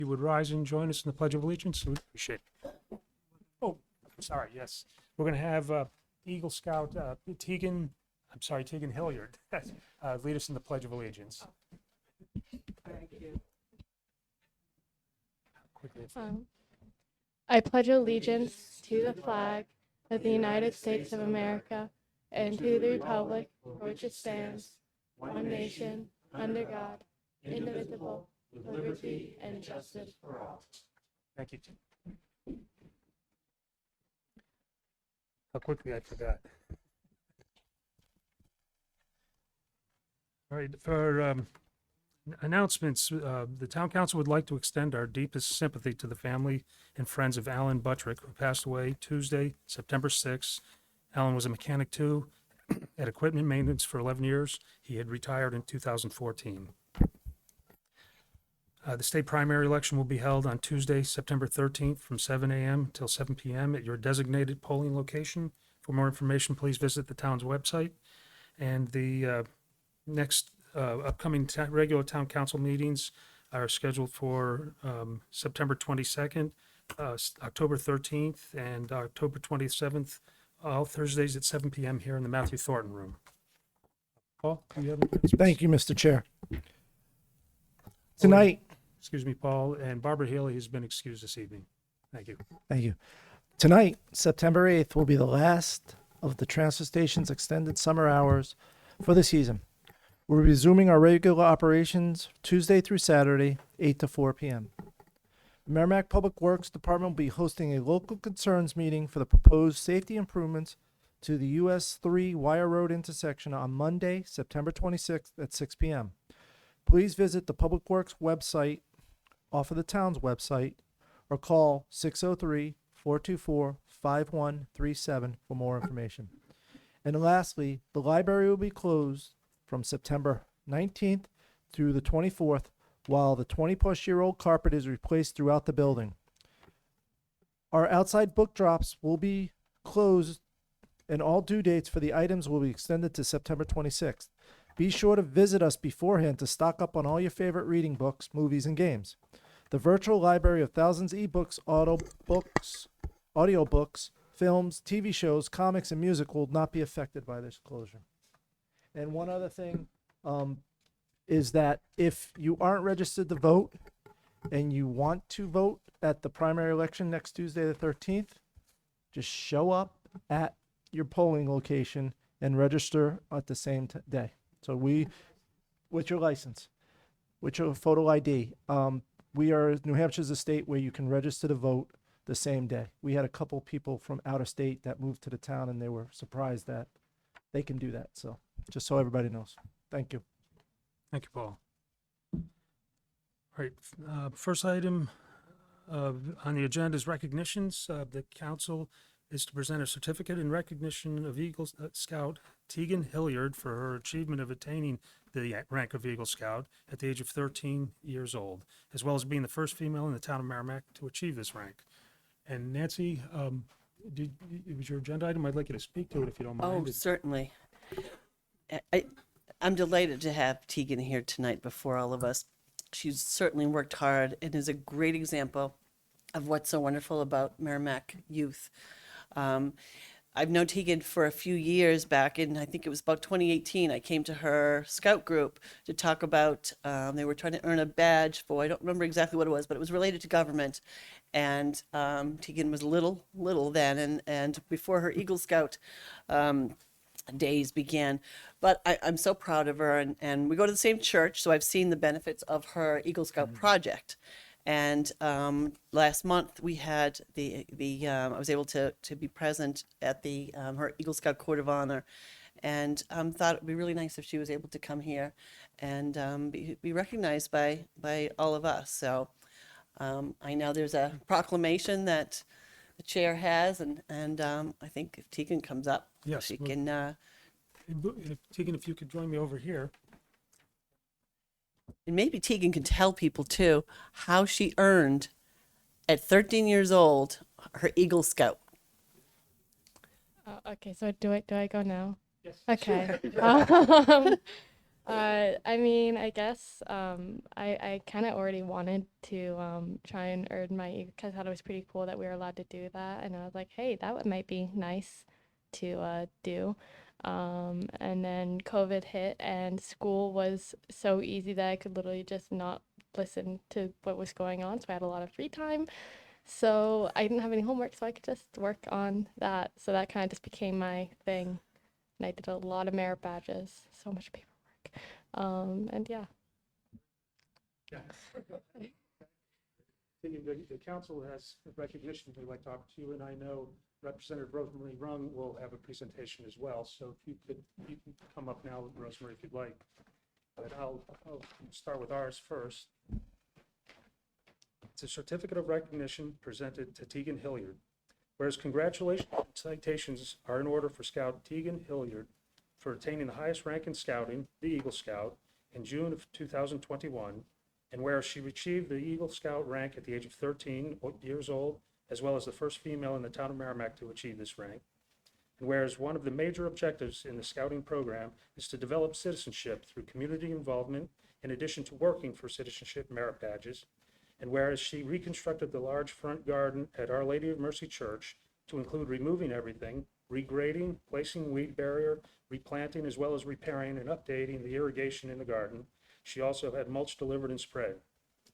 You would rise and join us in the Pledge of Allegiance. We appreciate it. Oh, sorry, yes. We're going to have Eagle Scout Tegan Hilliard lead us in the Pledge of Allegiance. Thank you. Quickly. I pledge allegiance to the flag of the United States of America and to the republic for which it stands, one nation, under God, indivisible, with liberty and justice for all. Thank you. How quickly I forgot. All right, for announcements, the town council would like to extend our deepest sympathy to the family and friends of Alan Buttrick, who passed away Tuesday, September 6th. Alan was a mechanic too, at equipment maintenance for 11 years. He had retired in 2014. The state primary election will be held on Tuesday, September 13th from 7 a.m. till 7 p.m. at your designated polling location. For more information, please visit the town's website. And the next upcoming regular town council meetings are scheduled for September 22nd, October 13th, and October 27th, all Thursdays at 7 p.m. here in the Matthew Thornton Room. Paul, do you have any? Thank you, Mr. Chair. Tonight, Excuse me, Paul, and Barbara Healy has been excused this evening. Thank you. thank you. Tonight, September 8th, will be the last of the transfer station's extended summer hours for the season. We're resuming our regular operations Tuesday through Saturday, 8 to 4 p.m. The Merrimack Public Works Department will be hosting a local concerns meeting for the proposed safety improvements to the US 3 Wire Road intersection on Monday, September 26th at 6 p.m. Please visit the Public Works website off of the town's website or call 603-424-5137 for more information. And lastly, the library will be closed from September 19th through the 24th while the 20-plus-year-old carpet is replaced throughout the building. Our outside book drops will be closed and all due dates for the items will be extended to September 26th. Be sure to visit us beforehand to stock up on all your favorite reading books, movies, and games. The virtual library of thousands of ebooks, audiobooks, films, TV shows, comics, and music will not be affected by this closure. And one other thing is that if you aren't registered to vote and you want to vote at the primary election next Tuesday the 13th, just show up at your polling location and register at the same day. So with your license, with your photo ID, New Hampshire's a state where you can register to vote the same day. We had a couple people from out of state that moved to the town and they were surprised that they can do that. So just so everybody knows. Thank you. Thank you, Paul. All right, first item on the agenda is recognitions. The council is to present a certificate in recognition of Eagle Scout Tegan Hilliard for her achievement of attaining the rank of Eagle Scout at the age of 13 years old, as well as being the first female in the town of Merrimack to achieve this rank. And Nancy, it was your agenda item. I'd like you to speak to it if you don't mind. Oh, certainly. I'm delighted to have Tegan here tonight before all of us. She's certainly worked hard and is a great example of what's so wonderful about Merrimack youth. I've known Tegan for a few years back in, I think it was about 2018. I came to her scout group to talk about, they were trying to earn a badge for, I don't remember exactly what it was, but it was related to government. And Tegan was little then, and before her Eagle Scout days began. But I'm so proud of her, and we go to the same church, so I've seen the benefits of her Eagle Scout project. And last month we had I was able to be present at the her Eagle Scout Court of Honor, and thought it would be really nice if she was able to come here and be recognized by all of us. So I know there's a proclamation that the chair has, and I think if Tegan comes up, Yes, she well, can. Tegan, if you could join me over here. And maybe Tegan can tell people too how she earned at 13 years old her Eagle Scout. Okay, so do I go now? Yes. Okay. I mean, I guess I kind of already wanted to try and earn my because I thought it was pretty cool that we were allowed to do that, and I was like, hey, might be nice to do. And then COVID hit, and school was so easy that I could literally just not listen to what was going on, so I had a lot of free time. So I didn't have any homework, so I could just work on that. So that kind of just became my thing, and I did a lot of merit badges, so much paperwork. And yeah. Yeah. The council has recognition. We'd like to offer to you, and I know Representative Rosemary Rung will have a presentation as well. So if you can come up now, Rosemary, if you'd like. But I'll start with ours first. It's a certificate of recognition presented to Tegan Hilliard. Whereas congratulations and citations are in order for Scout Tegan Hilliard for attaining the highest rank in scouting, the Eagle Scout, in June of 2021, and whereas she achieved the Eagle Scout rank at the age of 13 years old, as well as the first female in the town of Merrimack to achieve this rank. And whereas one of the major objectives in the scouting program is to develop citizenship through community involvement, in addition to working for citizenship merit badges. And whereas she reconstructed the large front garden at Our Lady of Mercy Church to include removing everything, regrading, placing weed barrier, replanting, as well as repairing and updating the irrigation in the garden. She also had mulch delivered and spread.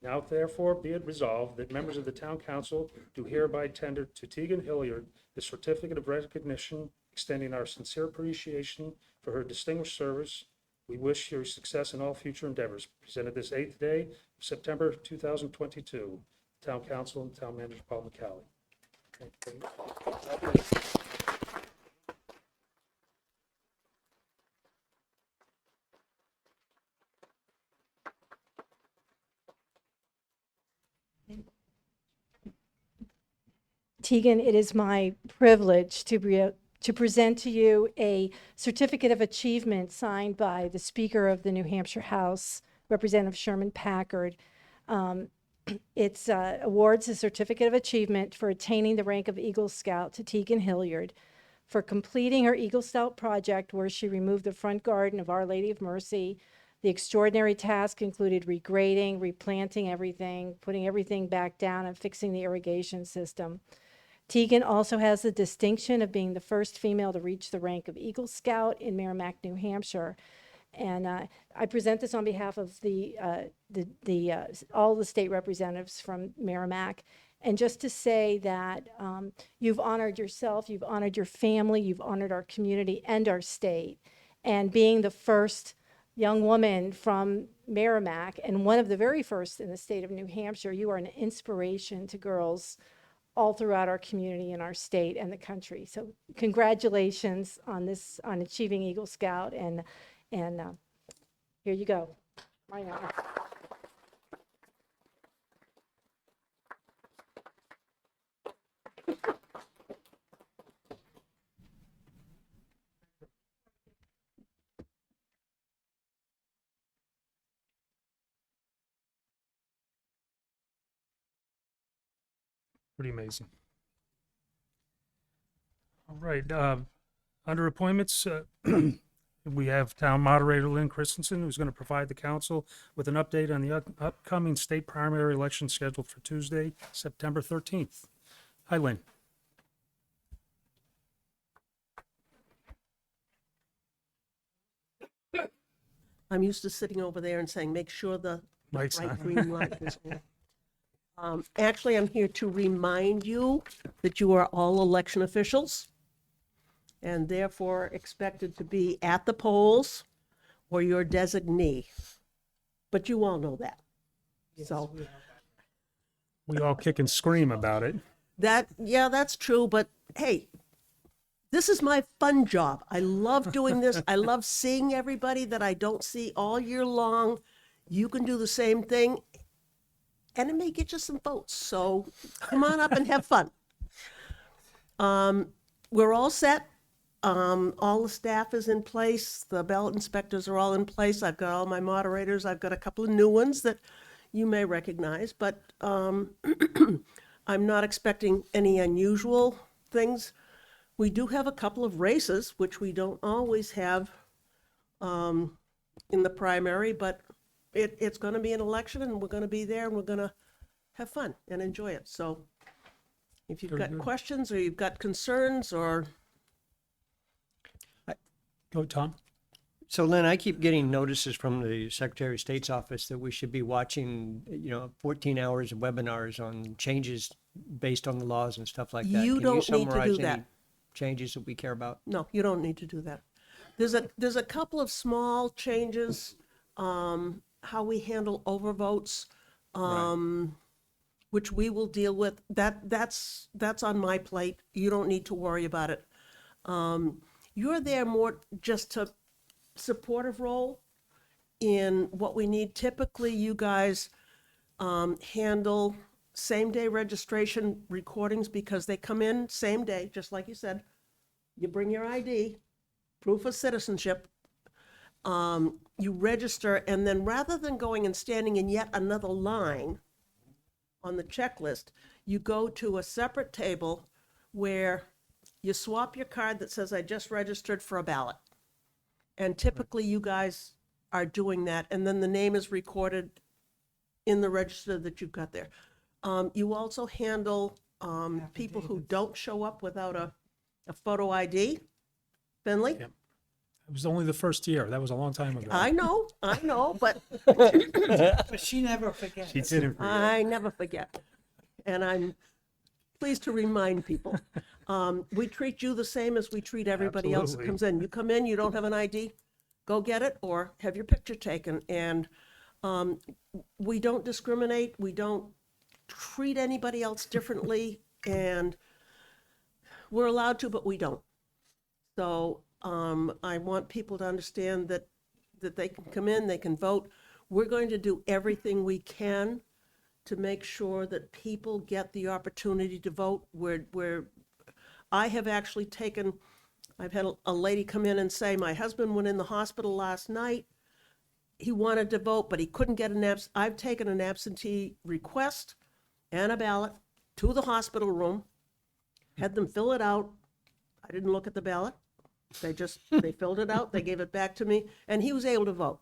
Now therefore be it resolved that members of the town council do hereby tender to Tegan Hilliard the certificate of recognition, extending our sincere appreciation for her distinguished service. We wish her success in all future endeavors. Presented this 8th day of September 2022, Town Council and Town Manager Paul McCallie. Tegan, it is my privilege to present to you a certificate of achievement signed by the Speaker of the New Hampshire House, Representative Sherman Packard. It awards a certificate of achievement for attaining the rank of Eagle Scout to Tegan Hilliard for completing her Eagle Scout project, where she removed the front garden of Our Lady of Mercy. The extraordinary task included regrading, replanting everything, putting everything back down, and fixing the irrigation system. Tegan also has the distinction of being the first female to reach the rank of Eagle Scout in Merrimack, New Hampshire. And I present this on behalf of all the state representatives from Merrimack. And just to say that you've honored yourself, you've honored your family, you've honored our community and our state. And being the first young woman from Merrimack and one of the very first in the state of New Hampshire, you are an inspiration to girls all throughout our community and our state and the country. So congratulations on achieving Eagle Scout, and here you go. Right now. Pretty amazing. All right, under appointments, we have Town Moderator Lynn Christensen, who's going to provide the council with an update on the upcoming state primary election scheduled for Tuesday, September 13th. Hi, Lynn. I'm used to sitting over there and saying, make sure the Mike's bright on. green light is on. Actually, I'm here to remind you that you are all election officials and therefore expected to be at the polls or your designee. But you all know that. So We all kick and scream about it. yeah, that's true. But hey, this is my fun job. I love doing this. I love seeing everybody that I don't see all year long. You can do the same thing, and it may get you some votes. So come on up and have fun. We're all set. All the staff is in place. The ballot inspectors are all in place. I've got all my moderators. I've got a couple of new ones that you may recognize, but I'm not expecting any unusual things. We do have a couple of races, which we don't always have in the primary, but it's going to be an election, and we're going to be there, and we're going to have fun and enjoy it. So if you've Very got good. questions or you've got concerns or Go, Tom. So Lynn, I keep getting notices from the Secretary of State's office that we should be watching, 14 hours of webinars on changes based on the laws and stuff like that. You Can don't need to do summarize that. any changes that we care about? no, you don't need to do that. There's a couple of small changes, how we handle overvotes, which we will deal with. That's on my plate. You don't need to worry about it. You're there more just to supportive role in what we need. Typically, you guys handle same-day registration recordings because they come in same day, just like you said. You bring your ID, proof of citizenship, you register, and then rather than going and standing in yet another line on the checklist, you go to a separate table where you swap your card that says, I just registered for a ballot. And typically you guys are doing that, and then the name is recorded in the register that you've got there. You also handle people who don't show up without a photo ID. Finley? Yep. It was only the first year. That was a long time ago. I know, but But she never forgets. She didn't. I never forget. And I'm pleased to remind people. We treat you the same as we treat everybody else that Absolutely. comes in. You come in, you don't have an ID, go get it or have your picture taken. And we don't discriminate. We don't treat anybody else differently. And we're allowed to, but we don't. So I want people to understand that they can come in, they can vote. We're going to do everything we can to make sure that people get the opportunity to vote. I have actually taken, I've had a lady come in and say, my husband went in the hospital last night. He wanted to vote, but he couldn't get I've taken an absentee request and a ballot to the hospital room, had them fill it out. I didn't look at the ballot. They filled it out, they gave it back to me, and he was able to vote.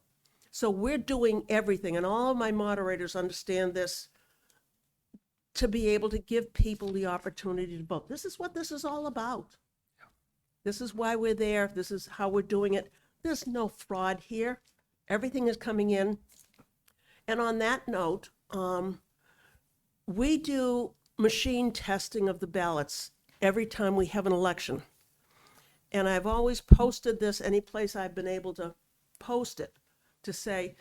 So we're doing everything, and all of my moderators understand this, to be able to give people the opportunity to vote. This is what this is all about. This is why we're there. This is how we're doing it. There's no fraud here. Everything is coming in. And on that note, we do machine testing of the ballots every time we have an election. And I've always posted this any place I've been able to post it, to say,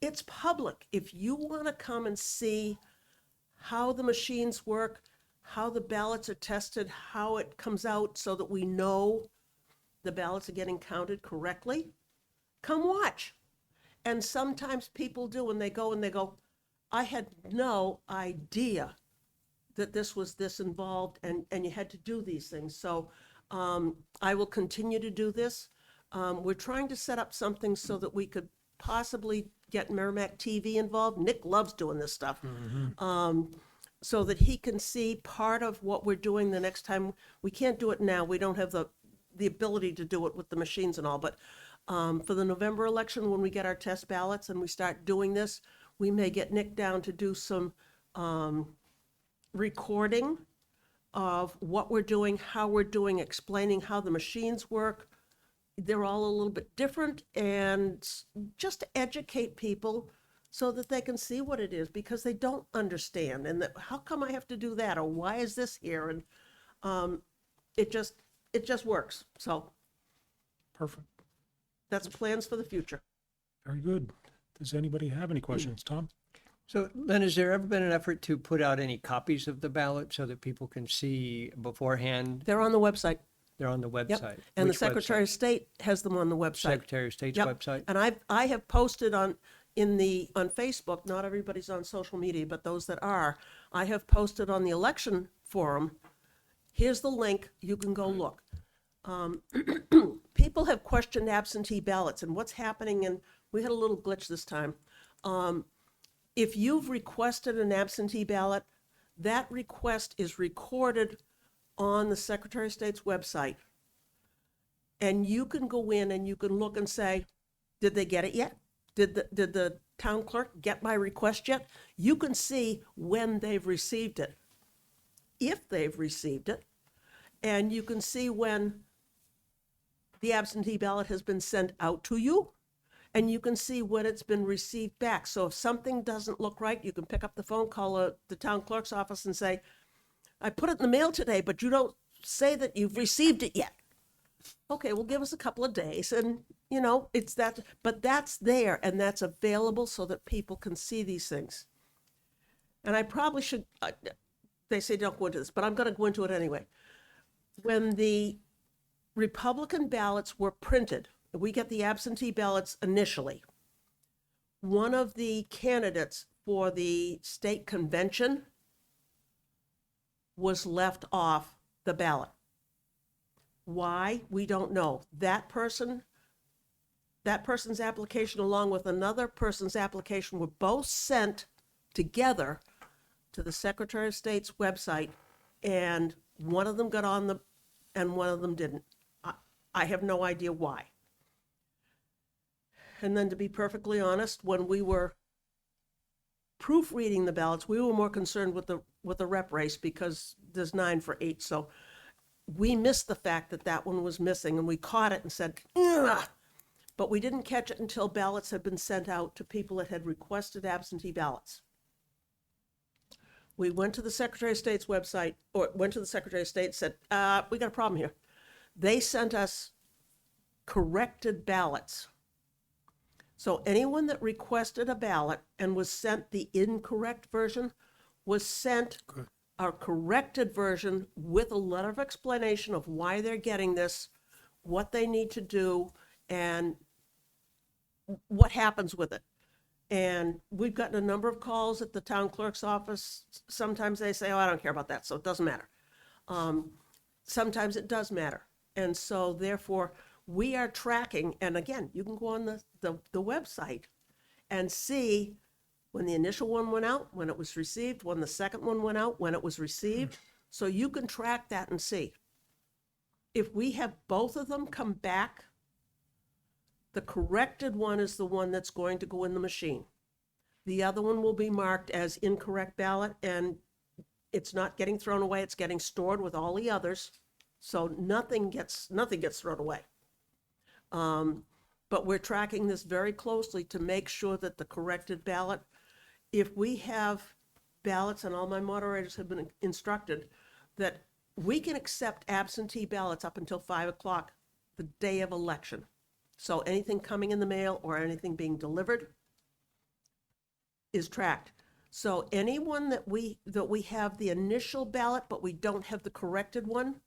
it's public. If you want to come and see how the machines work, how the ballots are tested, how it comes out so that we know the ballots are getting counted correctly, come watch. And sometimes people do, and they go, I had no idea that this was this involved, and you had to do these things. So I will continue to do this. We're trying to set up something so that we could possibly get Merrimack TV involved. Nick loves doing this stuff. So that he can see part of what we're doing the next time. We can't do it now. We don't have the ability to do it with the machines and all. But for the November election, when we get our test ballots and we start doing this, we may get Nick down to do some recording of what we're doing, how we're doing, explaining how the machines work. They're all a little bit different, and just to educate people so that they can see what it is, because they don't understand, and that, how come I have to do that, or why is this here? And it just works. So Perfect. that's plans for the future. Very good. Does anybody have any questions, Tom? So Lynn, has there ever been an effort to put out any copies of the ballot so that people can see beforehand? They're on the website. They're on the Yep. website. And the Which Secretary website? of State has them on the website. Secretary of State's Yep. website? And I have posted on Facebook, not everybody's on social media, but those that are, I have posted on the election forum. Here's the link, you can go look. People have questioned absentee ballots and what's happening, and we had a little glitch this time. If you've requested an absentee ballot, that request is recorded on the Secretary of State's website. And you can go in and you can look and say, did they get it yet? Did the town clerk get my request yet? You can see when they've received it, if they've received it, and you can see when the absentee ballot has been sent out to you, and you can see when it's been received back. So if something doesn't look right, you can pick up the phone, call the town clerk's office and say, I put it in the mail today, but you don't say that you've received it yet. Okay, well, give us a couple of days, and, you know, it's that, but that's there, and that's available so that people can see these things. And I probably should, they say don't go into this, but I'm gonna go into it anyway. When the Republican ballots were printed, we get the absentee ballots initially. One of the candidates for the state convention was left off the ballot. Why? We don't know. That person's application along with another person's application were both sent together to the Secretary of State's website, and one of them got on and one of them didn't. I have no idea why. And then, to be perfectly honest, when we were proofreading the ballots, we were more concerned with the rep race because there's 9 for 8. So we missed the fact that that one was missing, and we caught it and said, ugh! But we didn't catch it until ballots had been sent out to people that had requested absentee ballots. We went to the Secretary of State's website, or went to the Secretary of State and said, we got a problem here. They sent us corrected ballots. So anyone that requested a ballot and was sent the incorrect version was sent a corrected version with a letter of explanation of why they're getting this, what they need to do, and what happens with it. And we've gotten a number of calls at the town clerk's office. Sometimes they say, oh, I don't care about that, so it doesn't matter. Sometimes it does matter. And so therefore, we are tracking, and again, you can go on the website and see when the initial one went out, when it was received, when the second one went out, when it was received. So you can track that and see. If we have both of them come back, the corrected one is the one that's going to go in the machine. The other one will be marked as incorrect ballot, and it's not getting thrown away, it's getting stored with all the others. So nothing gets thrown away. But we're tracking this very closely to make sure that the corrected ballot, if we have ballots, and all my moderators have been instructed, that we can accept absentee ballots up until 5 o'clock the day of election. So anything coming in the mail or anything being delivered is tracked. So anyone that we have the initial ballot, but we don't have the corrected one,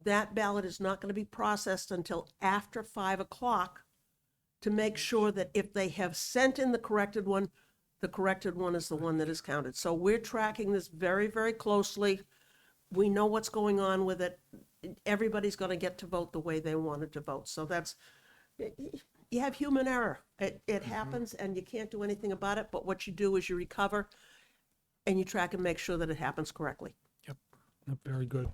that ballot is not going to be processed until after 5 o'clock to make sure that if they have sent in the corrected one is the one that is counted. So we're tracking this very, very closely. We know what's going on with it. Everybody's going to get to vote the way they wanted to vote. So that's, you have human error. It happens and you can't do anything about it, but what you do is you recover and you track and make sure that it happens correctly. Yep, very good.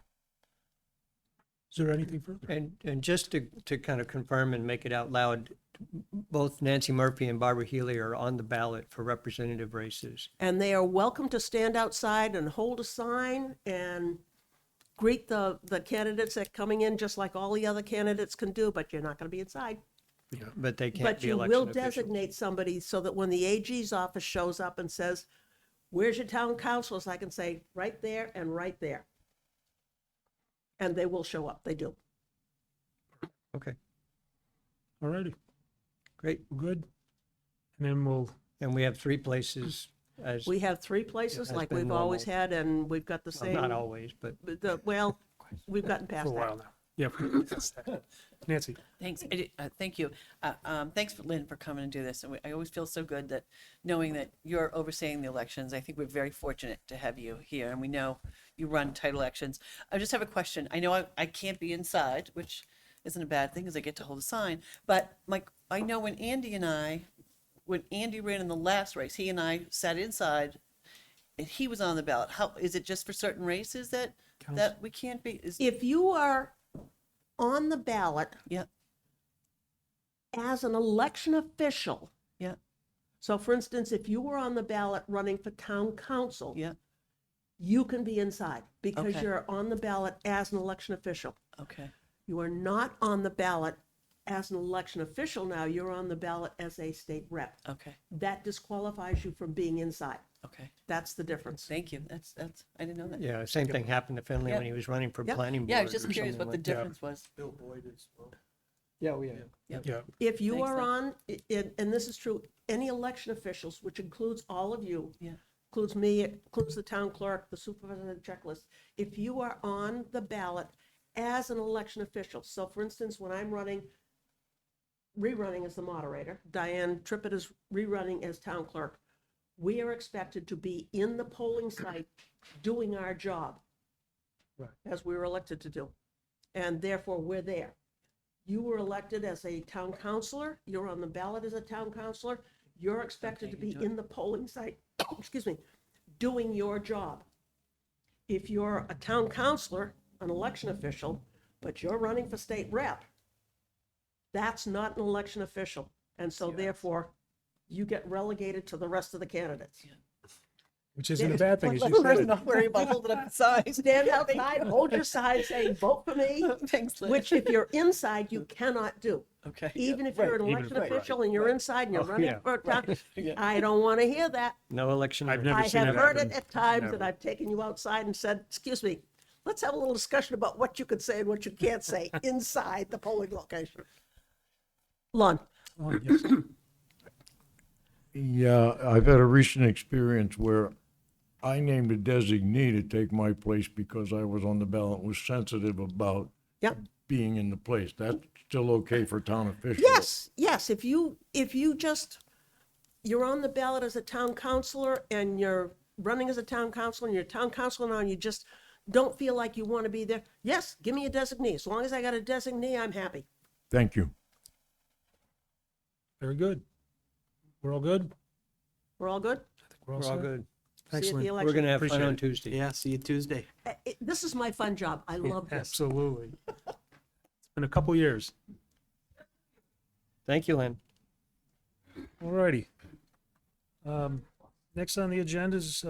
Is there anything further? And just to kind of confirm and make it out loud, both Nancy Murphy and Barbara Healy are on the ballot for representative races. And they are welcome to stand outside and hold a sign and greet the candidates that are coming in, just like all the other candidates can do, but you're not going to be inside. Yeah. But they can't But be you election will officials. designate somebody so that when the AG's office shows up and says, where's your town councilors, I can say, right there and right there. And they will show up, they do. Okay, All righty, great. good. And then And we have 3 places as, We have 3 places has like been we've always normal. had, and we've got the well, same. not always, but Well, we've gotten for past a while that. now. Yep. Nancy, Thanks. Thank you. Thanks, Lynn, for coming and do this. And I always feel so good that knowing that you're overseeing the elections. I think we're very fortunate to have you here, and we know you run tight elections. I just have a question. I know I can't be inside, which isn't a bad thing because I get to hold a sign. But I know when Andy ran in the last race, he and I sat inside, and he was on the ballot. How is it just for certain races that we can't be? If you are on the ballot Yeah. as an election official, Yeah, So for instance, if you were on the ballot running for town council, yeah, you can be inside because Okay. you're on the ballot as an election official. okay, You are not on the ballot as an election official now, you're on the ballot as a state rep. okay, That disqualifies you from being inside. okay. That's the difference. Thank you. That's, I didn't know that. Yeah, same thing happened to Finley when he was running for Yep. planning board. Yeah, I was just or curious something what the like that. difference was. Yeah, we have. Yeah. If you Thanks, are Lynn. on, and this is true, any election officials, which includes all of you, Yeah, includes me, it includes the town clerk, the supervisor of the checklist, if you are on the ballot as an election official, so for instance, when I'm rerunning as the moderator, Diane Trippett is rerunning as town clerk, we are expected to be in the polling site doing our job. Right. As we were elected to do. And therefore, we're there. You were elected as a town councilor, you're on the ballot as a town councilor, you're expected to be in the polling site, excuse me, doing your job. If you're a town councilor, an election official, but you're running for state rep, that's not an election official. And so therefore, you get relegated to the rest of the candidates. Which isn't a bad thing, as you Let's said. not worry about holding up the signs. Stand outside, hold your sign, say, vote for me, Thanks, Lynn. which if you're inside, you cannot do. Okay. Even if you're an Even election if- right, official and you're inside and you're running yeah, for a town, I don't want to hear that. No election. I've or- never I seen have that heard happen. it at times and Never. I've taken you outside and said, excuse me, let's have a little discussion about what you could say and what you can't say inside the polling location. Lon, Oh, yes. Yeah, I've had a recent experience where I named a designee to take my place because I was on the ballot, was sensitive about yep. being in the place. That's still okay for town officials? Yes, yes, if you you're on the ballot as a town councilor and you're running as a town councilor and you're a town councilor now and you just don't feel like you want to be there, yes, give me a designee. As long as I got a designee, I'm happy. Thank you. Very good. We're all good? We're all good? I think we're We're all set. good. Thanks, See you at the Lynn. election. We're gonna have fun Appreciate on it. Tuesday. Yeah, see you Tuesday. This is my fun job. I love this. Absolutely. It's been a couple years. Thank you, Lynn. All righty. Next on the agenda is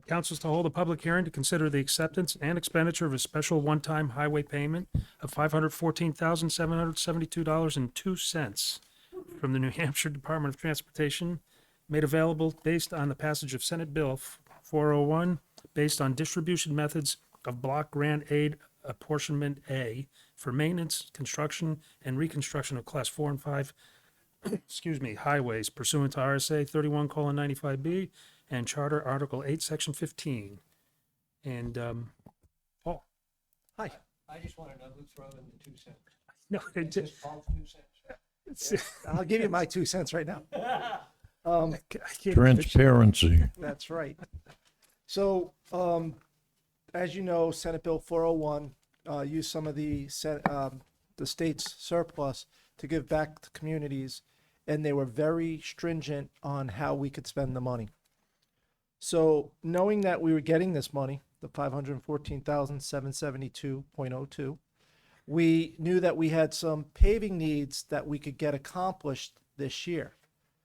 council's to hold a public hearing to consider the acceptance and expenditure of a special one-time highway payment of $514,772.02 from the New Hampshire Department of Transportation, made available based on the passage of Senate Bill 401, based on distribution methods of block grant aid apportionment A for maintenance, construction, and reconstruction of class 4 and 5 highways pursuant to RSA 31:95B and Charter Article 8, Section 15. And, Paul? Hi. I just want to know who threw in the 2 cents. No, it did. I'll give you my 2 cents right now. I can't- Transparency. That's right. So, as you know, Senate Bill 401 used some of the state's surplus to give back to communities, and they were very stringent on how we could spend the money. So, knowing that we were getting this money, the 514,772.02, we knew that we had some paving needs that we could get accomplished this year.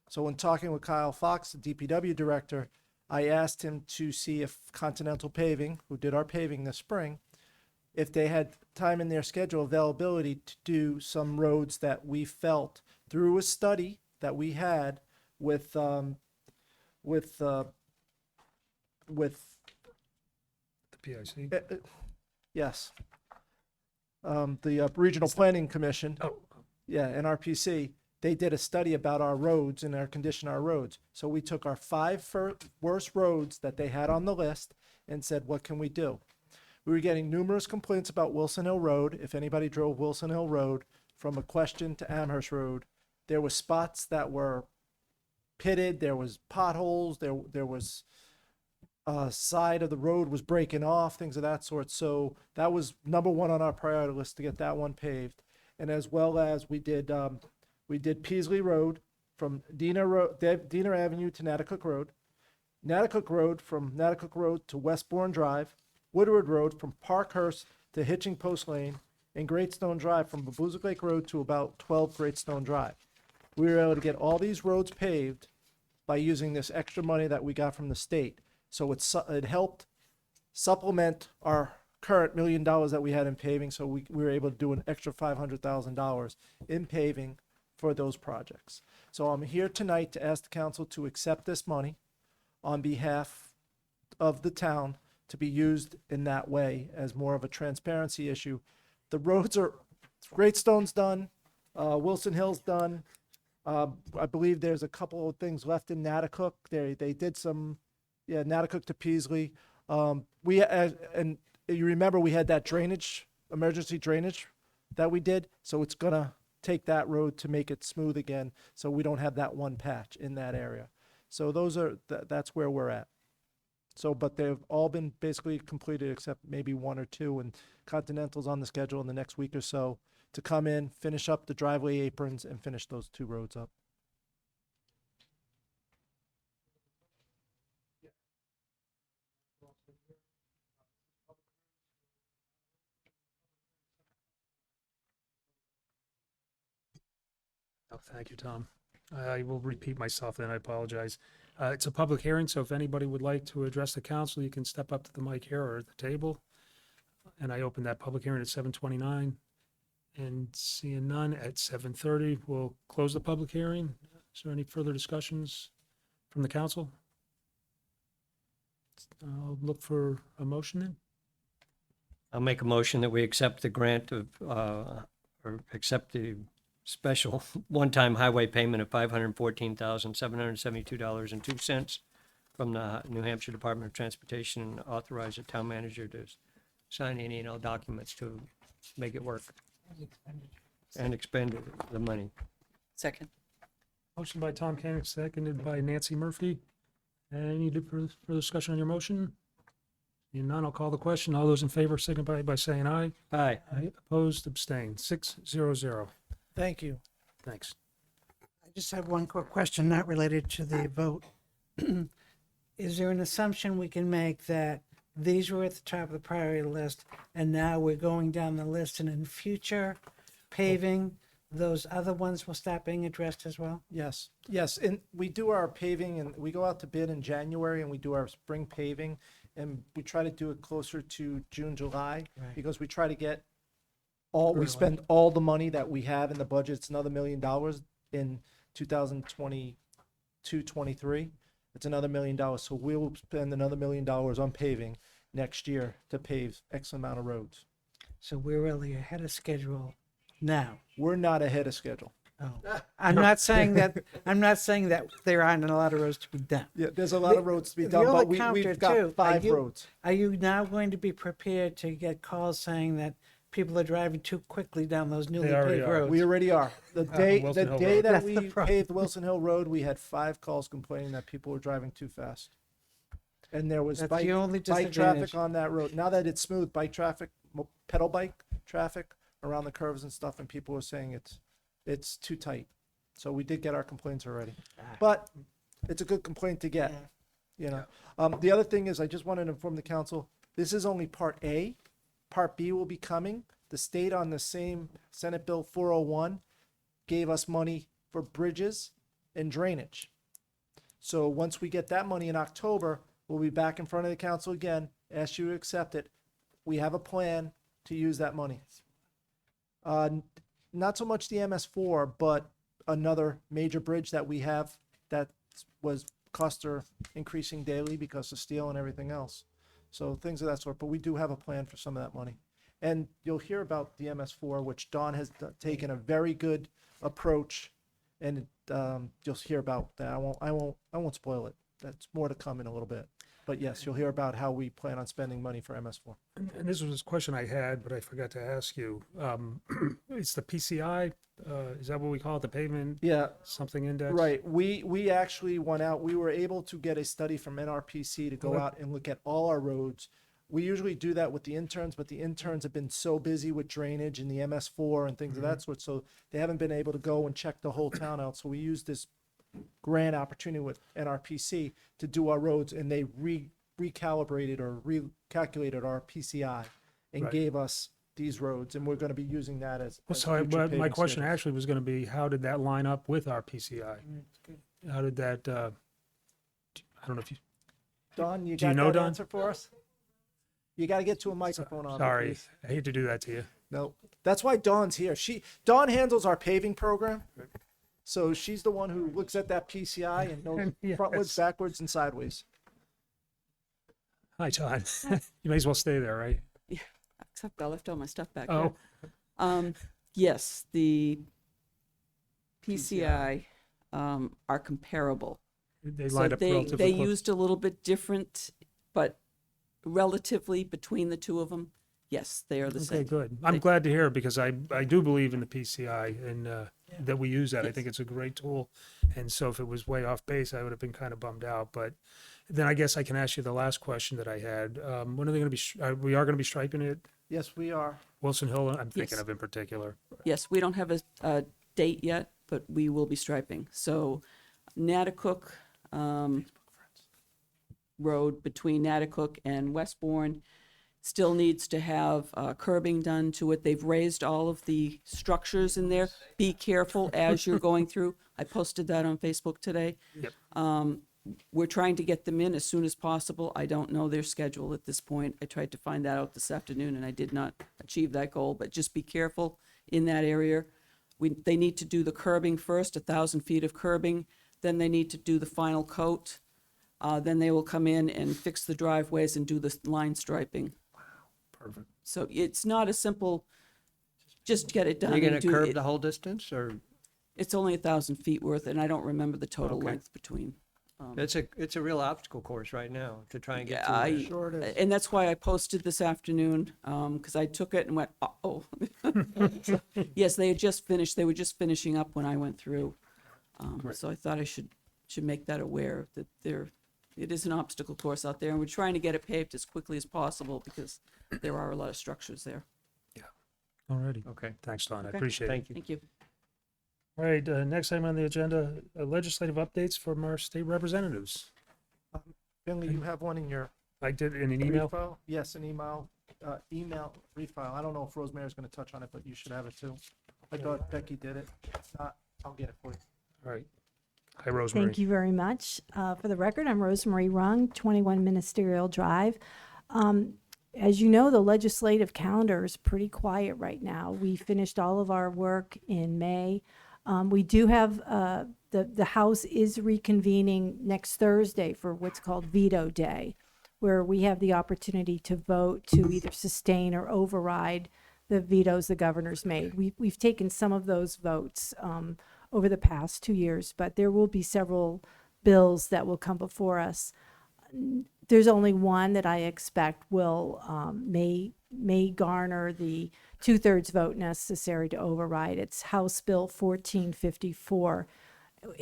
So when talking with Kyle Fox, the DPW director, I asked him to see if Continental Paving, who did our paving this spring, if they had time in their schedule availability to do some roads that we felt through a study that we had with The PIC. yes, the Regional Planning Commission. Oh, Yeah, NRPC, they did a study about our roads and our condition of our roads. So we took our worst roads that they had on the list and said, what can we do? We were getting numerous complaints about Wilson Hill Road. If anybody drove Wilson Hill Road from McQuestion to Amherst Road, there were spots that were pitted, there was potholes, there was side of the road was breaking off, things of that sort. So that was number one on our priority list to get that one paved. And as well as we did Peasley Road from Dina Avenue to Natticook Road, Natticook Road from Natticook Road to Westbourne Drive, Woodward Road from Parkhurst to Hitching Post Lane, and Great Stone Drive from Babuzik Lake Road to about 12 Great Stone Drive. we were able to get all these roads paved by using this extra money that we got from the state. So it helped supplement our current $1 million that we had in paving. So we were able to do an extra $500,000 in paving for those projects. So I'm here tonight to ask the council to accept this money on behalf of the town to be used in that way as more of a transparency issue. The roads are, Great Stone's done, Wilson Hill's done. I believe there's a couple of things left in Natticook. They did some, Natticook to Peasley. And you remember we had that emergency drainage that we did. So it's gonna take that road to make it smooth again. So we don't have that one patch in that area. So that's where we're at. So, but they've all been basically completed except maybe one or two, and Continental's on the schedule in the next week or so to come in, finish up the driveway aprons, and finish those 2 roads up. Oh, thank you, Tom. I will repeat myself then, I apologize. It's a public hearing, so if anybody would like to address the council, you can step up to the mic here or at the table. And I open that public hearing at 7:29. And seeing none at 7:30, we'll close the public hearing. Is there any further discussions from the council? I'll look for a motion then. I'll make a motion that we accept the grant of, or accept the special one-time highway payment of $514,772.02 from the New Hampshire Department of Transportation, and authorize the town manager to sign any and all documents to make it work and expend the money. Second. Motion by Tom Koenig, seconded by Nancy Murphy. Any further discussion on your motion? Seeing none, I'll call the question. All those in favor signify by saying aye. Aye. Aye. Opposed, abstained. 600. Thank you. Thanks. I just have one quick question not related to the vote. Is there an assumption we can make that these were at the top of the priority list and now we're going down the list and in future paving, those other ones will start being addressed as well? Yes, and we do our paving, and we go out to bid in January, and we do our spring paving, and we try to do it closer to June, July, Right. because we try to get we spend all the money that we have in the budget. It's another $1 million in 2022-23. It's another $1 million, so we'll spend another $1 million on paving next year to pave X amount of roads. So we're really ahead of schedule now. We're not ahead of schedule. Oh, I'm not saying that there aren't a lot of roads to be done. Yeah, there's a lot of roads to be the done, other but counter, we've got too, 5 roads. Are you now going to be prepared to get calls saying that people are driving too quickly down those newly already paved are. roads? We already are. The day Wilson Hill that Road. That's we the problem. paved Wilson Hill Road, we had 5 calls complaining that people were driving too fast. And there was That's bike the only traffic disadvantage. on that road. Now that it's smooth, bike traffic, pedal bike traffic around the curves and stuff, and people were saying it's too tight. So we did get our complaints already. But it's a good complaint to get, you know. The other thing is, I just wanted to inform the council, this is only Part A. Part B will be coming. The state on the same Senate Bill 401 gave us money for bridges and drainage. So once we get that money in October, we'll be back in front of the council again, ask you to accept it. We have a plan to use that money. Not so much the MS4, but another major bridge that we have that was costs are increasing daily because of steel and everything else. So things of that sort, but we do have a plan for some of that money. And you'll hear about the MS4, which Don has taken a very good approach, and you'll hear about that. I won't spoil it. That's more to come in a little bit. But yes, you'll hear about how we plan on spending money for MS4. And this was a question I had, but I forgot to ask you. It's the PCI, is that what we call it, the pavement Yeah, something index? right. We actually went out. We were able to get a study from NRPC to go Okay. out and look at all our roads. We usually do that with the interns, but the interns have been so busy with drainage and the MS4 and things of that sort, so they haven't been able to go and check the whole town out. So we used this grant opportunity with NRPC to do our roads, and they recalibrated or recalculated our PCI and Right. gave us these roads, and we're going to be using that as. Well, as so I, future my paving question schedules. actually was going to be, how did that line up with our PCI? How did that, I don't know if you, Don, you Do you got know, that Don? answer for us? You got to get to a microphone on. sorry, Please. I hate to do that to you. No, that's why Dawn's here. Dawn handles our paving program, so she's the one who looks at that PCI and knows Yes. frontwards, backwards, and sideways. Hi, Todd. You may as well stay there, right? Except I left all my stuff back Oh, there. Yes, the PCI are comparable. they So lined up they relatively close. used a little bit different, but relatively between the two of them, yes, they are the Okay, same. good. I'm They- glad to hear it because I do believe in the PCI and that we use that. I Yes. think it's a great tool. And so if it was way off base, I would have been kind of bummed out. But then I guess I can ask you the last question that I had. When are they going to be, we are going to be striping it? Yes, we are. Wilson Hill, I'm thinking Yes. of in particular. Yes, we don't have a date yet, but we will be striping. So Natticook Road between Natticook and Westbourne still needs to have curbing done to it. They've raised all of the structures in there. Be careful as you're going through. I posted that on Facebook today. Yep. We're trying to get them in as soon as possible. I don't know their schedule at this point. I tried to find that out this afternoon and I did not achieve that goal, but just be careful in that area. They need to do the curbing first, 1,000 feet of curbing. Then they need to do the final coat. Then they will come in and fix the driveways and do the line striping. Perfect. So it's not a simple, just get it done. Are you and gonna do curb it. the whole distance, or It's only 1,000 feet worth, and I don't remember the total Okay. length between. it's a real obstacle course right now to try and get Yeah, through I- that. Sure it is. And that's why I posted this afternoon, because I took it and went, oh. Yes, they had just finished, they were just finishing up when I went through. So I thought I should make that aware that it is an obstacle course out there, and we're trying to get it paved as quickly as possible because there are a lot of structures there. Alrighty. Okay, Thanks, Don. I Okay. appreciate it. thank you. Thank you. All right, next item on the agenda, legislative updates from our state representatives. Finley, you have one in your I did in an email. refile? Yes, an email refile. I don't know if Rosemary's going to touch on it, but you should have it too. I thought Becky did it. If not, I'll get it for you. All right. Hi, Rosemary. Thank you very much. For the record, I'm Rosemary Rung, 21 Ministerial Drive. As you know, the legislative calendar is pretty quiet right now. We finished all of our work in May. We do have, the House is reconvening next Thursday for what's called Veto Day, where we have the opportunity to vote to either sustain or override the vetoes the governor's made. We've taken some of those votes over the past 2 years, but there will be several bills that will come before us. There's only one that I expect will may garner the 2/3 vote necessary to override. It's House Bill 1454.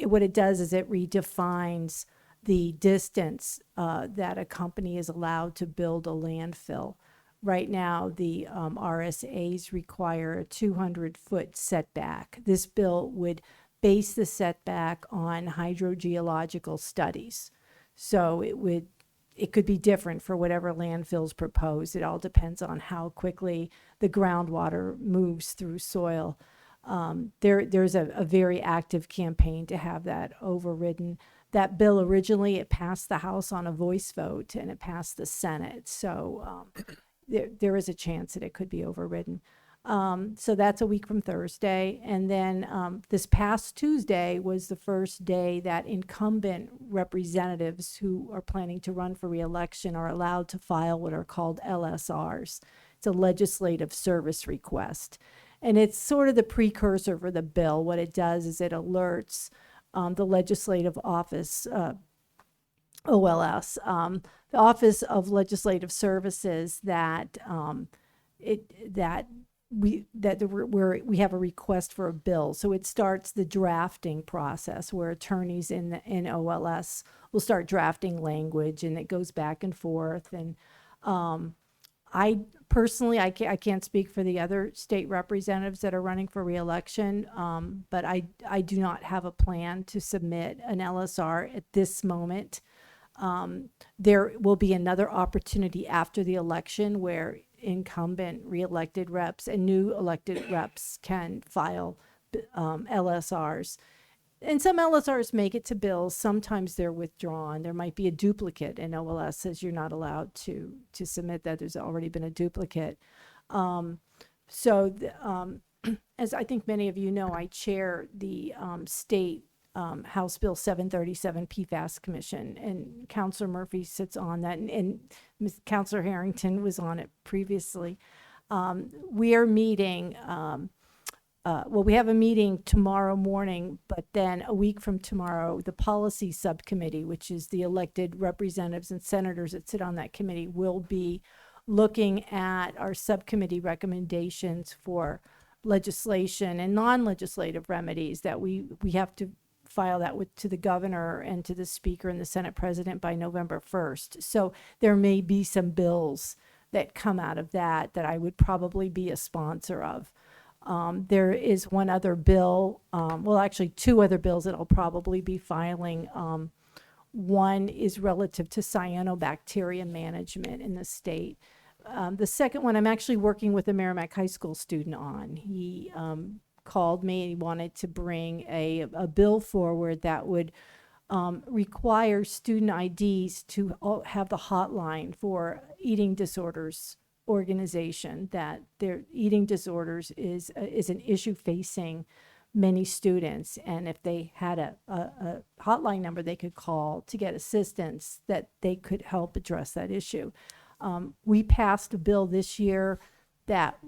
What it does is it redefines the distance that a company is allowed to build a landfill. Right now, the RSAs require a 200-foot setback. This bill would base the setback on hydrogeological studies. So it could be different for whatever landfills proposed. It all depends on how quickly the groundwater moves through soil. There's a very active campaign to have that overridden. That bill originally, it passed the House on a voice vote and it passed the Senate. So there is a chance that it could be overridden. So that's a week from Thursday. And then this past Tuesday was the first day that incumbent representatives who are planning to run for reelection are allowed to file what are called LSRs. It's a legislative service request. And it's sort of the precursor for the bill. What it does is it alerts the legislative office, OLS, the Office of Legislative Services, that we have a request for a bill. So it starts the drafting process where attorneys in OLS will start drafting language, and it goes back and forth. And I personally, I can't speak for the other state representatives that are running for reelection, but I do not have a plan to submit an LSR at this moment. There will be another opportunity after the election where incumbent reelected reps and new elected reps can file LSRs. And some LSRs make it to bills. Sometimes they're withdrawn. There might be a duplicate, and OLS says you're not allowed to submit that. There's already been a duplicate. As I think many of you know, I chair the state House Bill 737 PFAS Commission, and Councilor Murphy sits on that, and Ms. Councilor Harrington was on it previously. We are meeting. We have a meeting tomorrow morning, but then a week from tomorrow, the policy subcommittee, which is the elected representatives and senators that sit on that committee, will be looking at our subcommittee recommendations for legislation and non-legislative remedies that we have to file that to the governor and to the speaker and the Senate president by November 1st. So there may be some bills that come out of that I would probably be a sponsor of. There is one other bill, actually two other bills that I'll probably be filing. One is relative to cyanobacteria management in the state. The second one, I'm actually working with a Merrimack High School student on. He called me and he wanted to bring a bill forward that would require student IDs to have the hotline for eating disorders organization, that their eating disorders is an issue facing many students, and if they had a hotline number they could call to get assistance, that they could help address that issue. We passed a bill this year that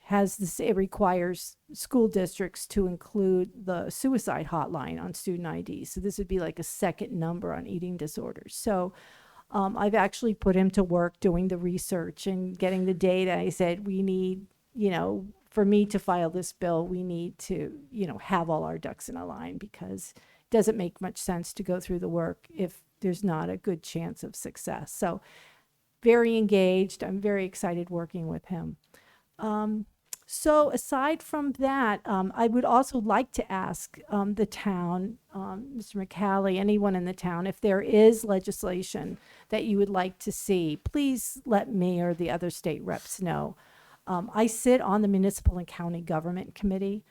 has this, it requires school districts to include the suicide hotline on student IDs. So this would be like a second number on eating disorders. So I've actually put him to work doing the research and getting the data. I said, we need, for me to file this bill, we need to, have all our ducks in a line, because it doesn't make much sense to go through the work if there's not a good chance of success. So very engaged. I'm very excited working with him. So aside from that, I would also like to ask the town, Mr. McCallie, anyone in the town, if there is legislation that you would like to see, please let me or the other state reps know. I sit on the Municipal and County Government Committee,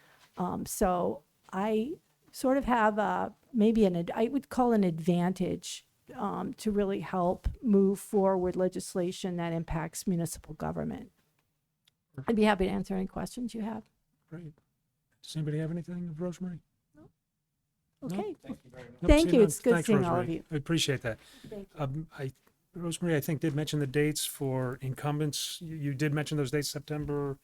so I sort of have I would call an advantage to really help move forward legislation that impacts municipal government. I'd be happy to answer any questions you have. Great. Does anybody have anything, Rosemary? Okay. Nope, Thank seeing you. none. It's good Thanks, seeing all of Rosemary. you. I appreciate that. Thank you. Rosemary, I think, did mention the dates for incumbents. You did mention those dates, September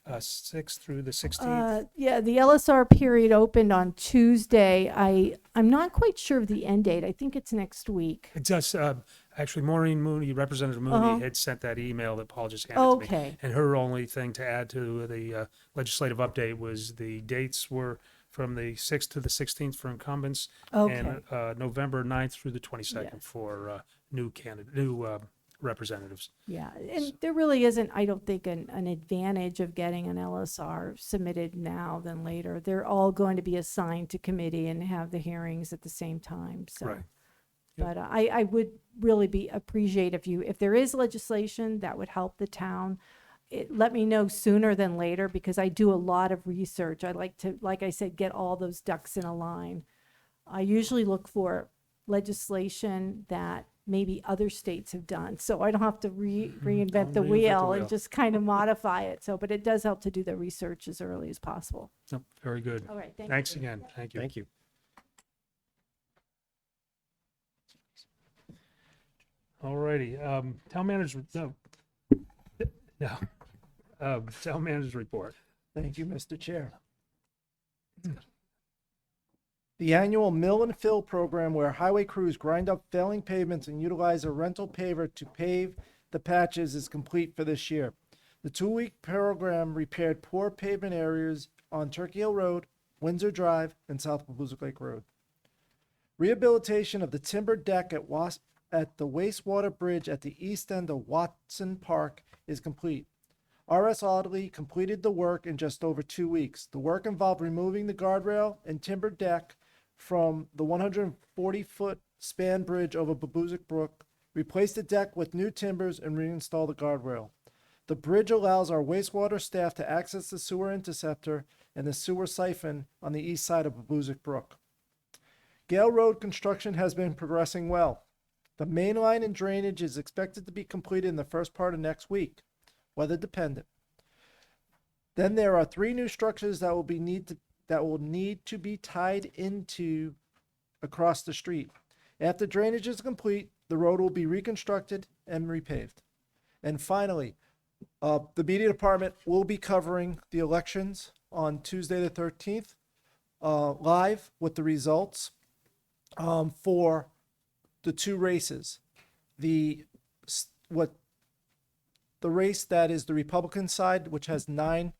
6th through the 16th. Yeah, the LSR period opened on Tuesday. I'm not quite sure of the end date. I think it's next week. It does, actually, Maureen Mooney, Representative Mooney, had sent that email that Paul just handed to me. Okay. And her only thing to add to the legislative update was the dates were from the 6th to the 16th for incumbents, and November 9th through the 22nd Yes. for new representatives. Yeah, and there really isn't, I don't think, an advantage of getting an LSR submitted now than later. They're all going to be assigned to committee and have the hearings at the same time, so. Right. Yep. But I would really appreciate if there is legislation that would help the town, let me know sooner than later, because I do a lot of research. I like to, like I said, get all those ducks in a line. I usually look for legislation that maybe other states have done, so I don't have to reinvent the wheel and just kind of modify it. So, but it does help to do the research as early as possible. Nope, very good. All right, thank you. Thanks again. Thank you. Thank you. All righty, town manager, town manager's report. Thank you, Mr. Chair. The annual mill and fill program, where highway crews grind up failing pavements and utilize a rental paver to pave the patches, is complete for this year. The 2-week program repaired poor pavement areas on Turkey Hill Road, Windsor Drive, and South Pabuzik Lake Road. Rehabilitation of the timber deck at the wastewater bridge at the east end of Watson Park is complete. R.S. Audley completed the work in just over 2 weeks. The work involved removing the guardrail and timber deck from the 140-foot span bridge over Babuzik Brook replace the deck with new timbers, and reinstall the guardrail. The bridge allows our wastewater staff to access the sewer interceptor and the sewer siphon on the east side of Babuzik Brook. Gale Road construction has been progressing well. The main line and drainage is expected to be completed in the first part of next week, weather dependent. Then there are 3 new structures that will need to be tied into across the street. After drainage is complete, the road will be reconstructed and repaved. And finally, the media department will be covering the elections on Tuesday the 13th, live with the results for the 2 races. The race that is the Republican side, which has 9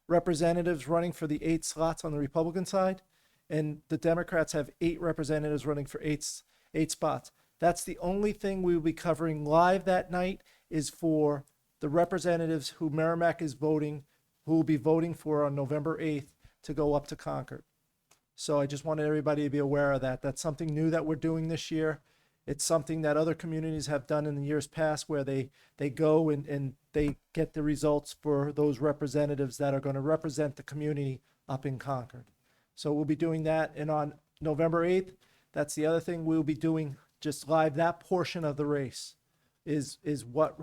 representatives running for the 8 slots on the Republican side, and the Democrats have 8 representatives running for 8 spots. That's the only thing we will be covering live that night, is for the representatives who Merrimack is voting, who will be voting for on November 8th to go up to Concord. So I just wanted everybody to be aware of that. That's something new that we're doing this year. It's something that other communities have done in the years past, where they go and they get the results for those representatives that are going to represent the community up in Concord. So we'll be doing that. And on November 8th, that's the other thing we'll be doing, just live that portion of the race is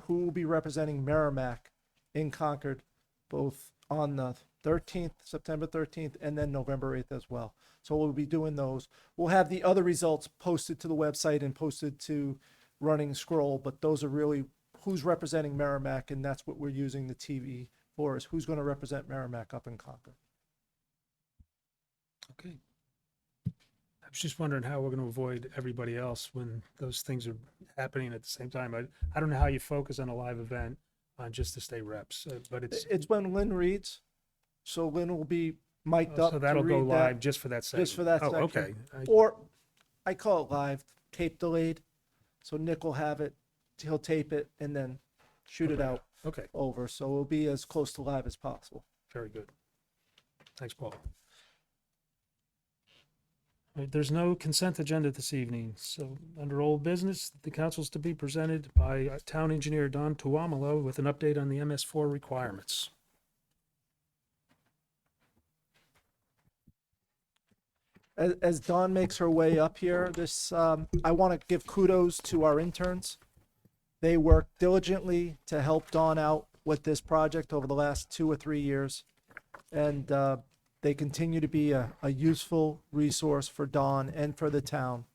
who will be representing Merrimack in Concord, both on the 13th, September 13th, and then November 8th as well. So we'll be doing those. We'll have the other results posted to the website and posted to Running Scroll, but those are really who's representing Merrimack, and that's what we're using the TV for, is who's going to represent Merrimack up in Concord. Okay. I was just wondering how we're going to avoid everybody else when those things are happening at the same time. I don't know how you focus on a live event on just to stay reps, but It's when Lynn reads, so Lynn will be mic'd up so to that'll go read live that, just for that segment. just for that Oh, section. okay. Or I call it live, tape delayed. So Nick will have it, he'll tape it and then shoot it out Okay, over. So it'll be as close to live as possible. very good. Thanks, Paul. All right, there's no consent agenda this evening, so under old business, the council's to be presented by Town Engineer Don Tuamalo with an update on the MS4 requirements. As Dawn makes her way up here, I want to give kudos to our interns. They worked diligently to help Dawn out with this project over the last 2 or 3 years. And they continue to be a useful resource for Dawn and for the town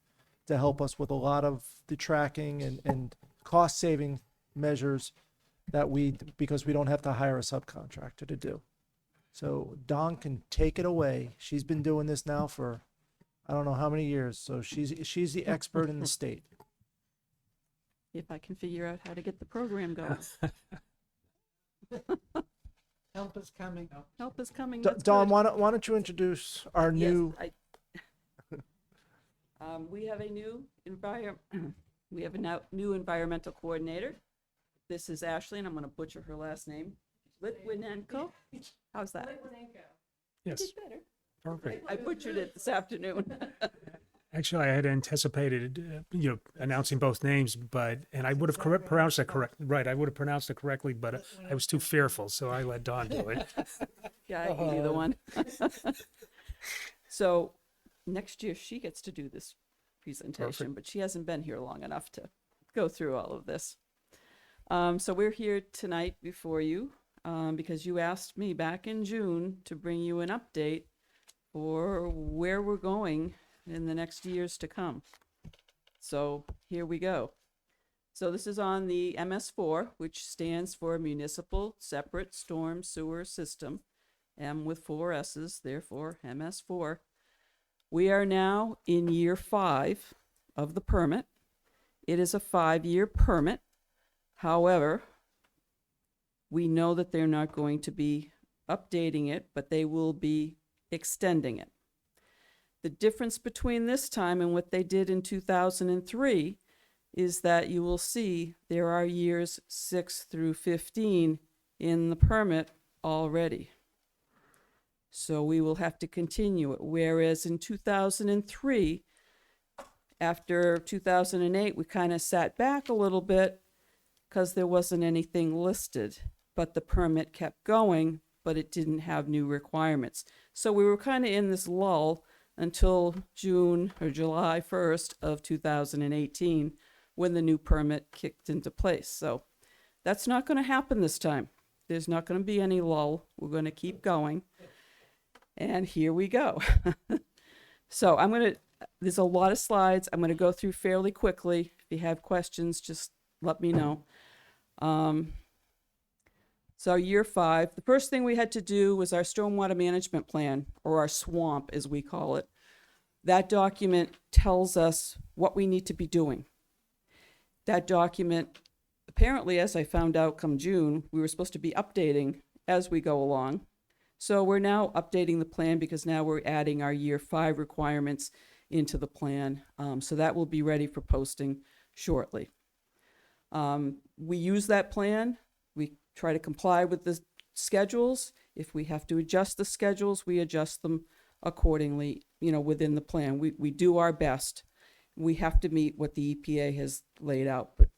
to help us with a lot of the tracking and cost saving measures because we don't have to hire a subcontractor to do. So Dawn can take it away. She's been doing this now for I don't know how many years. So she's the expert in the state. If I can figure out how to get the program going. Help is coming. Help is coming. That's Dawn, good. why don't you introduce our Yes, new? we have a new we have a new environmental coordinator. This is Ashley, and I'm going to butcher her last name. Litwinenko. How's that? Yes, Did better. perfect. I butchered it this afternoon. Actually, I had anticipated, announcing both names, and I would have pronounced it correct. Right, I would have pronounced it correctly, but I was too fearful, so I let Dawn do it. Yeah, I gave you the one. So next year she gets to do this presentation, Perfect. but she hasn't been here long enough to go through all of this. So we're here tonight before you because you asked me back in June to bring you an update for where we're going in the next years to come. So here we go. So this is on the MS4, which stands for Municipal Separate Storm Sewer System, M with 4 S's, therefore MS4. We are now in year 5 of the permit. It is a 5-year permit. However, we know that they're not going to be updating it, but they will be extending it. The difference between this time and what they did in 2003 is that you will see there are years 6 through 15 in the permit already. So we will have to continue it. Whereas in 2003, After 2008, we kind of sat back a little bit because there wasn't anything listed, but the permit kept going, but it didn't have new requirements. So we were kind of in this lull until June or July 1st of 2018, when the new permit kicked into place. So that's not going to happen this time. There's not going to be any lull. We're going to keep going. And here we go. So there's a lot of slides. I'm going to go through fairly quickly. If you have questions, just let me know. So year 5, the first thing we had to do was our stormwater management plan, or our SWAMP as we call it. That document tells us what we need to be doing. That document, apparently, as I found out come June, we were supposed to be updating as we go along. So we're now updating the plan because now we're adding our year 5 requirements into the plan. So that will be ready for posting shortly. We use that plan. We try to comply with the schedules. If we have to adjust the schedules, we adjust them accordingly, within the plan. We do our best. We have to meet what the EPA has laid out, but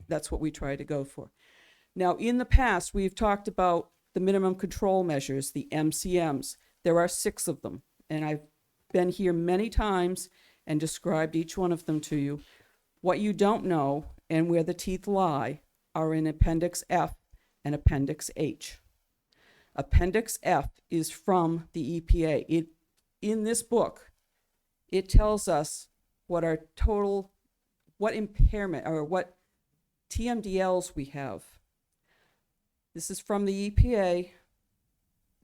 that's what we try to go for. Now, in the past, we've talked about the minimum control measures, the MCMs. There are 6 of them, and I've been here many times and described each one of them to you. What you don't know and where the teeth lie are in Appendix F and Appendix H. Appendix F is from the EPA. In this book, it tells us what impairment or what TMDLs we have. This is from the EPA.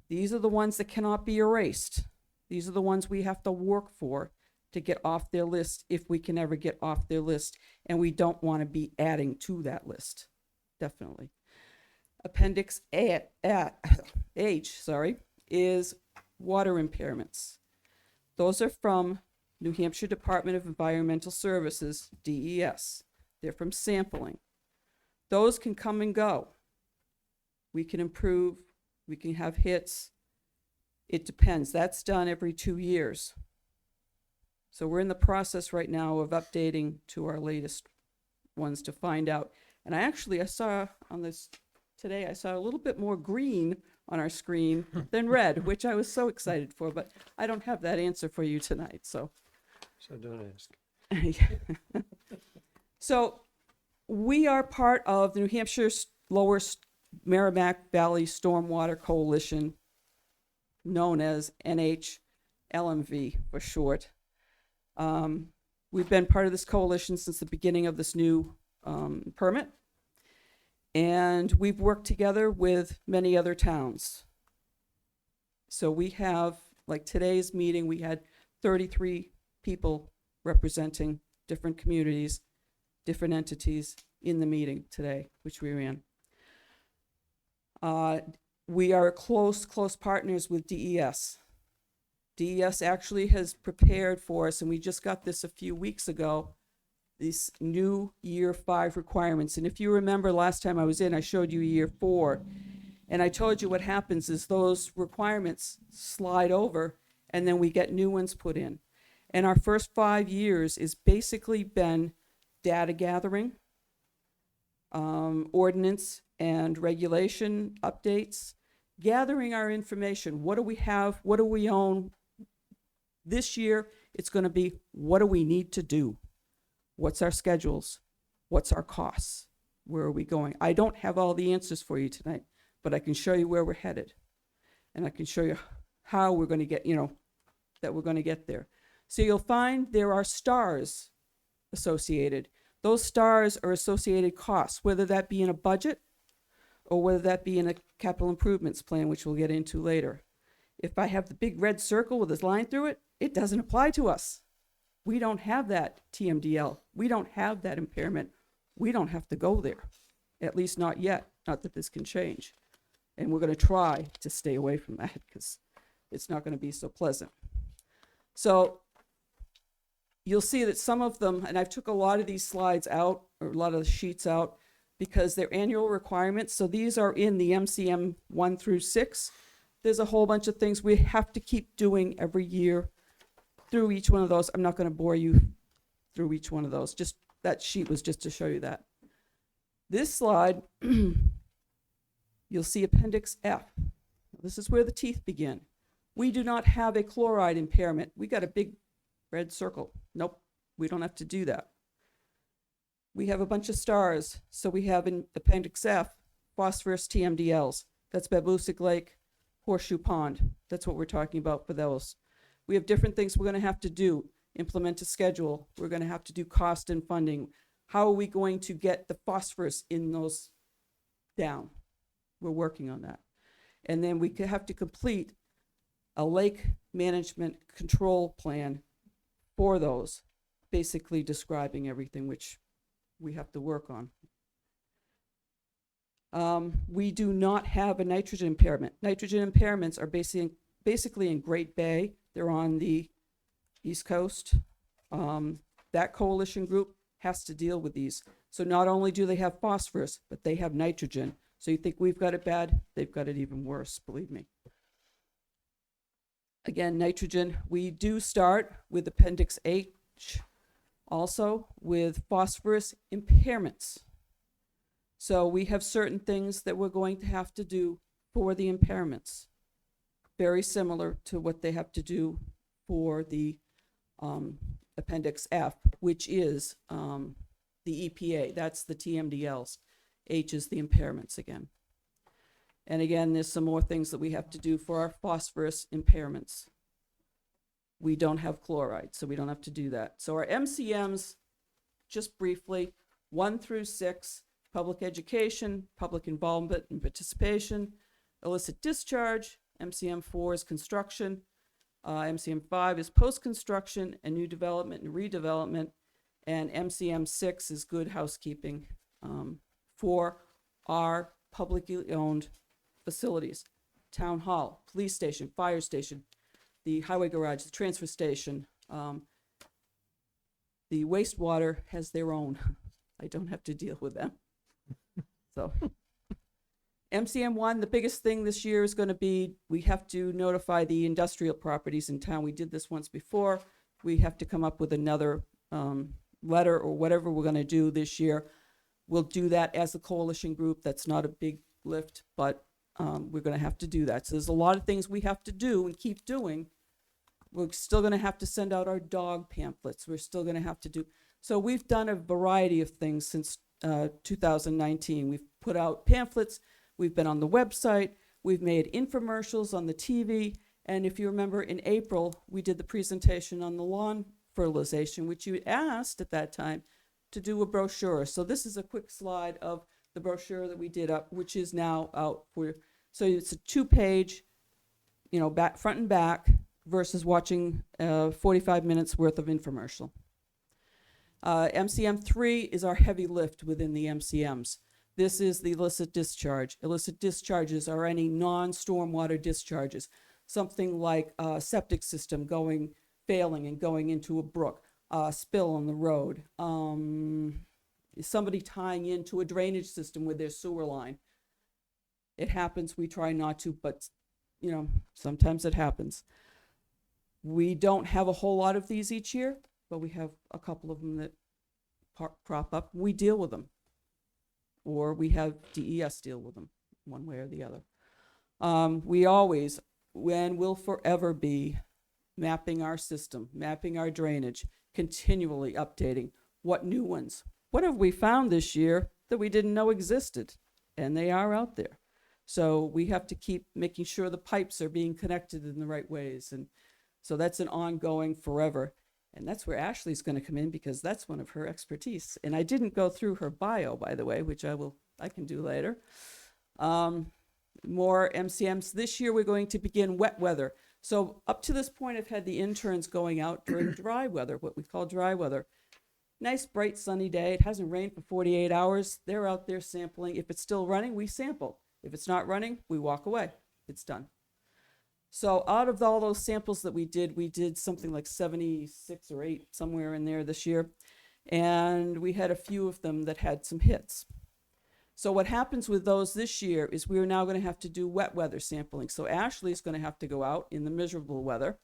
These are the ones that cannot be erased. These are the ones we have to work for to get off their list if we can ever get off their list. And we don't want to be adding to that list, definitely. Appendix H, is water impairments. Those are from New Hampshire Department of Environmental Services, DES. They're from sampling. Those can come and go. We can improve, we can have hits. It depends. That's done every 2 years. So we're in the process right now of updating to our latest ones to find out. And I saw on this today, I saw a little bit more green on our screen than red, which I was so excited for, but I don't have that answer for you tonight, so. So don't ask. So we are part of the New Hampshire Lower Merrimack Valley Stormwater Coalition, known as NHLMV for short. We've been part of this coalition since the beginning of this new permit, and we've worked together with many other towns. So we have, like today's meeting, we had 33 people representing different communities, different entities in the meeting today, which we ran. We are close partners with DES. DES actually has prepared for us, and we just got this a few weeks ago, these new year 5 requirements. And if you remember last time I was in, I showed you year 4, and I told you what happens is those requirements slide over, and then we get new ones put in. And our first 5 years is basically been data gathering, ordinance and regulation updates, gathering our information. What do we have? What do we own? This year, it's going to be, what do we need to do? What's our schedules? What's our costs? Where are we going? I don't have all the answers for you tonight, but I can show you where we're headed. And I can show you how we're going to get, that we're going to get there. So you'll find there are stars associated. Those stars are associated costs, whether that be in a budget or whether that be in a capital improvements plan, which we'll get into later. If I have the big red circle with this line through it, it doesn't apply to us. We don't have that TMDL. We don't have that impairment. We don't have to go there, at least not yet. Not that this can change. And we're going to try to stay away from that because it's not going to be so pleasant. So you'll see that some of them, and I've took a lot of these slides out, or a lot of the sheets out, because they're annual requirements. So these are in the MCM 1 through 6. There's a whole bunch of things we have to keep doing every year through each one of those. I'm not going to bore you through each one of those. Just that sheet was just to show you that. This slide, you'll see Appendix F. This is where the teeth begin. We do not have a chloride impairment. We got a big red circle. Nope, we don't have to do that. We have a bunch of stars. So we have in Appendix F, phosphorus TMDLs. That's Babusick Lake, Horseshoe Pond. That's what we're talking about for those. We have different things we're going to have to do. Implement a schedule. We're going to have to do cost and funding. How are we going to get the phosphorus in those down? We're working on that. And then we have to complete a lake management control plan for those, basically describing everything which we have to work on. We do not have a nitrogen impairment. Nitrogen impairments are basically in Great Bay. They're on the East Coast. That coalition group has to deal with these. So not only do they have phosphorus, but they have nitrogen. So you think we've got it bad? They've got it even worse, believe me. Again, nitrogen, we do start with Appendix H, also with phosphorus impairments. So we have certain things that we're going to have to do for the impairments, very similar to what they have to do for the Appendix F, which is the EPA. That's the TMDLs. H is the impairments again. And again, there's some more things that we have to do for our phosphorus impairments. We don't have chloride, so we don't have to do that. So our MCMs, just briefly, 1 through 6, public education, public involvement and participation, illicit discharge, MCM 4 is construction, MCM 5 is post-construction and new development and redevelopment, and MCM 6 is good housekeeping for our publicly owned facilities. Town hall, police station, fire station, the highway garage, the transfer station, the wastewater has their own. I don't have to deal with them. So MCM1, the biggest thing this year is going to be, we have to notify the industrial properties in town. We did this once before. We have to come up with another letter or whatever we're going to do this year. We'll do that as a coalition group. That's not a big lift, but we're going to have to do that. So there's a lot of things we have to do and keep doing. We're still going to have to send out our dog pamphlets. We're still going to have to do. So we've done a variety of things since 2019. We've put out pamphlets. We've been on the website. We've made infomercials on the TV. And if you remember, in April, we did the presentation on the lawn fertilization, which you asked at that time to do a brochure. So this is a quick slide of the brochure that we did up, which is now out for. So it's a 2-page, back, front and back, versus watching 45 minutes worth of infomercial. MCM 3 is our heavy lift within the MCMs. This is the illicit discharge. Illicit discharges are any non-stormwater discharges. Something like a septic system failing and going into a brook, spill on the road, somebody tying into a drainage system with their sewer line. It happens, we try not to, but sometimes it happens. We don't have a whole lot of these each year, but we have a couple of them that crop up. We deal with them, or we have DES deal with them, one way or the other. We always, and will forever be, mapping our system, mapping our drainage, continually updating what new ones. What have we found this year that we didn't know existed? And they are out there. So we have to keep making sure the pipes are being connected in the right ways. And so that's an ongoing forever. And that's where Ashley's going to come in, because that's one of her expertise. And I didn't go through her bio, by the way, which I can do later. More MCMs. This year we're going to begin wet weather. So up to this point, I've had the interns going out during dry weather, what we call dry weather. Nice, bright, sunny day. It hasn't rained for 48 hours. They're out there sampling. If it's still running, we sample. If it's not running, we walk away. It's done. So out of all those samples that we did something like 76 or 8, somewhere in there this year. And we had a few of them that had some hits. So what happens with those this year is we're now going to have to do wet weather sampling. So Ashley's going to have to go out in the miserable weather.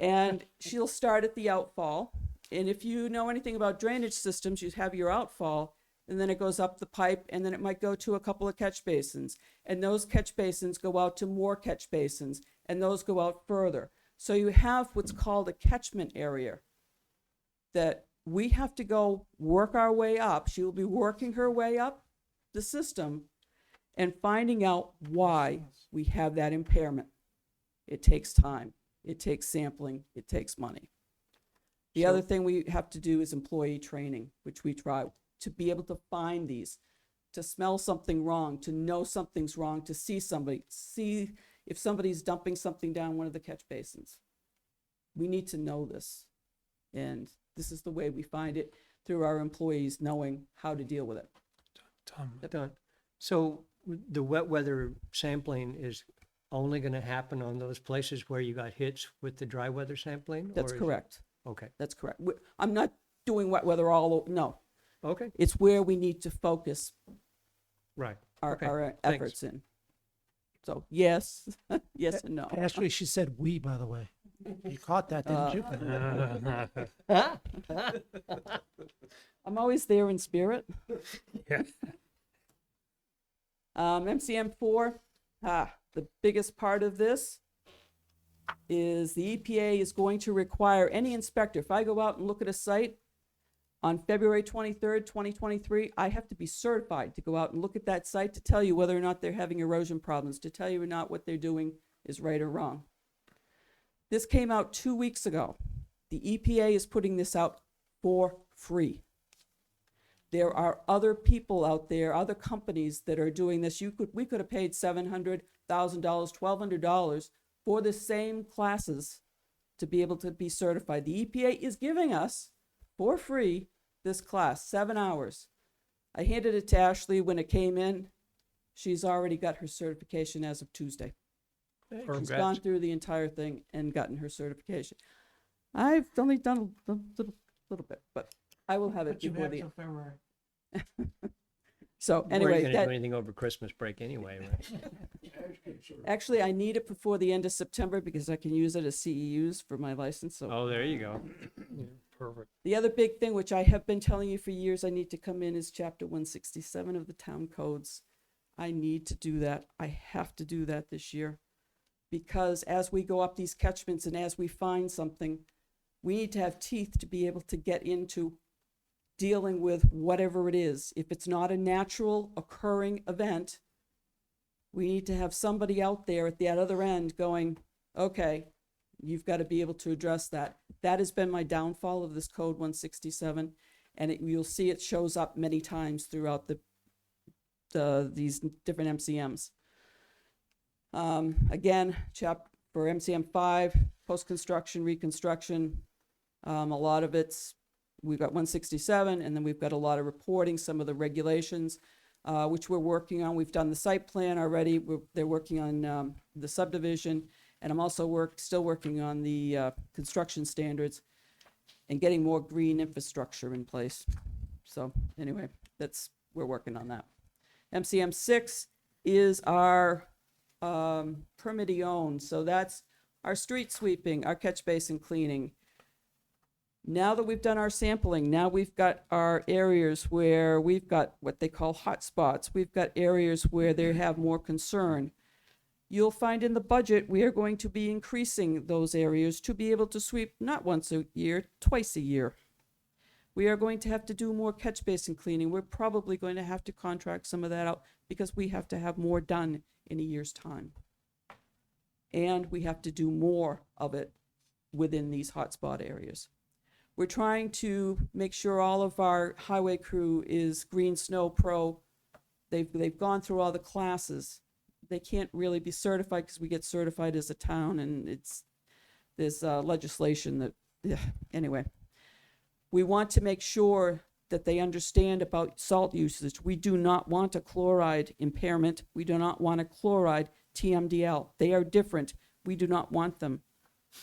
And she'll start at the outfall. And if you know anything about drainage systems, you have your outfall, and then it goes up the pipe, and then it might go to a couple of catch basins. And those catch basins go out to more catch basins, and those go out further. So you have what's called a catchment area that we have to go work our way up. She will be working her way up the system and finding out why we have that impairment. It takes time. It takes sampling. It takes money. The other thing we have to do is employee training, which we try to be able to find these, to smell something wrong, to know something's wrong, to see if somebody's dumping something down one of the catch basins. We need to know this. And this is the way we find it, through our employees knowing how to deal with it. Tom, Don, so the wet weather sampling is only going to happen on those places where you got hits with the dry weather sampling? That's or is- correct. Okay, That's correct. I'm not doing wet weather no. okay, It's where we need to focus right. our, Okay, our thanks. efforts in. So yes, yes and no. Actually, she said "we," by the way. You caught that, didn't you? I'm always there in spirit. Yeah. MCM4, the biggest part of this is the EPA is going to require any inspector, if I go out and look at a site on February 23rd, 2023, I have to be certified to go out and look at that site to tell you whether or not they're having erosion problems, to tell you or not what they're doing is right or wrong. This came out 2 weeks ago. The EPA is putting this out for free. There are other people out there, other companies that are doing this. We could have paid $700,000, $1,200 for the same classes to be able to be certified. The EPA is giving us for free this class, 7 hours. I handed it to Ashley when it came in. She's already got her certification as of Tuesday. She's gone Congrats. through the entire thing and gotten her certification. I've only done a little bit, but I will have it before the. So We're anyway, going to do anything over Christmas break anyway, right? actually, I need it before the end of September because I can use it as CEUs for my license. So Oh, there you go. Perfect. the other big thing, which I have been telling you for years, I need to come in is Chapter 167 of the town codes. I need to do that. I have to do that this year. Because as we go up these catchments and as we find something, we need to have teeth to be able to get into dealing with whatever it is. If it's not a natural occurring event, we need to have somebody out there at the other end going, okay, you've got to be able to address that. That has been my downfall of this code 167, and you'll see it shows up many times throughout these different MCMs. Again, for MCM 5, post-construction, reconstruction, a lot of we've got 167, and then we've got a lot of reporting, some of the regulations, which we're working on. We've done the site plan already. They're working on the subdivision, and I'm also still working on the construction standards and getting more green infrastructure in place. So anyway, we're working on that. MCM 6 is our permittee owned. So that's our street sweeping, our catch basin cleaning. Now that we've done our sampling, now we've got our areas where we've got what they call hot spots. We've got areas where they have more concern. You'll find in the budget, we are going to be increasing those areas to be able to sweep not once a year, twice a year. We are going to have to do more catch basin cleaning. We're probably going to have to contract some of that out because we have to have more done in a year's time. And we have to do more of it within these hotspot areas. We're trying to make sure all of our highway crew is Green Snow Pro. They've gone through all the classes. They can't really be certified because we get certified as a town, and there's legislation that, anyway. We want to make sure that they understand about salt usage. We do not want a chloride impairment. We do not want a chloride TMDL. They are different. We do not want them.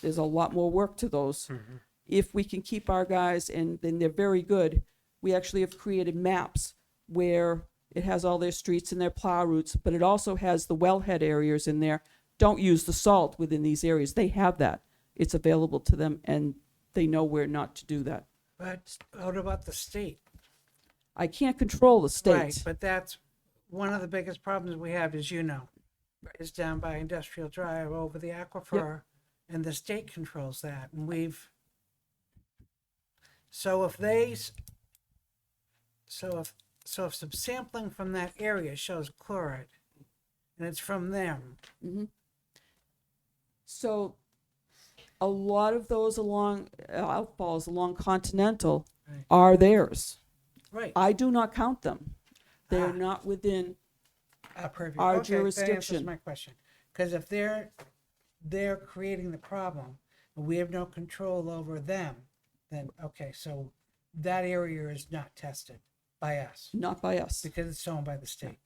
There's a lot more work to those. Mm-hmm. If we can keep our guys, and they're very good, we actually have created maps where it has all their streets and their plow routes, but it also has the wellhead areas in there. Don't use the salt within these areas. They have that. It's available to them, and they know where not to do that. But what about the state? I can't control the Right, state. but that's one of the biggest problems we have, as you know, is down by Industrial Drive over the aquifer, and the state controls that, and so if some sampling from that area shows chloride, and it's from them, So a lot of those outfalls along Continental Right. are theirs. right, I do not count them. They're Ah. not within, our purview. our Okay, that answers jurisdiction. my question, because if they're creating the problem, and we have no control over them, then, okay, so that area is not tested by us, not by us. because it's owned by the state.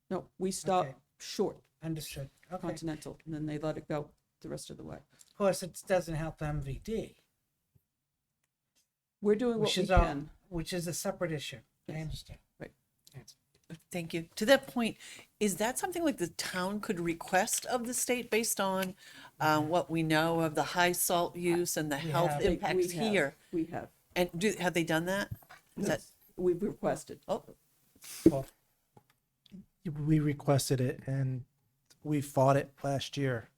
No, we stop Okay. short Understood. Okay. Continental, and then they let it go the rest of the way. Of course, it doesn't help MVD, We're doing what which we is all, can. which is a separate issue. I understand. Thank you. To that point, is that something like the town could request of the state based on what we know of the high salt use and the health have. impacts We have- here? We have. And have they done that? Is that, We've requested. oh, We requested it and we fought it last year.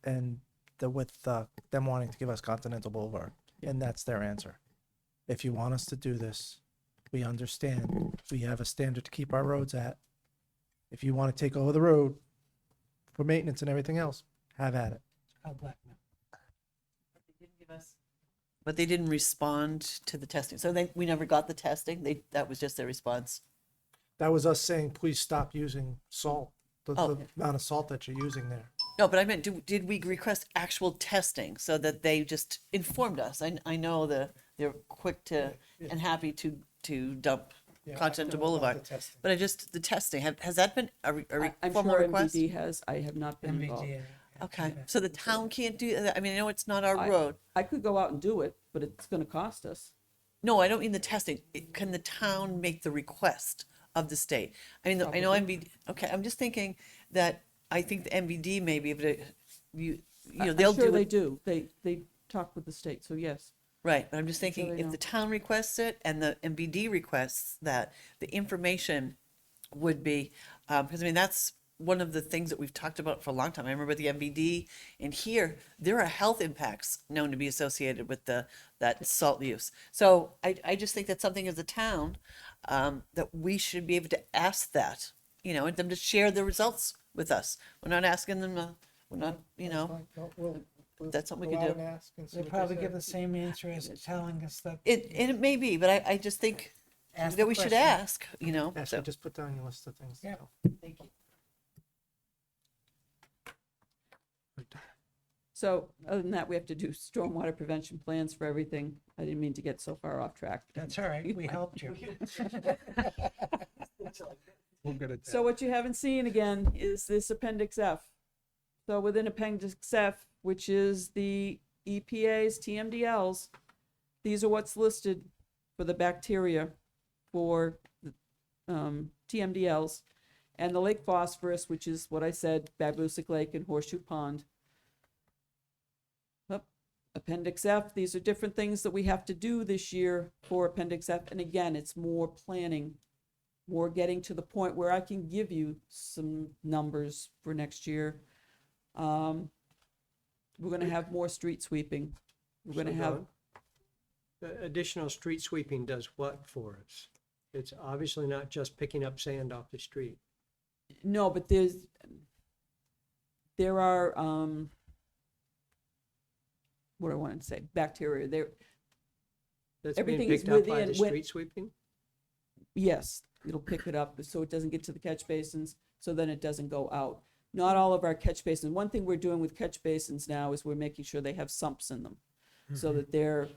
And with them wanting to give us Continental Boulevard. And that's their answer. If you want us to do this, we understand. We have a standard to keep our roads at. If you want to take over the road for maintenance and everything else, have at it. I'll blackmail. but they didn't respond to the testing. So we never got the testing. That was just their response. That was us saying, please stop using salt, the Oh. amount of salt that you're using there. No, but I meant, did we request actual testing so that they just informed us? I know they're quick to and happy to dump Continental Boulevard, but the testing, has that been a I'm formal sure request? MVD has. I have not been involved. MVD. Okay, so the town can't do that? I mean, I know it's not our I- road. I could go out and do it, but it's gonna cost us. No, I don't mean the testing. Can the town make the request of the state? I mean, I know MVD, okay, I'm just thinking that I think the MVD may be able to, I'm they'll sure do they it. do. They talk with the state, so yes. Right, but I'm just sure thinking they if know. the town requests it and the MVD requests that, the information would be, because I mean, that's one of the things that we've talked about for a long time. I remember the MVD, and here, there are health impacts known to be associated with that salt use. So I just think that's something as a town, that we should be able to ask that, and them to share the results with us. We're not asking them to, we're not, that's something we could do. They probably give the same answer as telling us that. And it may be, but I just think Ask that the we should question. ask, Ashley, so, just put down your list of things. Yeah. thank you. So other than that, we have to do stormwater prevention plans for everything. I didn't mean to get so far off track. That's all right. We helped you. So what you haven't seen again is this Appendix F. So within Appendix F, which is the EPA's TMDLs, these are what's listed for the bacteria for the TMDLs. And the lake phosphorus, which is what I said, Babusick Lake and Horseshoe Pond. Yep. Appendix F, these are different things that we have to do this year for Appendix F. And again, it's more planning, more getting to the point where I can give you some numbers for next year. We're gonna have more street sweeping. We're gonna have, The additional street sweeping does what for us? It's obviously not just picking up sand off the street. no, but there are, what do I want to say, bacteria, there, That's being Everything is picked up by within- the with- street sweeping? yes, it'll pick it up so it doesn't get to the catch basins, so then it doesn't go out. Not all of our catch basins, one thing we're doing with catch basins now is we're making sure they have sumps in them, so that they're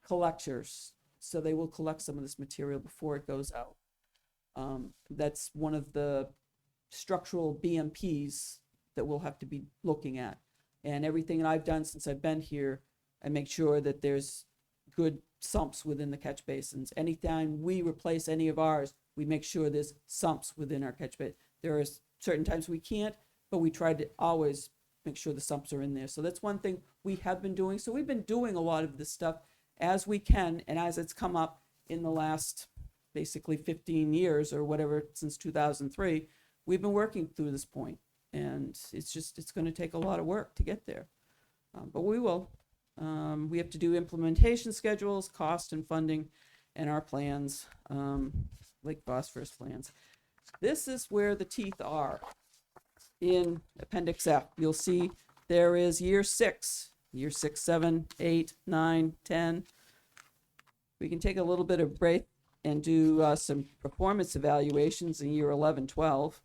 collectors, so they will collect some of this material before it goes out. That's one of the structural BMPs that we'll have to be looking at. And everything that I've done since I've been here, I make sure that there's good sumps within the catch basins. Anytime we replace any of ours, we make sure there's sumps within our catch basin. There are certain times we can't, but we try to always make sure the sumps are in there. So that's one thing we have been doing. So we've been doing a lot of this stuff. as we can, and as it's come up in the last basically 15 years or whatever, since 2003, we've been working through this point. And it's going to take a lot of work to get there. But we will. We have to do implementation schedules, cost and funding, and our plans, like phosphorus plans. This is where the teeth are in Appendix F. You'll see there is year 6, 7, 8, 9, 10. We can take a little bit of break and do some performance evaluations in year 11, 12.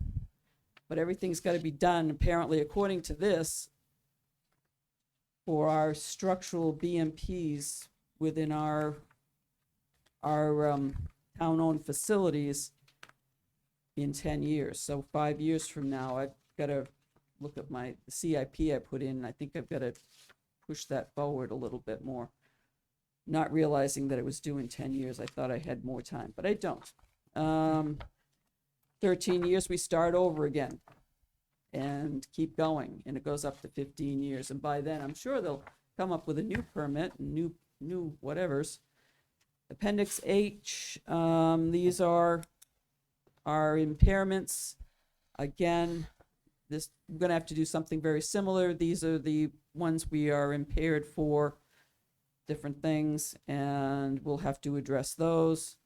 But everything's got to be done, apparently, according to this, for our structural BMPs within our town-owned facilities in 10 years. So 5 years from now, I've got to look at the CIP I put in, and I think I've got to push that forward a little bit more. Not realizing that it was due in 10 years. I thought I had more time, but I don't. 13 years, we start over again and keep going, and it goes up to 15 years. And by then, I'm sure they'll come up with a new permit and new whatevers. Appendix H, these are our impairments. Again, we're going to have to do something very similar. These are the ones we are impaired for different things, and we'll have to address those.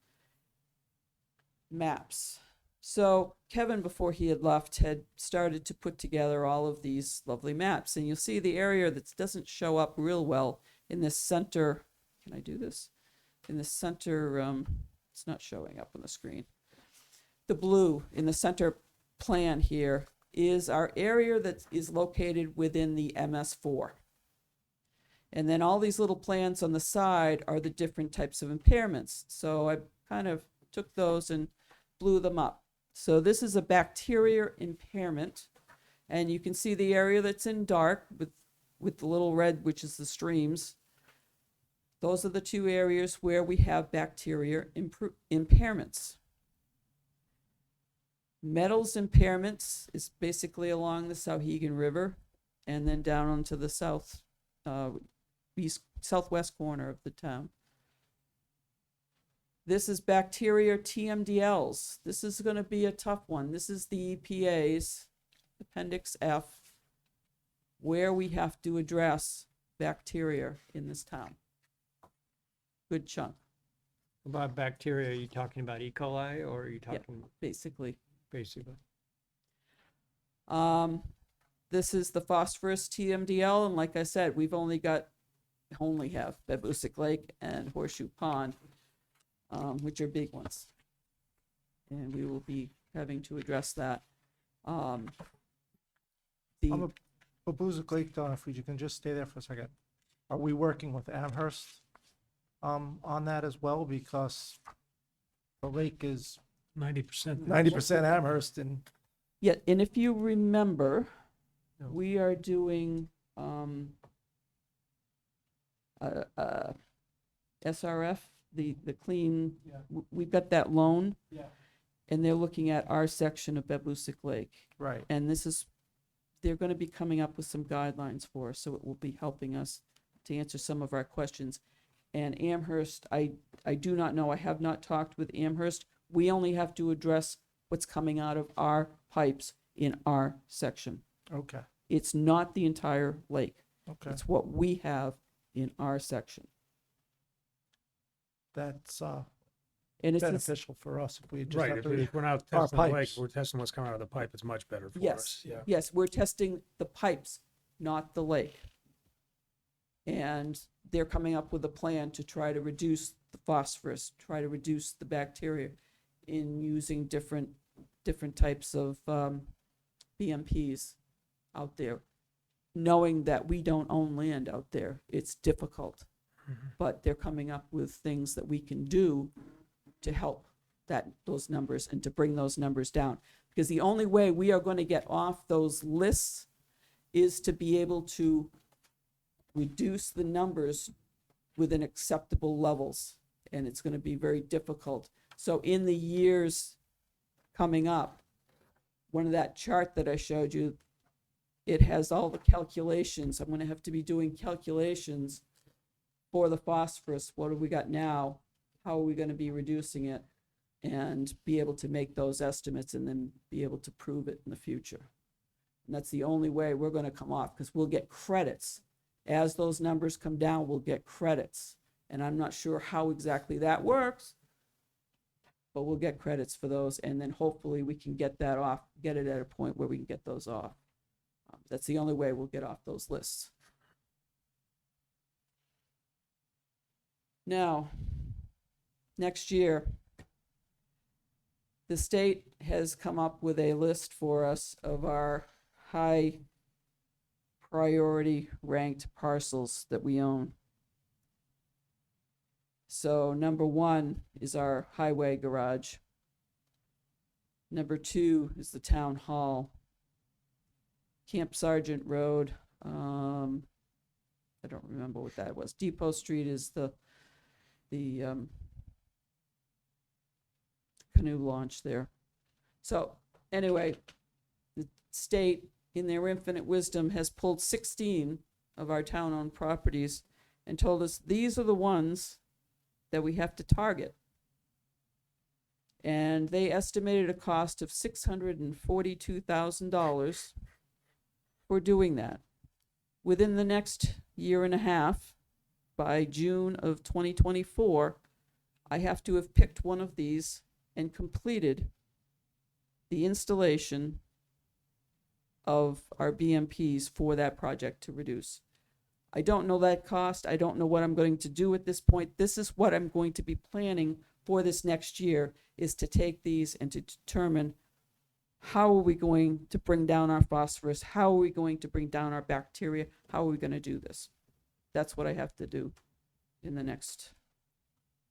Maps. So Kevin, before he had left, had started to put together all of these lovely maps, and you'll see the area that doesn't show up real well in this center. Can I do this? In the center, it's not showing up on the screen. The blue in the center plan here is our area that is located within the MS4. And then all these little plans on the side are the different types of impairments. So I kind of took those and blew them up. So this is a bacteria impairment, and you can see the area that's in dark with the little red, which is the streams. Those are the two areas where we have bacteria impairments. Metals impairments is basically along the Sauhegan River and then down onto the southwest corner of the town. This is bacteria TMDLs. This is going to be a tough one. This is the EPA's Appendix F, where we have to address bacteria in this town. Good chunk, About bacteria, are you talking about E. coli or are you talking basically. basically? This is the phosphorus TMDL, and like I said, we only have Babusick Lake and Horseshoe Pond, which are big ones. And we will be having to address that. Babusick Lake, Don, if you can just stay there for a second. Are we working with Amherst on that as well? Because the lake is 90%. 90% Amherst, and Yeah, and if you remember, we are doing SRF, the clean, we've got that loan. Yeah. And they're looking at our section of Babusick Lake. right. And they're going to be coming up with some guidelines for us, so it will be helping us to answer some of our questions. And Amherst, I do not know, I have not talked with Amherst. We only have to address what's coming out of our pipes in our section. Okay. It's not the entire lake. Okay. It's what we have in our section. That's And it's this, beneficial for us if we just Right, have if to. we- we're not our testing the lake, pipes. we're testing what's coming out of the pipe, it's much better for yes, us. Yeah. yes, we're testing the pipes, not the lake. And they're coming up with a plan to try to reduce the phosphorus, try to reduce the bacteria in using different types of BMPs out there. Knowing that we don't own land out there, it's difficult. But they're coming up with things that we can do to help those numbers and to bring those numbers down. Because the only way we are going to get off those lists is to be able to reduce the numbers within acceptable levels. And it's going to be very difficult. So in the years coming up, one of that chart that I showed you, it has all the calculations. I'm going to have to be doing calculations for the phosphorus, what have we got now? How are we gonna be reducing it? And be able to make those estimates and then be able to prove it in the future. And that's the only way we're gonna come off, because we'll get credits. As those numbers come down, we'll get credits. And I'm not sure how exactly that works, but we'll get credits for those, and then hopefully we can get that off, get it at a point where we can get those off. That's the only way we'll get off those lists. Now, next year, the state has come up with a list for us of our high priority ranked parcels that we own. So number 1 is our highway garage. Number 2 is the town hall. Camp Sargent Road, I don't remember what that was. Depot Street is the canoe launch there. So anyway, the state, in their infinite wisdom, has pulled 16 of our town-owned properties and told us these are the ones that we have to target. And they estimated a cost of $642,000 for doing that. Within the next year and a half, by June of 2024, I have to have picked one of these and completed the installation of our BMPs for that project to reduce. I don't know that cost. I don't know what I'm going to do at this point. This is what I'm going to be planning for this next year, is to take these and to determine how are we going to bring down our phosphorus? How are we going to bring down our bacteria? How are we going to do this? That's what I have to do in the next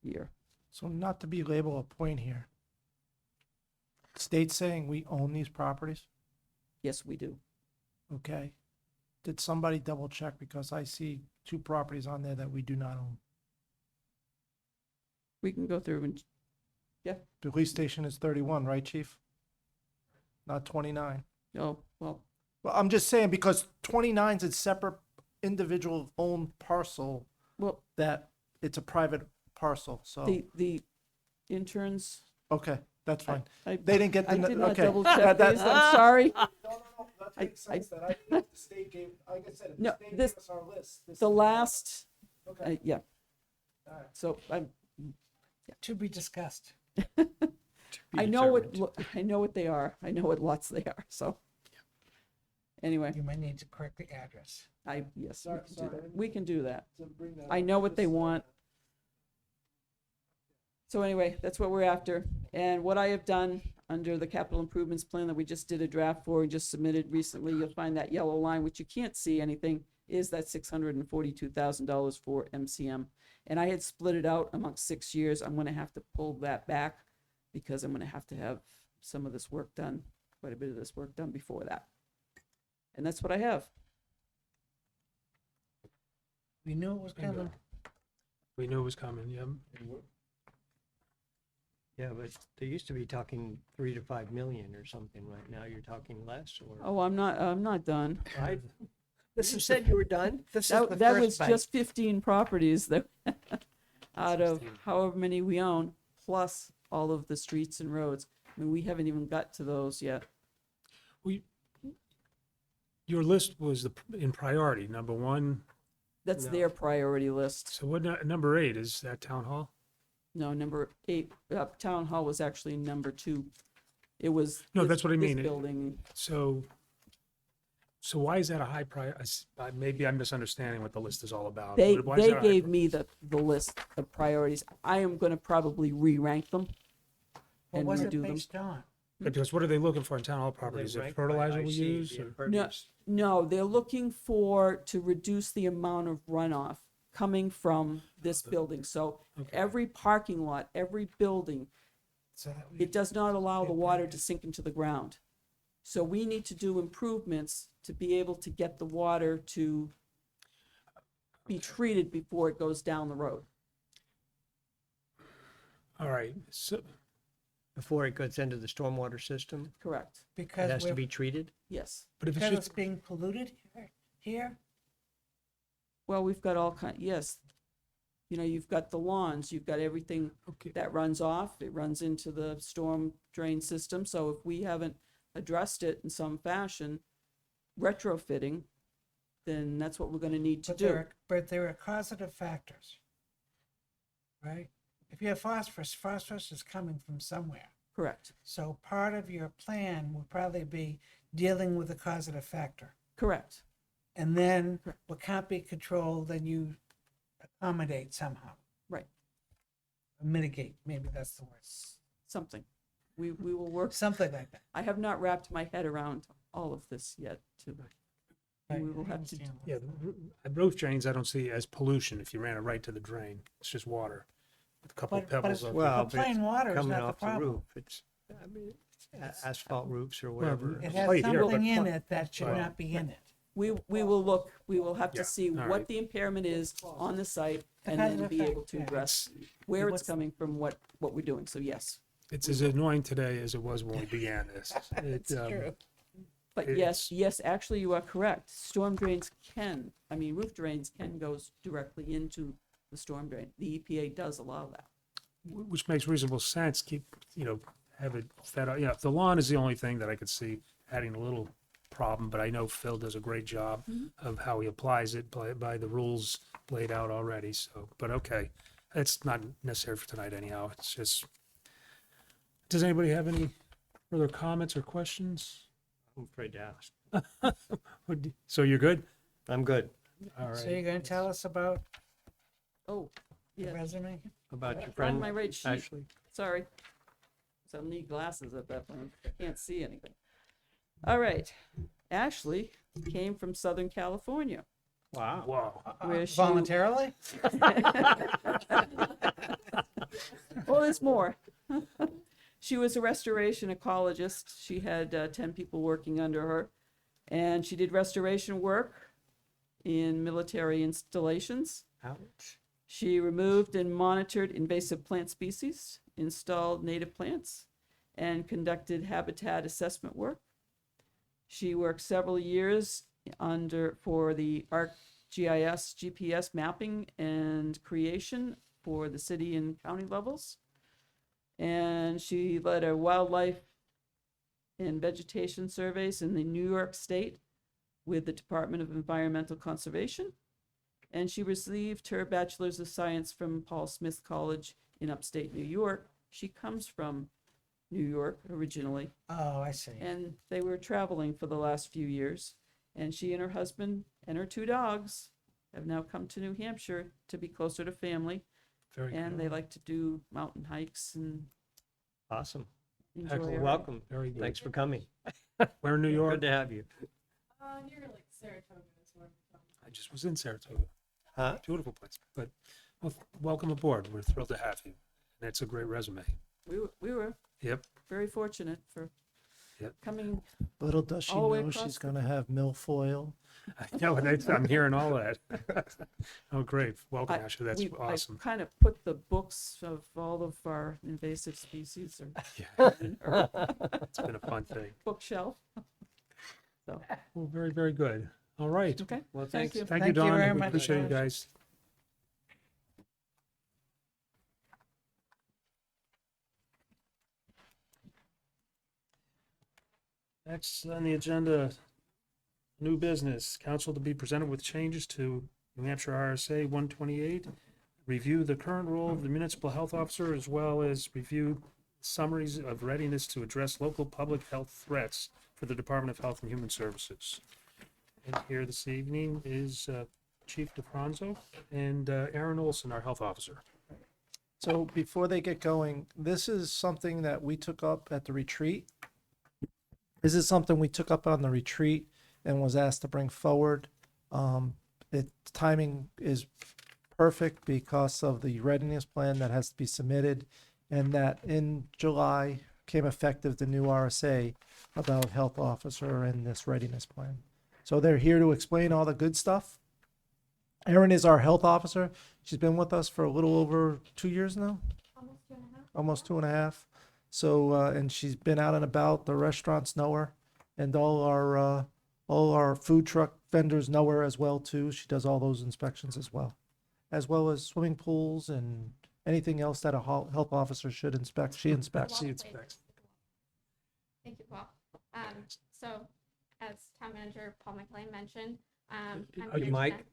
year. So not to belabor a point here. State's saying we own these properties, Yes, we do. okay? Did somebody double check, because I see 2 properties on there that we do not own? We can go through and, The police station is 31, right, chief? Not 29. oh, well, Well, I'm just saying, because 29 is a separate individual owned parcel, well, that it's a private parcel, so, the interns, okay, that's fine. I They didn't get the, I did not okay. double check That- these, I'm sorry. No, that makes sense that I think the state gave, like I said, if No, the state this- gave us our list. The last, Okay. yeah. All right. So To be discussed. I know I know what they are. I know what lots they are, so. Anyway, You might need to correct the address. yes, Sorry, we can do sorry. that. We can do that. To bring that I up, know what they just, want. So anyway, that's what we're after. And what I have done under the capital improvements plan that we just did a draft for and just submitted recently, you'll find that yellow line, which you can't see anything, is that $642,000 for MCM. And I had split it out amongst 6 years. I'm gonna have to pull that back because I'm gonna have to have some of this work done, quite a bit of this work done before that. And that's what I have. We knew it was Bingo. coming. We knew it was coming, yeah. Yeah, but they used to be talking 3 to 5 million or something. Right now, you're talking less, or? Oh, I'm not done. I, You said you were done? This is That, the that first was bite. just 15 properties that, out of however many we own, plus all of the streets and roads. I mean, we haven't even got to those yet. Your list was in priority, number 1. That's No. their priority list. So what, number 8, is that town hall? No, number 8, Town Hall was actually number 2. It was. No, this- that's what I this mean. Building, So why is that a high maybe I'm misunderstanding what the list is all about. they, Why is they that a high gave me the list of priorities. I am gonna probably re-rank them What and was it redo them. based on? Because what are they looking for in town hall they properties? Is it rank by fertilizer we IC, use? the or- impervious. No, they're looking to reduce the amount of runoff coming from this building. So Okay. every parking lot, every building, So that we it does not allow the water to sink into the ground. So we need to do improvements to be able to get the water to be treated before it goes down the road. All right, so, Before it goes into the stormwater system, Correct. it because has to we're, be treated. Yes. but if it's because it's just, being polluted here. Well, we've got all kind, yes. You know, you've got the lawns, you've got everything Okay. that runs off, it runs into the storm drain system. So if we haven't addressed it in some fashion, retrofitting, then that's what we're gonna need to do. But there are causative factors, right? If you have phosphorus, phosphorus is coming from somewhere. Correct, So part of your plan will probably be dealing with the causative factor. correct. And then what can't be controlled, then you accommodate somehow. Right. Mitigate, maybe that's the word. Something. We will work. Something like that. I have not wrapped my head around all of this yet, too. And we will I have to, understand. Yeah, roof drains I don't see as pollution if you ran it right to the drain. It's just water with a couple of But pebbles it's- of. Well, The but it's plain water is coming not the off the problem. roof. It's, I mean, asphalt roofs or whatever. It It's has light here, but something in fine. it that should Right. not be in it. we will look, we will have Yeah, to see all what right. the impairment is on the site The and then causative be able factor, to yeah. address where it's What's- coming from, what we're doing. So yes. It's as annoying today as it was when we began this. It, But It's- yes, actually you are correct. Storm drains roof drains can go directly into the storm drain. The EPA does allow that. which makes reasonable sense. Keep, have it fed out. The lawn is the only thing that I could see adding a little problem, but I know Phil does a great job of how he applies it by the rules laid out already. So, but okay, it's not necessary for tonight anyhow. It's just, does anybody have any further comments or questions? I'm afraid to ask. So you're good? I'm good. All So right. you're gonna tell us about Oh, the yeah. resume? About your Find friend, my right sheet. Ashley. Sorry. So I'll need glasses at that point. I can't see anything. All right. Ashley came from Southern California, Wow. Wow. where she, Voluntarily? well, there's more. She was a restoration ecologist. She had 10 people working under her, and she did restoration work in military installations. Ouch. She removed and monitored invasive plant species, installed native plants, and conducted habitat assessment work. She worked several years for the ArcGIS GPS mapping and creation for the city and county levels. And she led a wildlife and vegetation surveys in the New York State with the Department of Environmental Conservation. And she received her Bachelor's of Science from Paul Smith College in upstate New York. She comes from New York originally, Oh, I see. and they were traveling for the last few years. And she and her husband and her 2 dogs have now come to New Hampshire to be closer to family. Very And good. they like to do mountain hikes and Awesome. enjoy Excellent. our- Welcome. Very good. Thanks for coming. Where in New York? Good to have you. I just was in Saratoga. Huh? Beautiful place. But well, welcome aboard. We're thrilled to have you. And it's a great resume. We were Yep. very fortunate for Yep. coming. Little does she All the way know across she's the- gonna have milfoil. I know, and I'm hearing all that. Oh, great. Welcome, Ashley. That's awesome. I kind of put the books of all of our invasive species or Yeah. It's been a fun thing. bookshelf. So, Well, very, very good. All right. okay. Well, Thank thanks. you. Thank you, Thank you Don. very We much, appreciate you Don. guys. Next on the agenda, new business. Council to be presented with changes to New Hampshire RSA 128. Review the current role of the municipal health officer as well as review summaries of readiness to address local public health threats for the Department of Health and Human Services. And here this evening is Chief DeFranzo and Aaron Olson, our health officer. So before they get going, this is something that we took up at the retreat. This is something we took up on the retreat and was asked to bring forward. Its timing is perfect because of the readiness plan that has to be submitted, and that in July came effective the new RSA about health officer and this readiness plan. So they're here to explain all the good stuff. Erin is our health officer. She's been with us for a little over 2 years now. Almost 2.5. So, and she's been out and about. The restaurants know her, and all our food truck vendors know her as well too. She does all those inspections as well. as well as swimming pools and anything else that a health officer should inspect. She inspects. She inspects. Thank you, Paul. So, as Town Manager Paul McLean mentioned, I'm Are you here Mike? tonight-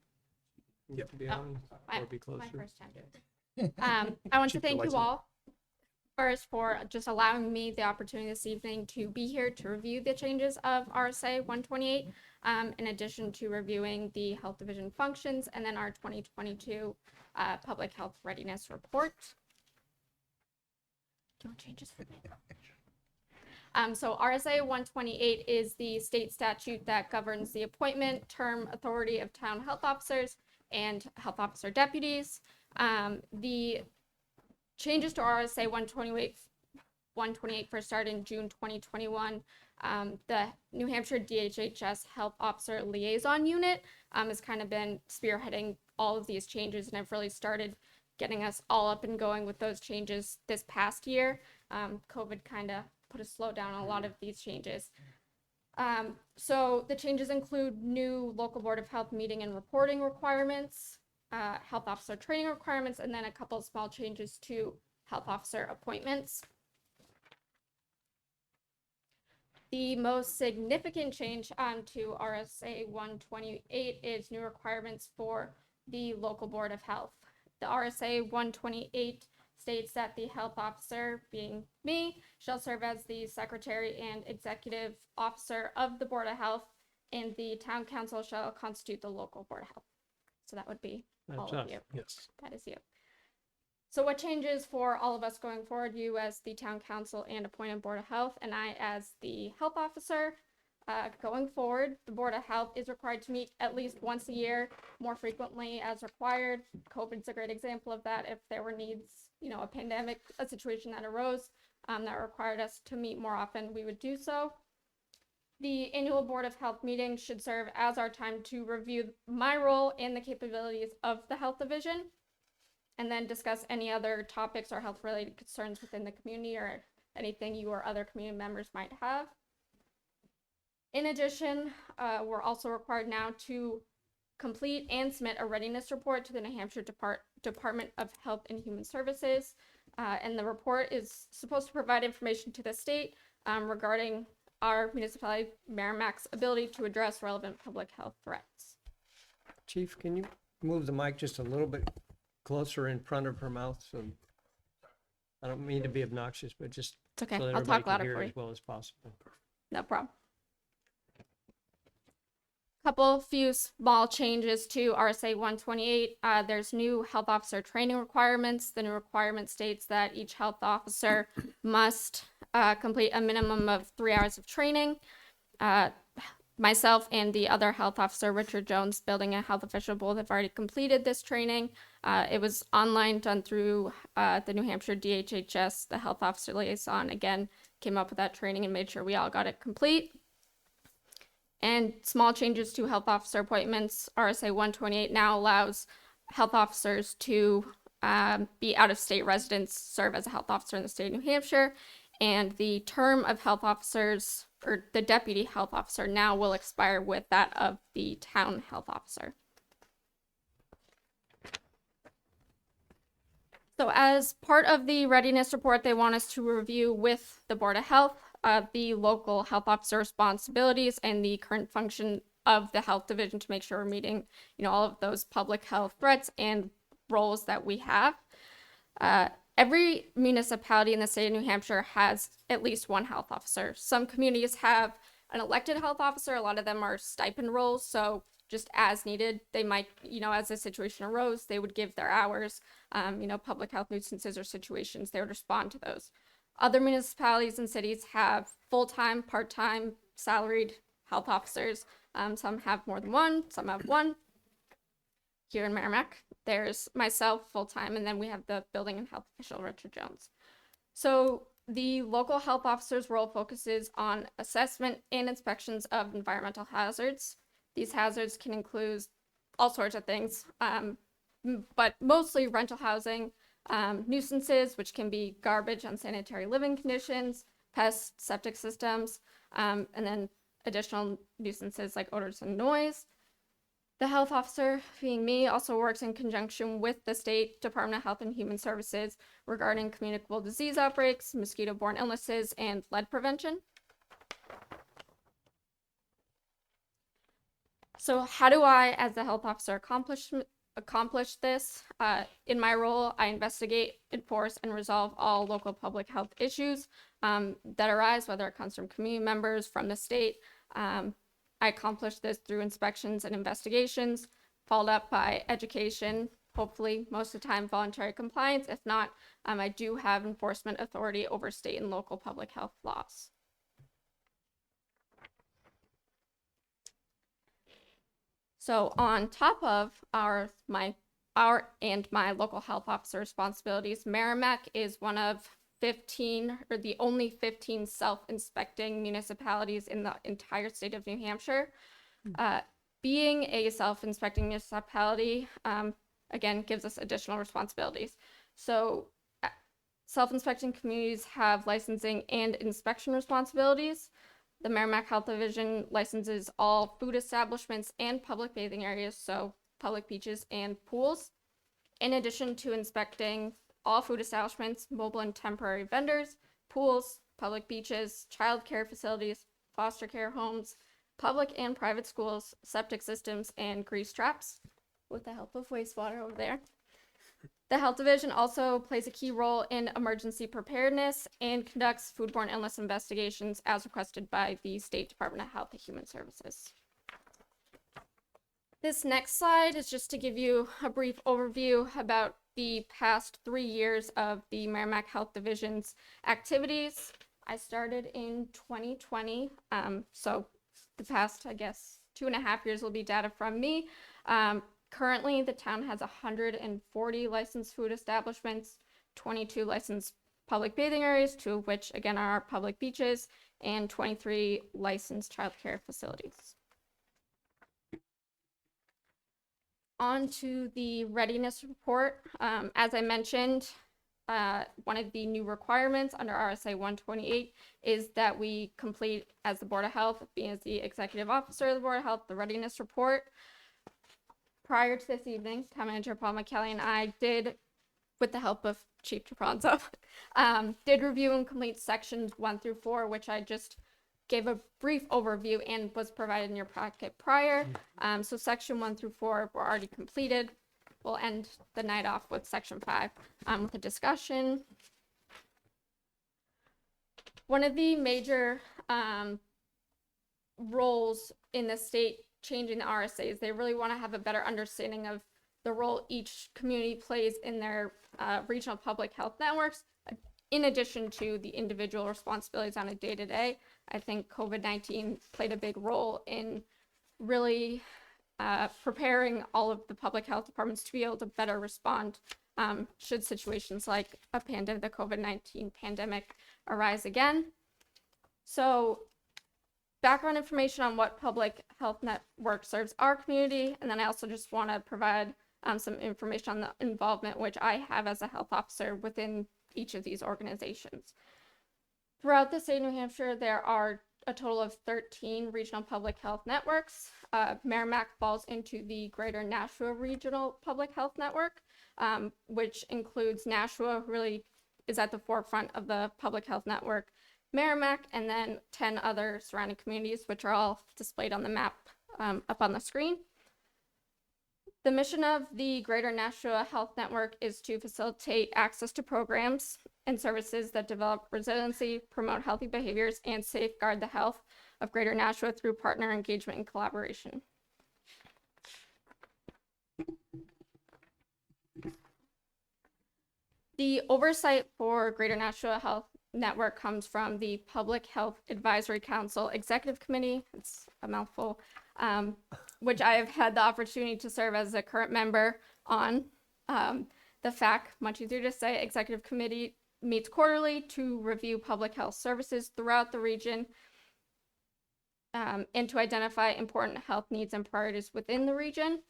You have to be Oh, on or be my closer. first time doing it. I want to Keep the thank lights you on. all first for just allowing me the opportunity this evening to be here to review the changes of RSA 128, in addition to reviewing the Health Division functions and then our 2022 Public Health Readiness Report. Do you want changes for me? So RSA 128 is the state statute that governs the appointment, term, authority of town health officers and health officer deputies. The changes to RSA 128 first started in June 2021. The New Hampshire DHHS Health Officer Liaison Unit has kind of been spearheading all of these changes, and I've really started getting us all up and going with those changes this past year. COVID kind of put a slowdown on a lot of these changes. So the changes include new local board of health meeting and reporting requirements, health officer training requirements, and then a couple of small changes to health officer appointments. The most significant change to RSA 128 is new requirements for the local board of health. The RSA 128 states that the health officer, being me, shall serve as the secretary and executive officer of the Board of Health, and the town council shall constitute the local Board of Health. So that would be all That's of us. you. Yes. That is you. So what changes for all of us going forward? You as the town council and appointed Board of Health, and I as the health officer. Going forward, the Board of Health is required to meet at least once a year, more frequently as required. COVID's a great example of that. If there were needs, a pandemic, a situation that arose that required us to meet more often, we would do so. The annual Board of Health meeting should serve as our time to review my role and the capabilities of the health division, and then discuss any other topics or health-related concerns within the community or anything you or other community members might have. In addition, we're also required now to complete and submit a readiness report to the New Hampshire Department of Health and Human Services. And the report is supposed to provide information to the state regarding our municipality, Merrimack's ability to address relevant public health threats. Chief, can you move the mic just a little bit closer in front of her mouth? So I don't mean to be obnoxious, but just It's okay, so that I'll everybody talk can louder hear for it you. as well as possible. No problem. Few small changes to RSA 128. There's new health officer training requirements. The new requirement states that each health officer must complete a minimum of 3 hours of training. Myself and the other health officer, Richard Jones, building a health official, both have already completed this training. It was online, done through the New Hampshire DHHS. The health officer liaison, again, came up with that training and made sure we all got it complete. And small changes to health officer appointments. RSA 128 now allows health officers to be out-of-state residents, serve as a health officer in the state of New Hampshire. And the term of health officers, or the deputy health officer, now will expire with that of the town health officer. So as part of the readiness report, they want us to review with the Board of Health the local health officer responsibilities and the current function of the health division to make sure we're meeting, all of those public health threats and roles that we have. Every municipality in the state of New Hampshire has at least one health officer. Some communities have an elected health officer. A lot of them are stipend roles. So just as needed, they might, as the situation arose, they would give their hours, public health nuisances or situations, they would respond to those. Other municipalities and cities have full-time, part-time, salaried health officers. Some have more than one, some have one. Here in Merrimack, there's myself full-time, and then we have the building and health official, Richard Jones. So the local health officer's role focuses on assessment and inspections of environmental hazards. These hazards can include all sorts of things, but mostly rental housing, nuisances, which can be garbage, unsanitary living conditions, pests, septic systems, and then additional nuisances like odors and noise. The health officer, being me, also works in conjunction with the state Department of Health and Human Services regarding communicable disease outbreaks, mosquito-borne illnesses, and lead prevention. So how do I, as the health officer, accomplish this? In my role, I investigate, enforce, and resolve all local public health issues that arise, whether it comes from community members, from the state. I accomplish this through inspections and investigations, followed up by education, hopefully most of the time voluntary compliance. If not, I do have enforcement authority over state and local public health laws. So on top of our and my local health officer responsibilities, Merrimack is one of 15, or the only 15 self-inspecting municipalities in the entire state of New Hampshire. Being a self-inspecting municipality, again, gives us additional responsibilities. So self-inspecting communities have licensing and inspection responsibilities. The Merrimack Health Division licenses all food establishments and public bathing areas, so public beaches and pools. In addition to inspecting all food establishments, mobile and temporary vendors, pools, public beaches, child care facilities, foster care homes, public and private schools, septic systems, and grease traps, with the help of wastewater over there. The Health Division also plays a key role in emergency preparedness and conducts foodborne illness investigations as requested by the State Department of Health and Human Services. This next slide is just to give you a brief overview about the past 3 years of the Merrimack Health Division's activities. I started in 2020, so the past, I guess, 2.5 years will be data from me. Currently, the town has 140 licensed food establishments, 22 licensed public bathing areas, 2 of which, again, are our public beaches, and 23 licensed childcare facilities. On to the readiness report. As I mentioned, one of the new requirements under RSA 128 is that we complete, as the Board of Health, being as the executive officer of the Board of Health, the readiness report. Prior to this evening, Town Manager Paul McKelly and I did, with the help of Chief Trapronzo, did review and complete sections 1 through 4, which I just gave a brief overview and was provided in your packet prior. So section 1 through 4 were already completed. We'll end the night off with section 5 with a discussion. One of the major roles in the state changing the RSAs, they really want to have a better understanding of the role each community plays in their regional public health networks, in addition to the individual responsibilities on a day-to-day. I think COVID-19 played a big role in really preparing all of the public health departments to be able to better respond should situations like the COVID-19 pandemic arise again. So background information on what public health network serves our community, and then I also just want to provide some information on the involvement which I have as a health officer within each of these organizations. Throughout the state of New Hampshire, there are a total of 13 regional public health networks. Merrimack falls into the Greater Nashua Regional Public Health Network, which includes Nashua, really is at the forefront of the public health network, Merrimack, and then 10 other surrounding communities, which are all displayed on the map up on the screen. The mission of the Greater Nashua Health Network is to facilitate access to programs and services that develop resiliency, promote healthy behaviors, and safeguard the health of Greater Nashua through partner engagement and collaboration. The oversight for Greater Nashua Health Network comes from the Public Health Advisory Council Executive Committee. It's a mouthful, which I have had the opportunity to serve as a current member on. The FAC, much easier to say, Executive Committee meets quarterly to review public health services throughout the region and to identify important health needs and priorities within the region.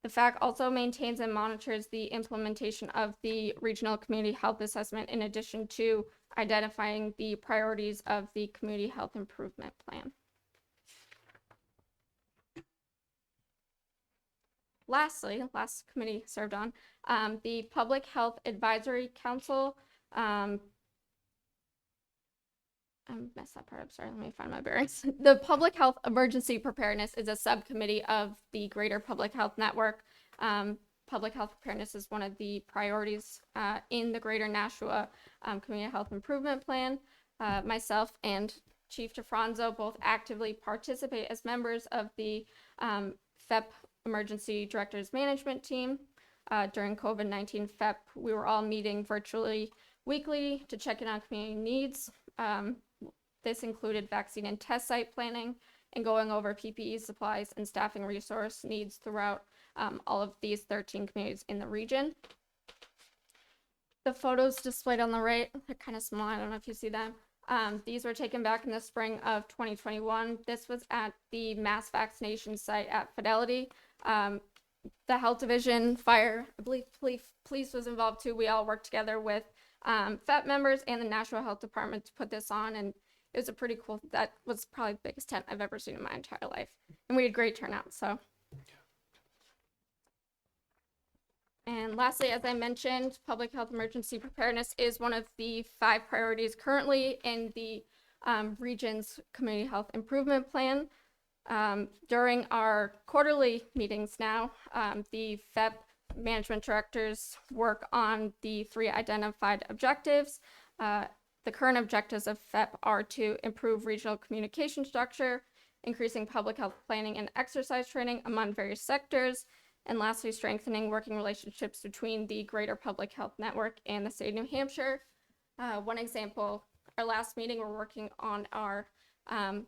The FAC also maintains and monitors the implementation of the Regional Community Health Assessment in addition to identifying the priorities of the Community Health Improvement Plan. lastly, last committee served on, the Public Health Advisory Council. I messed that part up. Sorry, let me find my bearings. The Public Health Emergency Preparedness is a subcommittee of the Greater Public Health Network. Public health preparedness is one of the priorities in the Greater Nashua Community Health Improvement Plan. Myself and Chief DeFranzo both actively participate as members of the FEP Emergency Directors Management Team. During COVID-19 FEP, we were all meeting virtually weekly to check in on community needs. This included vaccine and test site planning and going over PPE supplies and staffing resource needs throughout all of these 13 communities in the region. The photos displayed on the right, they're kind of small. I don't know if you see them. These were taken back in the spring of 2021. This was at the mass vaccination site at Fidelity. The health division, fire, I believe police was involved too. We all worked together with FEP members and the Nashua Health Department to put this on, and it was a pretty cool, that was probably the biggest tent I've ever seen in my entire life. And we had great turnout, so. And lastly, as I mentioned, public health emergency preparedness is one of the 5 priorities currently in the region's community health improvement plan. During our quarterly meetings now, the FEP management directors work on the 3 identified objectives. The current objectives of FEP are to improve regional communication structure, increasing public health planning and exercise training among various sectors, and lastly, strengthening working relationships between the Greater Public Health Network and the state of New Hampshire. One example, our last meeting, we're working on our, can't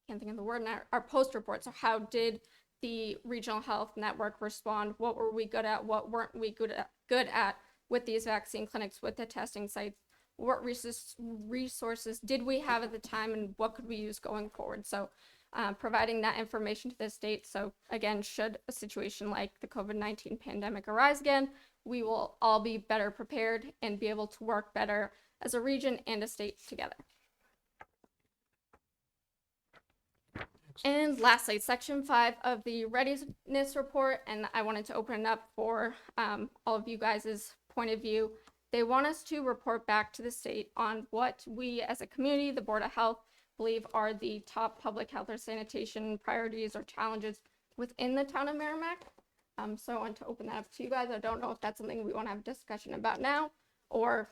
think of the word now, our post report. So how did the Regional Health Network respond? What were we good at? What weren't we good at with these vaccine clinics, with the testing sites? What resources did we have at the time, and what could we use going forward? So providing that information to the state. So again, should a situation like the COVID-19 pandemic arise again, we will all be better prepared and be able to work better as a region and a state together. And lastly, section 5 of the readiness report, and I wanted to open it up for all of you guys' point of view. They want us to report back to the state on what we as a community, the Board of Health, believe are the top public health or sanitation priorities or challenges within the town of Merrimack. So I want to open that up to you guys. I don't know if that's something we want to have a discussion about now or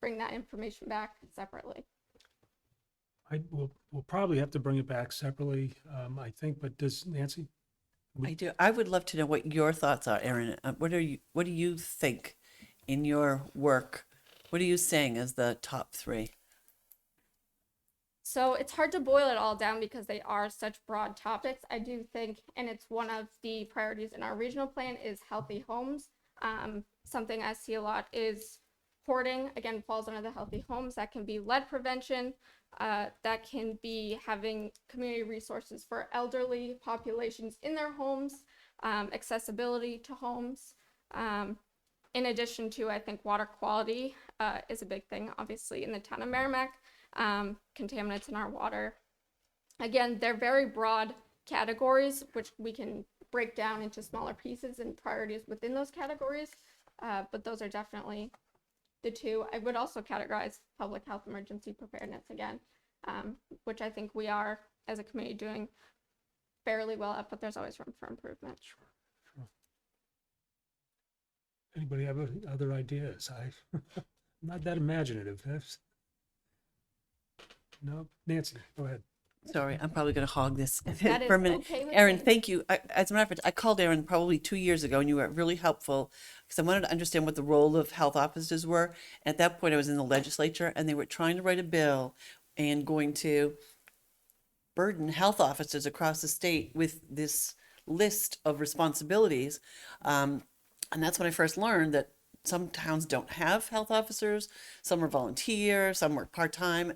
bring that information back separately. We'll probably have to bring it back separately, I think, but does Nancy? I do. I would love to know what your thoughts are, Erin. What do you think in your work? What are you saying as the top 3? So it's hard to boil it all down because they are such broad topics. I do think, and it's one of the priorities in our regional plan, is healthy homes. Something I see a lot is hoarding, again, falls under the healthy homes. That can be lead prevention. That can be having community resources for elderly populations in their homes, accessibility to homes. In addition to, I think water quality is a big thing, obviously, in the town of Merrimack. Contaminants in our water. Again, they're very broad categories, which we can break down into smaller pieces and priorities within those categories. But those are definitely the 2. I would also categorize public health emergency preparedness again, which I think we are, as a community, doing fairly well at, but there's always room for improvement. Sure. Anybody have any other ideas? I'm not that imaginative. No, Nancy, go ahead. Sorry, I'm probably going to hog this That is for a minute. okay with Erin, me. thank you. As a matter of fact, I called Erin probably 2 years ago, and you were really helpful because I wanted to understand what the role of health officers were. At that point, I was in the legislature, and they were trying to write a bill and going to burden health officers across the state with this list of responsibilities. And that's when I first learned that some towns don't have health officers, some are volunteer, some work part-time.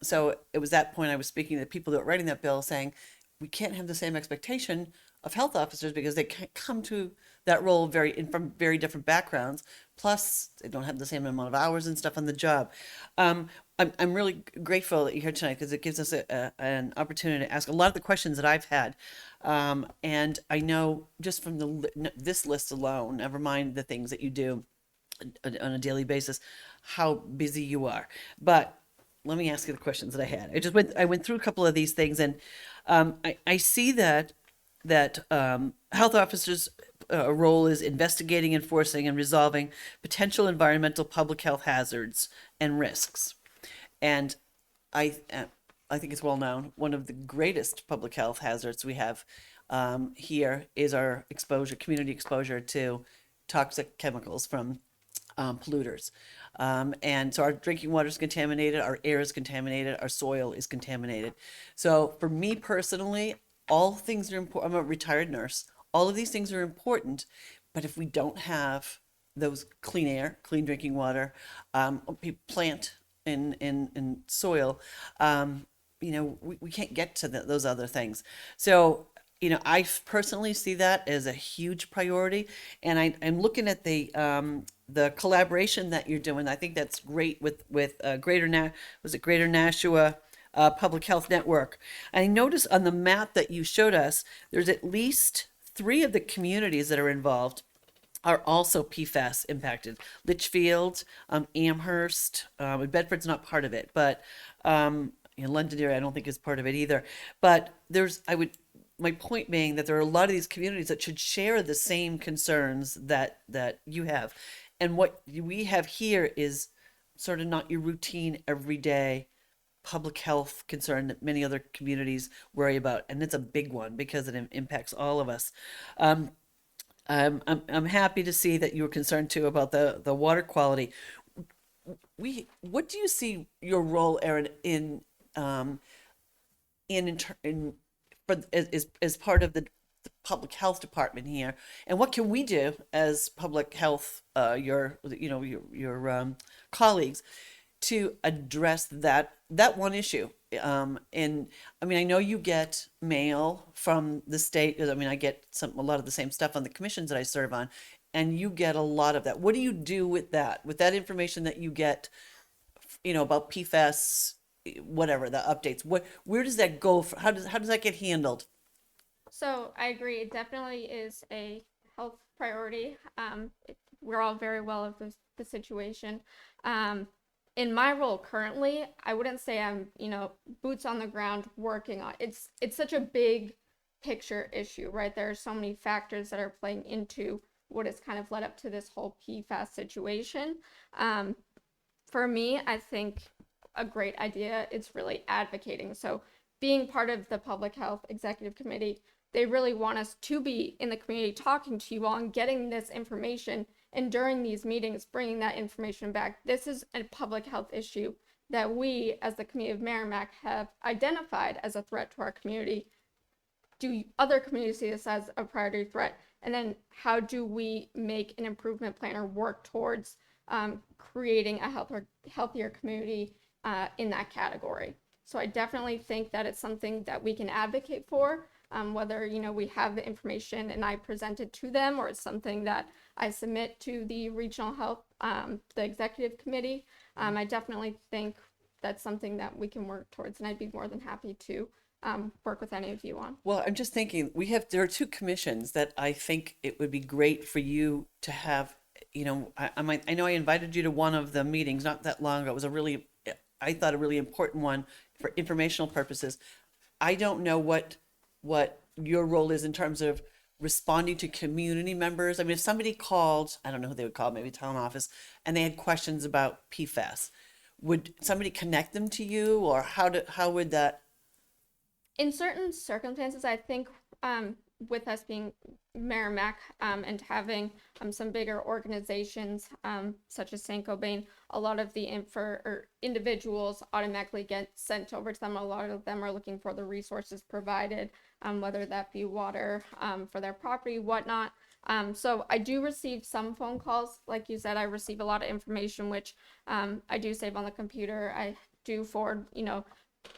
So it was that point I was speaking to the people that were writing that bill saying, we can't have the same expectation of health officers because they can't come to that role from very different backgrounds. Plus, they don't have the same amount of hours and stuff on the job. I'm really grateful that you're here tonight because it gives us an opportunity to ask a lot of the questions that I've had. And I know just from this list alone, never mind the things that you do on a daily basis, how busy you are. But let me ask you the questions that I had. I went through a couple of these things, and I see that health officers' role is investigating, enforcing, and resolving potential environmental public health hazards and risks. And I think it's well known, one of the greatest public health hazards we have here is our community exposure to toxic chemicals from polluters. And so our drinking water is contaminated, our air is contaminated, our soil is contaminated. So for me personally, all things are important. I'm a retired nurse. All of these things are important, but if we don't have those clean air, clean drinking water, plant in soil, we can't get to those other things. So, I personally see that as a huge priority, and I'm looking at the collaboration that you're doing. I think that's great with Greater Nashua Public Health Network. I noticed on the map that you showed us, there's at least 3 of the communities that are involved are also PFAS impacted. Litchfield, Amherst, Bedford's not part of it, but Londonderry I don't think is part of it either. But my point being that there are a lot of these communities that should share the same concerns that you have. And what we have here is sort of not your routine everyday public health concern that many other communities worry about, and it's a big one because it impacts all of us. I'm happy to see that you were concerned too about the water quality. What do you see your role, Erin, as part of the public health department here, and what can we do as public health, your colleagues, to address that one issue? And I mean, I know you get mail from the state. I mean, I get a lot of the same stuff on the commissions that I serve on, and you get a lot of that. What do you do with that information that you get, about PFAS, whatever the updates? Where does that go? How does that get handled? So I agree. It definitely is a health priority. We're all very well of the situation. In my role currently, I wouldn't say I'm, boots on the ground working on it's such a big picture issue, right? There are so many factors that are playing into what has kind of led up to this whole PFAS situation. For me, I think a great idea is really advocating. So being part of the Public Health Executive Committee, they really want us to be in the community talking to you all and getting this information. And during these meetings, bringing that information back. This is a public health issue that we, as the community of Merrimack, have identified as a threat to our community. Do other communities see this as a priority threat? And then how do we make an improvement plan or work towards creating a healthier community in that category? So I definitely think that it's something that we can advocate for. Whether we have the information and I present it to them, or it's something that I submit to the regional health, the executive committee. I definitely think that's something that we can work towards, and I'd be more than happy to work with any of you on. Well, I'm just thinking there are 2 commissions that I think it would be great for you to have. I know I invited you to one of the meetings not that long ago. It was I thought a really important one for informational purposes. I don't know what your role is in terms of responding to community members. I mean, if somebody called, I don't know who they would call, maybe town office, and they had questions about PFAS, would somebody connect them to you, or how would that? In certain circumstances, I think with us being Merrimack and having some bigger organizations such as St. Cobain, a lot of the individuals automatically get sent over to them. A lot of them are looking for the resources provided, whether that be water for their property, whatnot. So I do receive some phone calls. Like you said, I receive a lot of information, which I do save on the computer. I do forward,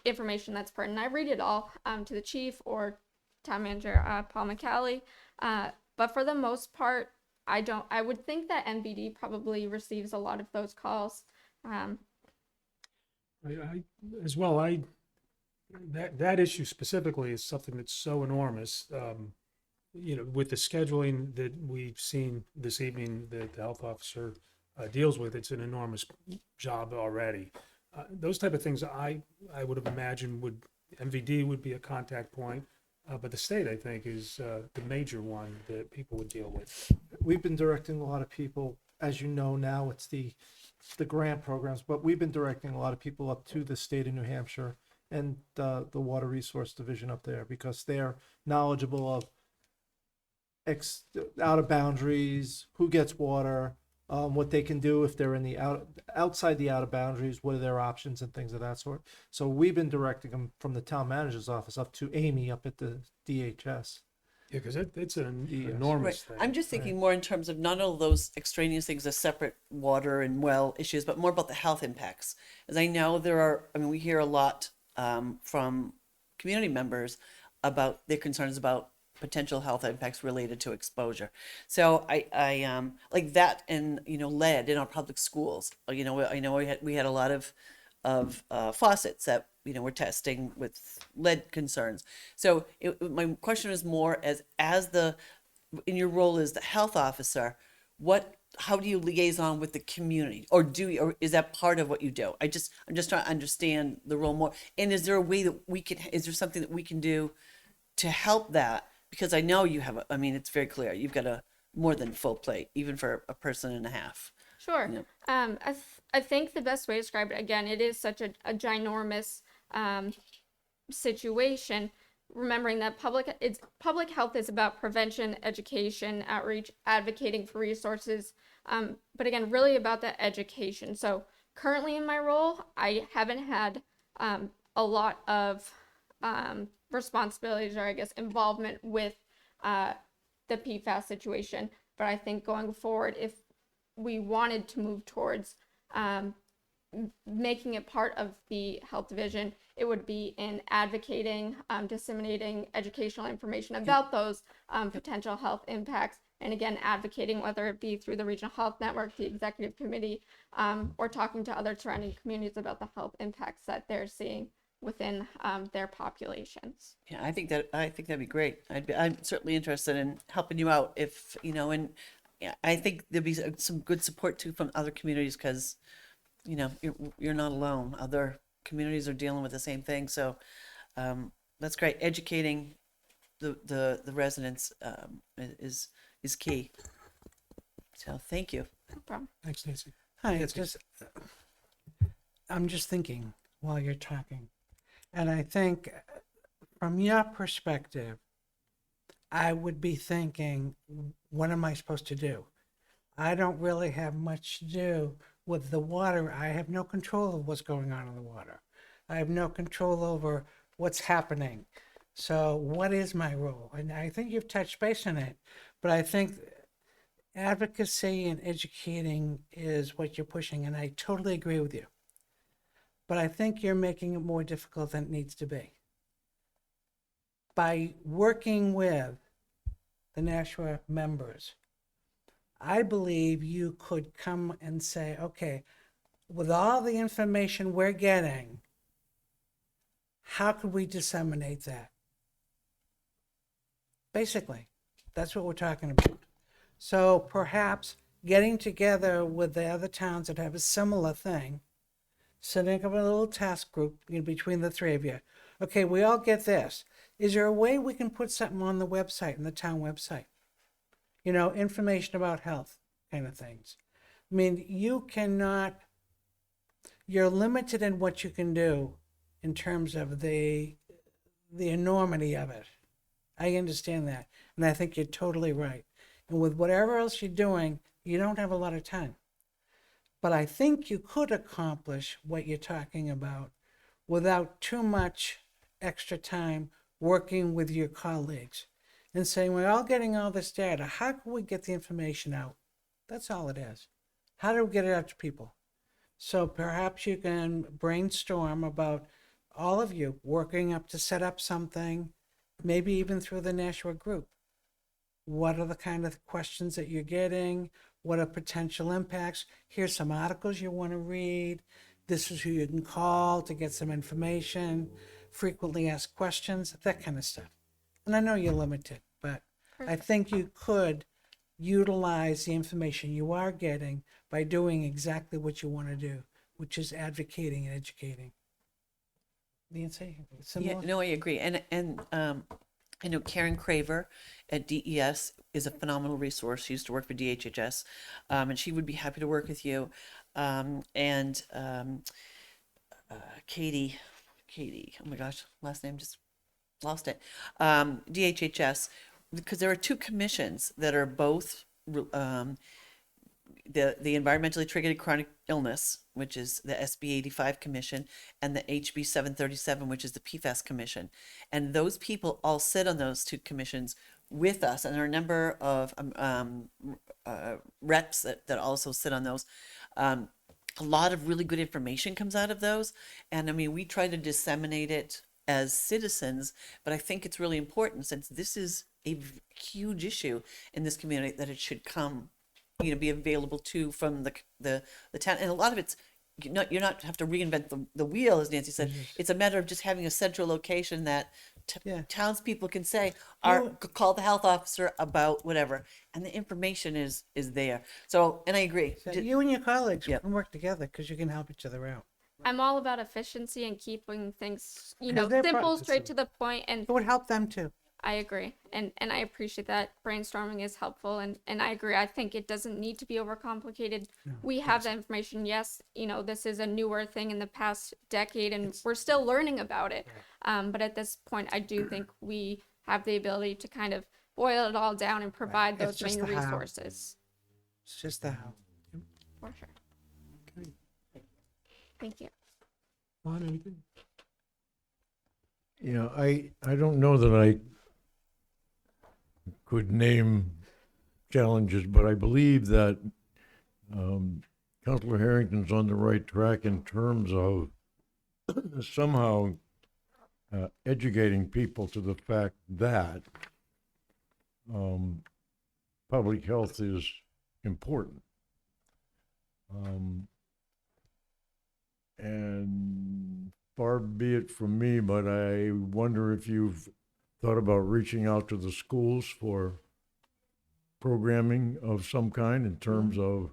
information that's pertinent. I read it all to the chief or town manager Paul McCallie, but for the most part, I would think that NBD probably receives a lot of those calls. As well, that issue specifically is something that's so enormous. With the scheduling that we've seen this evening that the health officer deals with, it's an enormous job already. Those type of things, I would have imagined MVD would be a contact point, but the state, I think, is the major one that people would deal with. We've been directing a lot of people, as you know now, it's the grant programs, but we've been directing a lot of people up to the state of New Hampshire and the Water Resource Division up there because they're knowledgeable of out of boundaries, who gets water, what they can do if they're in the outside the out of boundaries, what are their options and things of that sort. So we've been directing them from the town manager's office up to Amy up at the DHS. Yeah, because it's an Yes. enormous Right. thing. I'm just thinking more in terms of not all those extraneous things, the separate water and well issues, but more about the health impacts. As I know we hear a lot from community members about their concerns about potential health impacts related to exposure. So I like that, and lead in our public schools. I know we had a lot of faucets that were testing with lead concerns. So my question is more in your role as the health officer, how do you liaison with the community, or is that part of what you do? I'm just trying to understand the role more. And is there a way that is there something that we can do to help that? Because I know you have, it's very clear, you've got a more than full plate, even for a person and a half. Sure. Yep. I think the best way to describe it, again, it is such a ginormous situation. Remembering that public health is about prevention, education, outreach, advocating for resources, but again, really about that education. So currently in my role, I haven't had a lot of responsibilities, or I guess involvement with the PFAS situation. But I think going forward, if we wanted to move towards making it part of the health division, it would be in advocating, disseminating educational information about those potential health impacts, and again, advocating, whether it be through the regional health network, the executive committee, or talking to other surrounding communities about the health impacts that they're seeing within their populations. Yeah, I think that'd be great. I'm certainly interested in helping you out and yeah, I think there'd be some good support too from other communities, because you're not alone. Other communities are dealing with the same thing. So that's great. Educating the residents is key. So thank you. No problem. Thanks, Nancy. Hi, I'm just thinking while you're talking. And I think from your perspective, I would be thinking, what am I supposed to do? I don't really have much to do with the water. I have no control of what's going on in the water. I have no control over what's happening. So what is my role? And I think you've touched base on it, but I think advocacy and educating is what you're pushing, and I totally agree with you. But I think you're making it more difficult than it needs to be. By working with the Nashua members, I believe you could come and say, okay, with all the information we're getting, how could we disseminate that? Basically, that's what we're talking about. So perhaps getting together with the other towns that have a similar thing, setting up a little task group between the three of you. Okay, we all get this. Is there a way we can put something on the website, on the town website? Information about health kind of things. You're limited in what you can do in terms of the enormity of it. I understand that. And I think you're totally right. And with whatever else you're doing, you don't have a lot of time. But I think you could accomplish what you're talking about without too much extra time working with your colleagues and saying, we're all getting all this data. How can we get the information out? That's all it is. How do we get it out to people? So perhaps you can brainstorm about all of you working up to set up something, maybe even through the Nashua group. What are the kind of questions that you're getting? What are potential impacts? Here's some articles you want to read. this is who you can call to get some information, frequently asked questions, that kind of stuff. And I know you're limited, but I think you could utilize the information you are getting by doing exactly what you want to do, which is advocating and educating. Nancy, Yeah, similar? no, I agree. And I know Karen Craver at DES is a phenomenal resource. She used to work for DHHS, and she would be happy to work with you. Katie, oh my gosh, last name just lost it. DHHS, because there are two commissions that are both the environmentally triggered chronic illness, which is the SB 85 commission, and the HB 737, which is the PFAS commission. And those people all sit on those two commissions with us, and there are a number of reps that also sit on those. A lot of really good information comes out of those. And I mean, we try to disseminate it as citizens, but I think it's really important, since this is a huge issue in this community, that it should come, be available to from the town. And a lot of it's you're not have to reinvent the wheel, as Nancy said. It's a matter of just having a central location that townspeople can say, call the health officer about whatever, and the information is there. So, and I agree. So you and your colleagues Yep. can work together because you can help each other out. I'm all about efficiency and keeping things, Because they're simple, straight to the point, and It would help them too. I agree. And I appreciate that brainstorming is helpful, and I agree. I think it doesn't need to be overcomplicated. We have the information. Yes, this is a newer thing in the past decade, and we're still learning about it. But at this point, I do think we have the ability to kind of boil it all down and provide It's those just main the how. resources. It's just the how. For sure. Thank you. I don't know that I could name challenges, but I believe that Councilor Harrington's on the right track in terms of somehow educating people to the fact that public health is important. And far be it from me, but I wonder if you've thought about reaching out to the schools for programming of some kind in terms of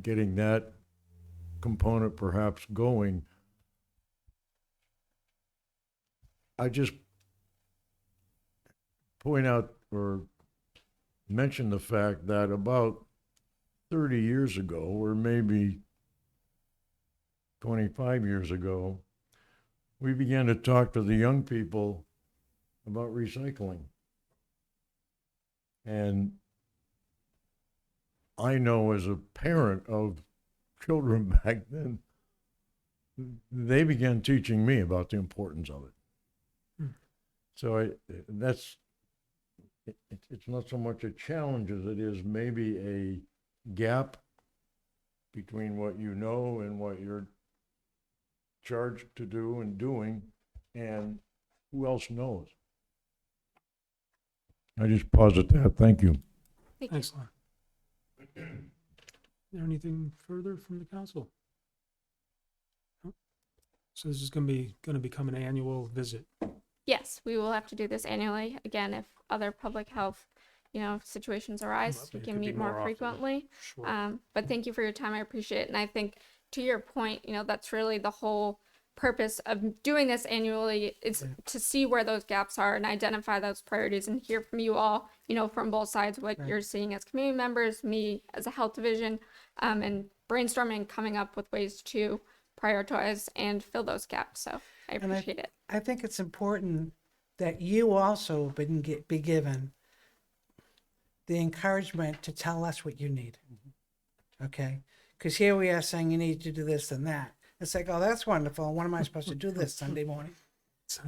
getting that component perhaps going. I just point out or mention the fact that about 30 years ago, or maybe 25 years ago, we began to talk to the young people about recycling. And I know as a parent of children back then, they began teaching me about the importance of it. So it's not so much a challenge as it is maybe a gap between what you know and what you're charged to do and doing, and who else knows. I just pause at that. Thank you. Thank you. Excellent. Is there anything further from the council? No? So this is going to become an annual visit. Yes, we will have to do this annually. Again, if other public health, situations arise, up, we it can could be meet more more often. frequently. Sure. But thank you for your time. I appreciate it. And I think to your point, that's really the whole purpose of doing this annually, is to see where those gaps are and identify those priorities and hear from you all, from both sides, what you're seeing as community members, me as a health division, and brainstorming, coming up with ways to prioritize and fill those gaps. So I And appreciate it. I think it's important that you also be given the encouragement to tell us what you need. Okay? Because here we are saying you need to do this and that. It's like, oh, that's wonderful. When am I supposed to do this Sunday morning?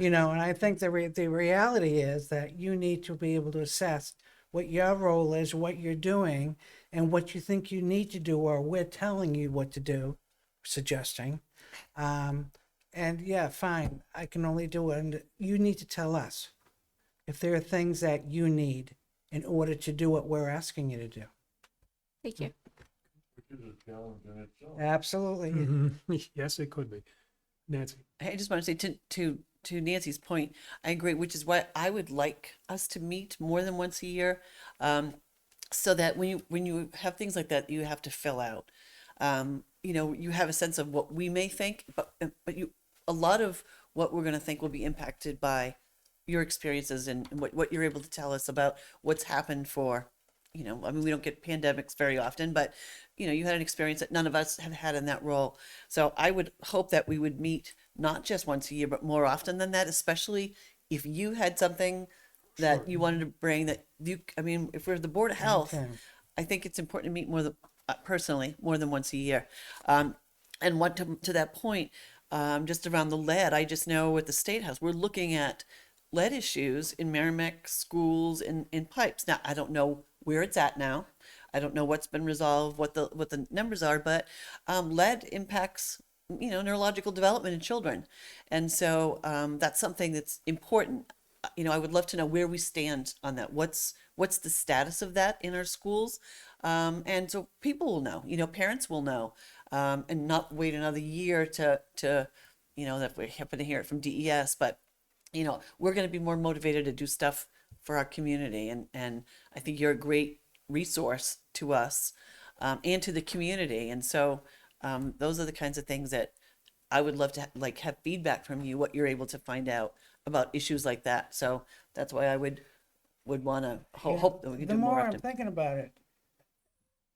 And I think the reality is that you need to be able to assess what your role is, what you're doing, and what you think you need to do, or we're telling you what to do, suggesting. And yeah, fine, I can only do it. And you need to tell us if there are things that you need in order to do what we're asking you to do. Thank you. Which is a challenge in itself. Absolutely. Mhm. Yes, it could be. Nancy? I just want to say to Nancy's point, I agree, which is why I would like us to meet more than once a year, so that when you have things like that, you have to fill out. You have a sense of what we may think, but a lot of what we're going to think will be impacted by your experiences and what you're able to tell us about what's happened for, I mean, we don't get pandemics very often, but, you had an experience that none of us have had in that role. So I would hope that we would meet not just once a year, but more often than that, especially if you had something that you wanted to bring that if we're the Board of Health, Okay. I think it's important to meet personally, more than once a year. And what to that point, just around the lead, I just know at the State House, we're looking at lead issues in Merrimack schools in pipes. Now, I don't know where it's at now. I don't know what's been resolved, what the numbers are, but lead impacts, neurological development in children. And so that's something that's important. I would love to know where we stand on that. What's the status of that in our schools? And so people will know, parents will know, and not wait another year to that we happen to hear it from DES, but we're going to be more motivated to do stuff for our community. And I think you're a great resource to us, and to the community. And so, those are the kinds of things that I would love to have feedback from you, what you're able to find out about issues like that. So that's why I would want to hope that we can The do more more I'm often. thinking about it,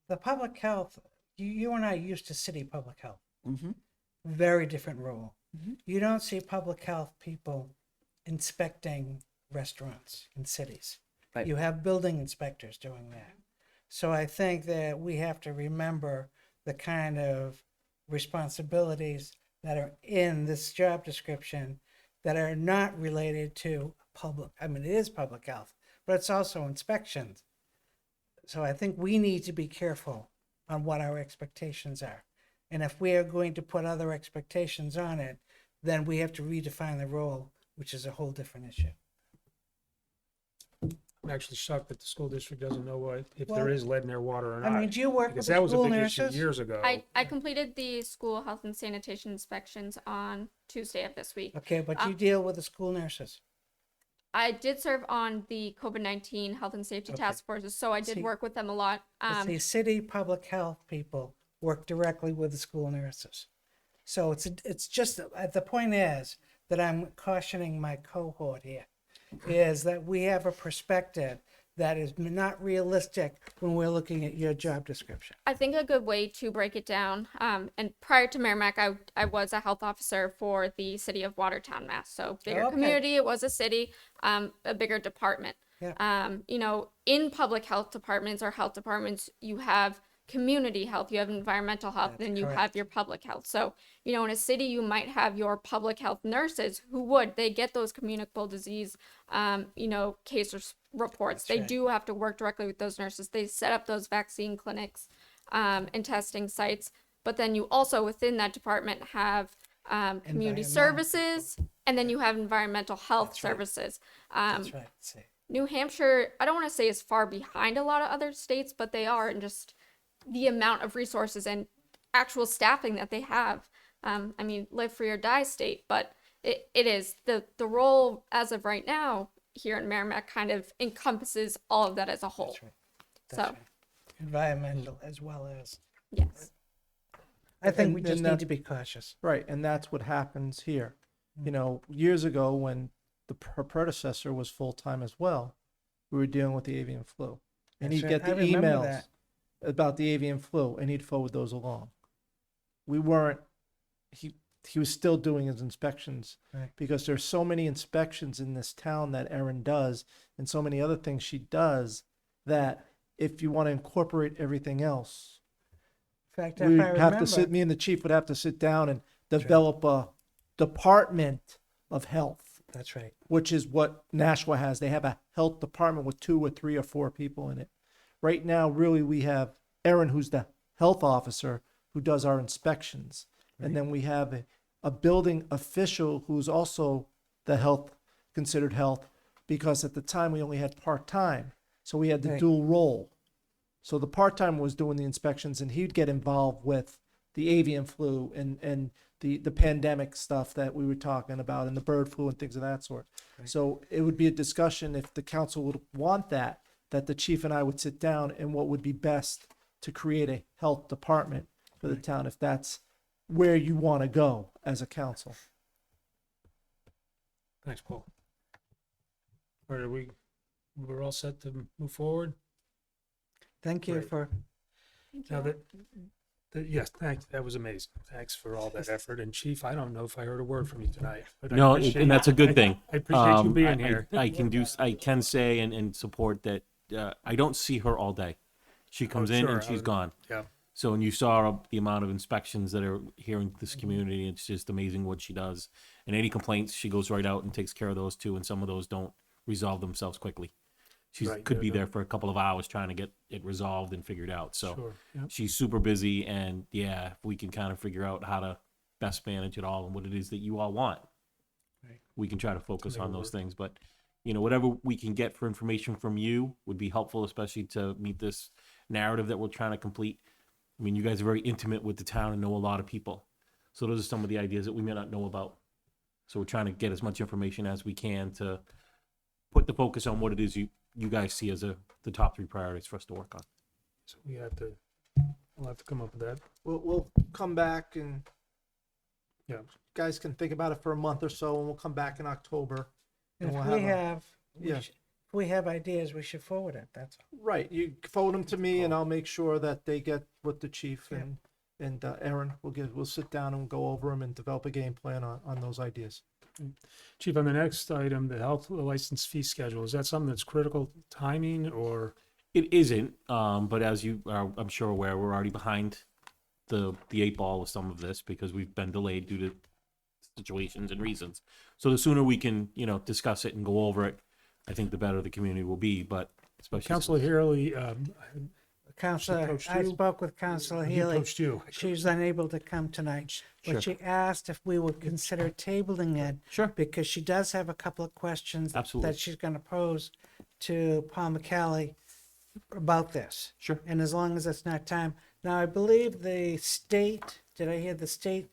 the public health, you and I are used to city public health. Mhm. Very different role. Mhm. You don't see public health people inspecting restaurants in cities. Right. You have building inspectors doing that. So I think that we have to remember the kind of responsibilities that are in this job description that are not related to it is public health, but it's also inspections. So I think we need to be careful on what our expectations are. And if we are going to put other expectations on it, then we have to redefine the role, which is a whole different issue. I'm actually shocked that the school district doesn't know if Well, there is lead in their water or not. I mean, do you work with Because the that was a school big nurses? issue years ago. I completed the school health and sanitation inspections on Tuesday of this week. Okay, but you deal with the school nurses. I did serve on the COVID-19 health and safety Okay. task forces, so I did See- work with them a lot. But the city public health people work directly with the school nurses. So it's just, the point is that I'm cautioning my cohort here, is that we have a perspective that is not realistic when we're looking at your job description. I think a good way to break it down, and prior to Merrimack, I was a health officer for the city of Watertown, Mass. So bigger Okay. community, it was a city, a bigger department. Yeah. In public health departments or health departments, you have community health, you have environmental health, That's and you have correct. your public health. So, in a city, you might have your public health nurses they get those communicable disease, case reports. That's They right. do have to work directly with those nurses. They set up those vaccine clinics, and testing sites. But then you also within that department have community Environmental. services, and then you have environmental health That's right. services. That's right. See. New Hampshire, I don't want to say is far behind a lot of other states, but they are in just the amount of resources and actual staffing that they have. Live free or die state, but it is the role as of right now here in Merrimack kind of encompasses all of that as a whole. That's right. That's So, right. Environmental as well as. yes. I think And- we and just that- need to be cautious. Right, and that's what happens here. Years ago when her predecessor was full-time as well, we were dealing with the avian flu. And That's he'd right. get the I remember emails that. about the avian flu and he'd forward those along. We weren't, he was still doing his inspections Right. because there's so many inspections in this town that Erin does and so many other things she does that if you want to incorporate everything else, In fact, we if would I have to sit, remember, me and the chief would have to sit down and develop a department of health, that's right. which is what Nashua has. They have a health department with 2 or 3 or 4 people in it. Right now, really, we have Erin, who's the health officer, who does our inspections. And then we have a building official who's also the health, considered health, because at the time we only had part-time. So we had the Right. dual role. So the part-time was doing the inspections, and he'd get involved with the avian flu and the pandemic stuff that we were talking about, and the bird flu and things of that sort. So it would be a discussion, if the council would want that the chief and I would sit down and what would be best to create a health department for the town, if that's where you want to go as a council. Thanks, Paul. All right, we're all set to move forward? Thank you Great. for, Now yes, thanks, that was amazing. Thanks for all that effort. And Chief, I don't know if I heard a word from you tonight. But I No, appreciate- and that's a good thing. I appreciate you being I- here. I can say and support that, I don't see her all day. She comes in sure, and she's gone. Yeah, So, and you saw the amount of inspections that are here in this community. It's just amazing what she does. And any complaints, she goes right out and takes care of those too. And some of those don't resolve themselves quickly. She Right, could yeah, be no. there for a couple of hours trying to get it resolved and figured out. So sure, yeah. she's super busy. And yeah, if we can kind of figure out how to best manage it all and what it is that you all want, Right. we can try to focus make on it those work. things. But whatever we can get for information from you would be helpful, especially to meet this narrative that we're trying to complete. I mean, you guys are very intimate with the town and know a lot of people. So those are some of the ideas that we may not know about. So we're trying to get as much information as we can to put the focus on what it is you guys see as the top 3 priorities for us to work on. So we'll have to come up with that. We'll come back, and Yeah. guys can think about it for a month or so, and we'll come back in October. if And we'll we have have, yeah. if we have ideas, we should forward it, that's all. Right, you forward them to me, and I'll make sure that they get with the chief Yeah. and Aaron. We'll sit down and go over them and develop a game plan on those ideas. Chief, on the next item, the health license fee schedule, is that something that's critical timing or? It isn't, but as you are, I'm sure aware, we're already behind the 8 ball with some of this because we've been delayed due to situations and reasons. So the sooner we can, discuss it and go over it, I think the better the community will be, but especially. Counselor Hurley, Counselor, coached I you? spoke with Counselor he Healy. coached you. She's unable to come tonight, Sure. but she asked if we would consider tabling it. Sure. Because she does have a couple of questions Absolutely. that she's gonna pose to Paul McCallie about this. Sure. And as long as it's not time. Now, I believe the state, did I hear the state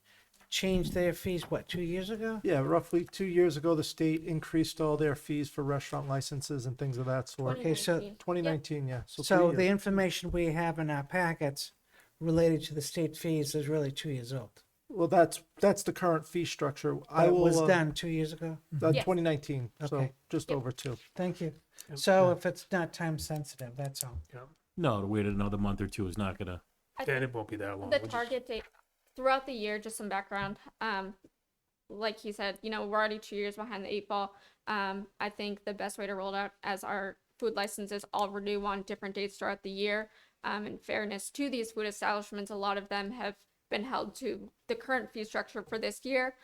changed their fees, what, 2 years ago? Yeah, roughly 2 years ago, the state increased all their fees for restaurant licenses and things of that sort. Okay, so- 2019, yeah. So So 3 the years. information we have in our packets related to the state fees is really 2 years old. Well, that's the current fee structure. I That will, was done 2 years ago? Yes. 2019, so Okay. just Yep. over 2. Thank you. So if it's not time sensitive, that's all. No, to wait another month or two is not gonna. I Then think it won't be that long. the We'll just- target date throughout the year, just some background. Like he said, we're already 2 years behind the 8 ball. I think the best way to roll it out as our food licenses all renew on different dates throughout the year. In fairness to these food establishments, a lot of them have been held to the current fee structure for this year.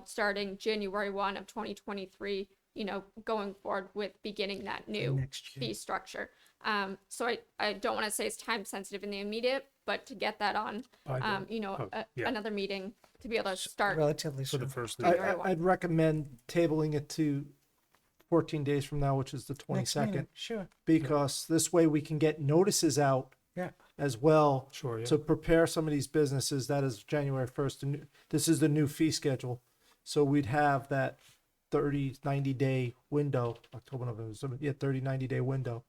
Starting January 1 of 2023, going forward with beginning that new Next year. fee structure. So I don't want to say it's time sensitive in the immediate, but to get that on, By the- yeah. another meeting to be able to start. Relatively For the soon. first I- week. I'd recommend tabling it to 14 days from now, which is the Next meeting, 22nd, sure, because this way we can get notices out yeah. as well Sure, yeah. to prepare some of these businesses. That is January 1st. This is the new fee schedule. So we'd have that 30, 90-day window, October, November, December, 30, 90-day window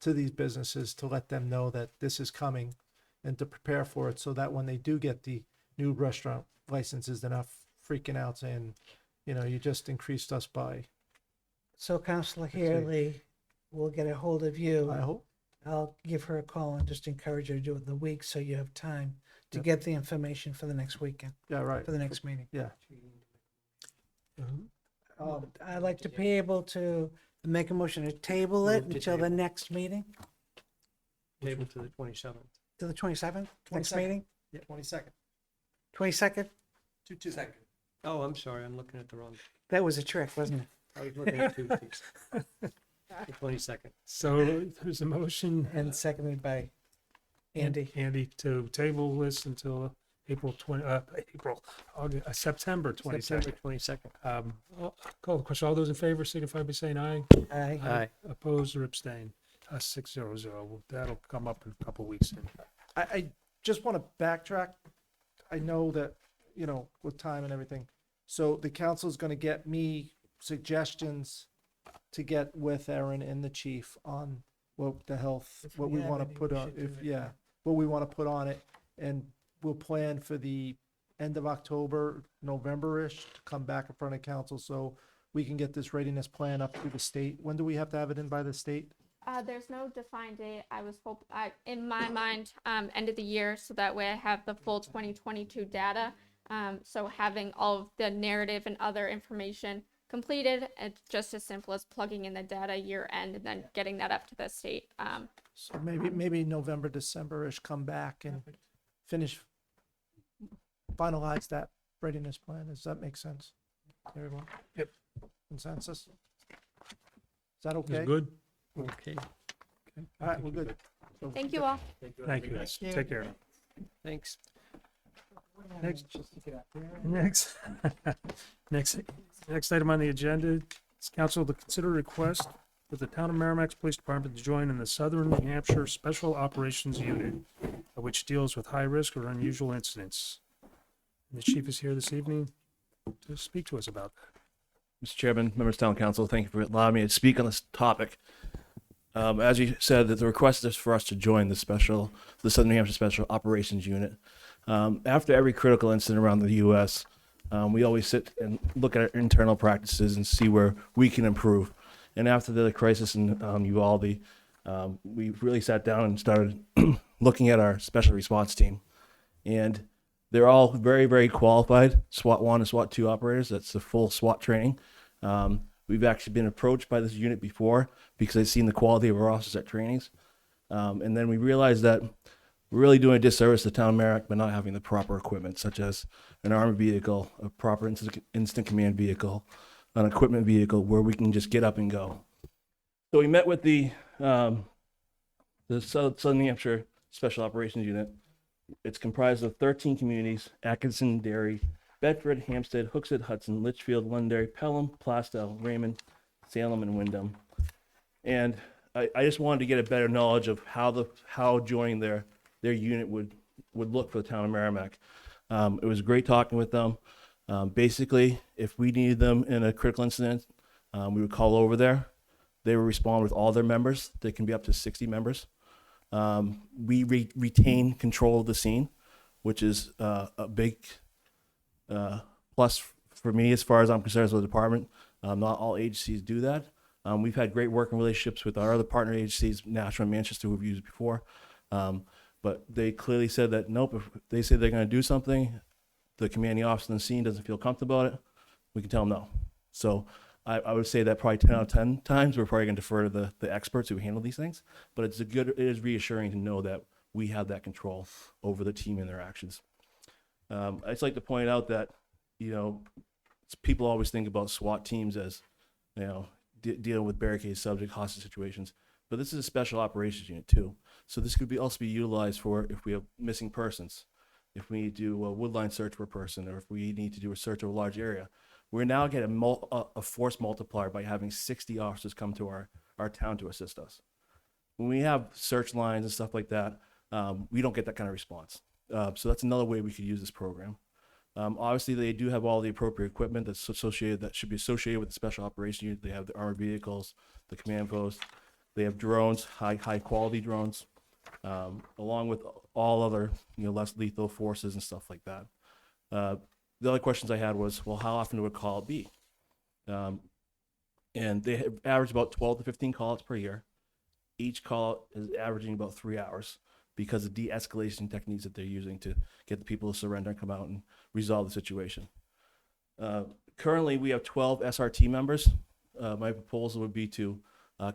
to these businesses to let them know that this is coming and to prepare for it so that when they do get the new restaurant licenses, they're not freaking out saying, you just increased us by, So Counselor see. Healy will get a hold of you. I hope. I'll give her a call and just encourage her to do it the week so you have time to Yep. get the information for the next weekend, Yeah, right. for the next meeting. Yeah. I'd like to be able to make a motion to table it Move to until the table. next meeting, Table to the 27th. to the 27th, next 22nd. meeting, Yeah, 22nd. 22nd? 2-2. Oh, I'm sorry, I'm looking at the wrong, That was a trick, wasn't it? I was looking at Tuesdays. The 22nd. So there's a motion. And seconded by Andy. Andy, to table this until September 22nd. September 22nd. I'll call the question. All those in favor signify by saying aye. Aye. Aye. Oppose or abstain. 600. That'll come up in a couple weeks. I just want to backtrack. I know that, you know, with time and everything. So the council is going to get me suggestions to get with Erin and the chief on what the health, If what we we have want any, to put we on, should do if, it. yeah, what we want to put on it. And we'll plan for the end of October, November-ish, to come back in front of council so we can get this readiness plan up to the state. When do we have to have it in by the state? There's no defined date. In my mind, end of the year, so that way I have the full 2022 data. So having all of the narrative and other information completed, it's just as simple as plugging in the data year end and then getting that up to the state. So maybe November, December-ish, come back and finalize that readiness plan. Does that make sense? Everyone? Yep. Consensus? Is that okay? Is good? Okay, All right, we're good. So- Thank you all. Thank you, guys. Take care. thanks. Next, next item on the agenda is council to consider a request for the town of Merrimack's Police Department to join in the Southern New Hampshire Special Operations Unit, which deals with high-risk or unusual incidents. And the chief is here this evening to speak to us about that. Mr. Chairman, members of town council, thank you for allowing me to speak on this topic. As you said, that the request is for us to join the Southern New Hampshire Special Operations Unit. After every critical incident around the U.S., we always sit and look at our internal practices and see where we can improve. And after the crisis in Uvalde, we really sat down and started looking at our special response team. And they're all very, very qualified SWAT 1 and SWAT 2 operators. That's the full SWAT training. We've actually been approached by this unit before because they've seen the quality of our officers at trainings. And then we realized that we're really doing a disservice to the town of Merrimack by not having the proper equipment, such as an armored vehicle, a proper instant command vehicle, an equipment vehicle where we can just get up and go. So we met with the Southern New Hampshire Special Operations Unit. It's comprised of 13 communities: Atkinson, Derry, Bedford, Hampstead, Hooksett, Hudson, Litchfield, Londonderry, Pelham, Plaistow, Raymond, Salem, and Wyndham. And I just wanted to get a better knowledge of how joining their unit would look for the town of Merrimack. It was great talking with them. Basically, if we needed them in a critical incident, we would call over there. They would respond with all their members. They can be up to 60 members. We retain control of the scene, which is a big plus for me as far as I'm concerned as a department. Not all agencies do that. We've had great working relationships with our other partner agencies, Nashua and Manchester, who we've used before. But they clearly said that, nope, if they say they're going to do something, the commanding officer on the scene doesn't feel comfortable about it, we can tell them no. So I would say that probably 10 out of 10 times we're probably going to defer to the experts who handle these things. But it is reassuring to know that we have that control over the team and their actions. I'd just like to point out that, people always think about SWAT teams as, dealing with barricade subject, hostage situations. But this is a special operations unit too. So this could also be utilized for if we have missing persons, if we need to do a woodline search for a person, or if we need to do a search of a large area. We're now getting a force multiplier by having 60 officers come to our town to assist us. When we have search lines and stuff like that, we don't get that kind of response. So that's another way we could use this program. Obviously, they do have all the appropriate equipment that should be associated with the special operations unit. They have the armored vehicles, the command post. They have drones, high quality drones, along with all other less lethal forces and stuff like that. The other questions I had was, well, how often would a call be? And they have averaged about 12 to 15 calls per year. Each call is averaging about 3 hours because of de-escalation techniques that they're using to get the people to surrender and come out and resolve the situation. Currently, we have 12 SRT members. My proposal would be to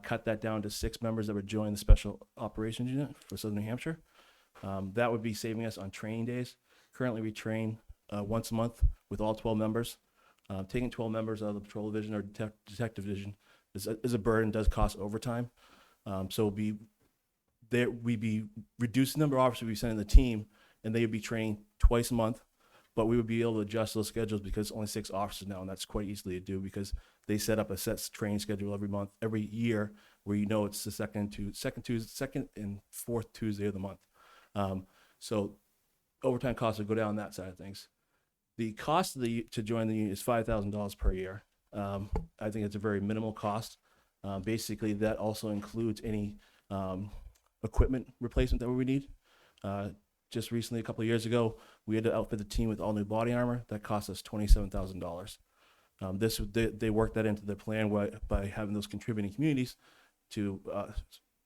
cut that down to 6 members that would join the Special Operations Unit for Southern New Hampshire. That would be saving us on training days. Currently, we train once a month with all 12 members. Taking 12 members out of the patrol division or detective division is a burden, does cost overtime. So we'd be reducing the number of officers we send in the team, and they would be trained twice a month, but we would be able to adjust those schedules because it's only 6 officers now, and that's quite easily to do because they set up a set training schedule every year where you know it's the second and fourth Tuesday of the month. So overtime costs will go down that side of things. The cost of to join the union is $5,000 per year. I think it's a very minimal cost. Basically, that also includes any equipment replacement that we need. Just recently, a couple of years ago, we had to outfit the team with all new body armor. That cost us $27,000. They worked that into their plan by having those contributing communities to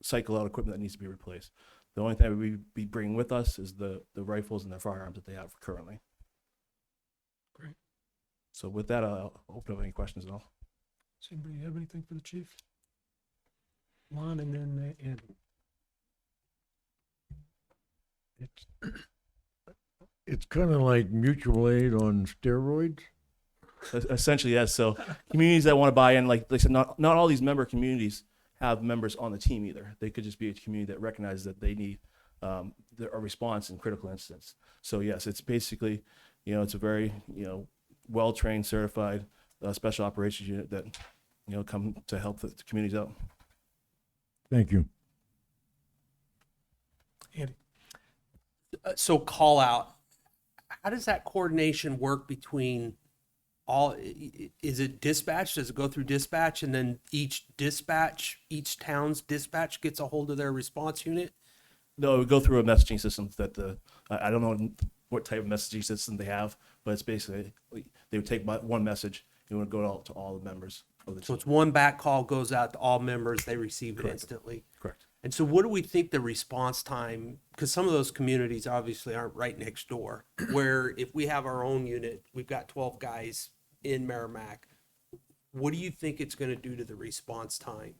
cycle out equipment that needs to be replaced. The only thing we be bringing with us is the rifles and the firearms that they have currently. Great. So with that, I'll open up any questions at all. Does anybody have anything for the chief? Lon and then Andy. It's kind of like mutual aid on steroids. Essentially, yes. So communities that want to buy in, like I said, not all these member communities have members on the team either. They could just be a community that recognizes that they need a response in critical incidents. So yes, it's basically, it's a very, well-trained, certified special operations unit that, come to help the communities out. Thank you. Andy. So call out, how does that coordination work between all, is it dispatch? Does it go through dispatch and then each town's dispatch gets a hold of their response unit? No, it would go through a messaging system that I don't know what type of messaging system they have, but it's basically, they would take one message and it would go out to all the members of the team. So it's one back call goes out to all members, they receive it Correct. instantly. Correct. And so what do we think the response time, because some of those communities obviously aren't right next door, where if we have our own unit, we've got 12 guys in Merrimack, what do you think it's going to do to the response time?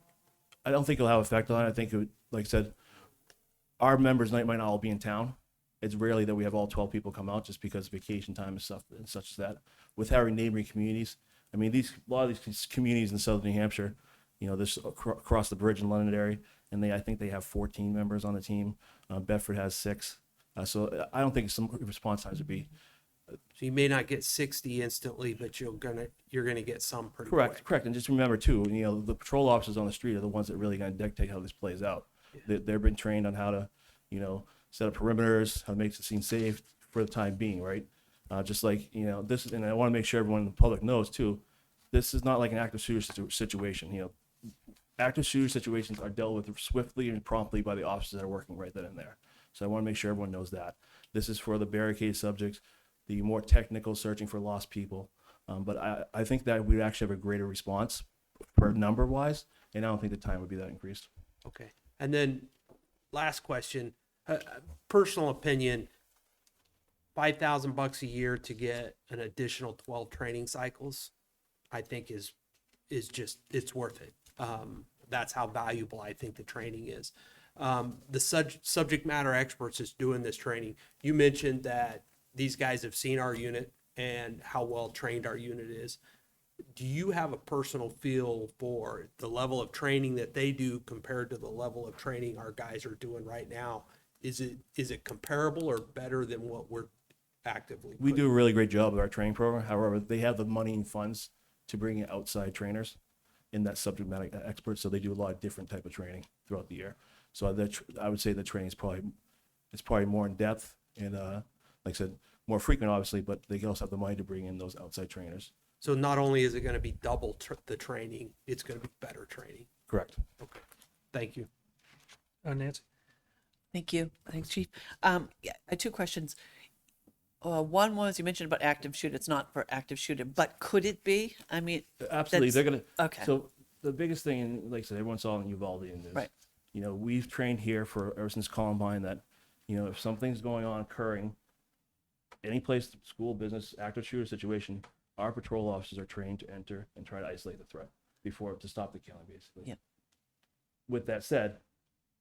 I don't think it'll have effect on it. I think it would, like I said, our members might not all be in town. It's rarely that we have all 12 people come out just because of vacation time and stuff and such as that. With having neighboring communities, I mean, a lot of these communities in southern New Hampshire, this across the bridge in Londonderry, and I think they have 14 members on the team. Bedford has 6. So I don't think some response times would be. So you may not get 60 instantly, but you're gonna get some pretty Correct, quick. correct. And just remember too, the patrol officers on the street are the ones that really going to dictate how this plays out. They've been trained on how to, set up perimeters, how to make the scene safe for the time being, right? Just like, this, and I want to make sure everyone in the public knows too, this is not like an active shooter situation. Active shooter situations are dealt with swiftly and promptly by the officers that are working right then and there. So I want to make sure everyone knows that. This is for the barricade subjects, the more technical searching for lost people. But I think that we'd actually have a greater response per number wise, and I don't think the time would be that increased. Okay. And then last question, personal opinion, $5,000 a year to get an additional 12 training cycles, I think is just, it's worth it. That's how valuable I think the training is. The subject matter experts is doing this training. You mentioned that these guys have seen our unit and how well trained our unit is. Do you have a personal feel for the level of training that they do compared to the level of training our guys are doing right now? Is it comparable or better than what we're actively? We do a really great job with our training program. However, they have the money and funds to bring in outside trainers in that subject matter experts. So they do a lot of different type of training throughout the year. So I would say the training is probably more in depth and like I said, more frequent obviously, but they also have the money to bring in those outside trainers. So not only is it going to be double the training, it's going to be better training. Correct. Okay. Thank you. Nancy. Thank you. Thanks, Chief. Yeah, I had 2 questions. One was, you mentioned about active shooter. It's not for active shooter, but could it be? I mean, Absolutely. They're going to. okay. So the biggest thing, and like I said, everyone saw in Uvalde is, Right. We've trained here ever since Columbine that, if something's going on occurring, any place, school, business, active shooter situation, our patrol officers are trained to enter and try to isolate the threat to stop the killing, basically. Yeah. With that said,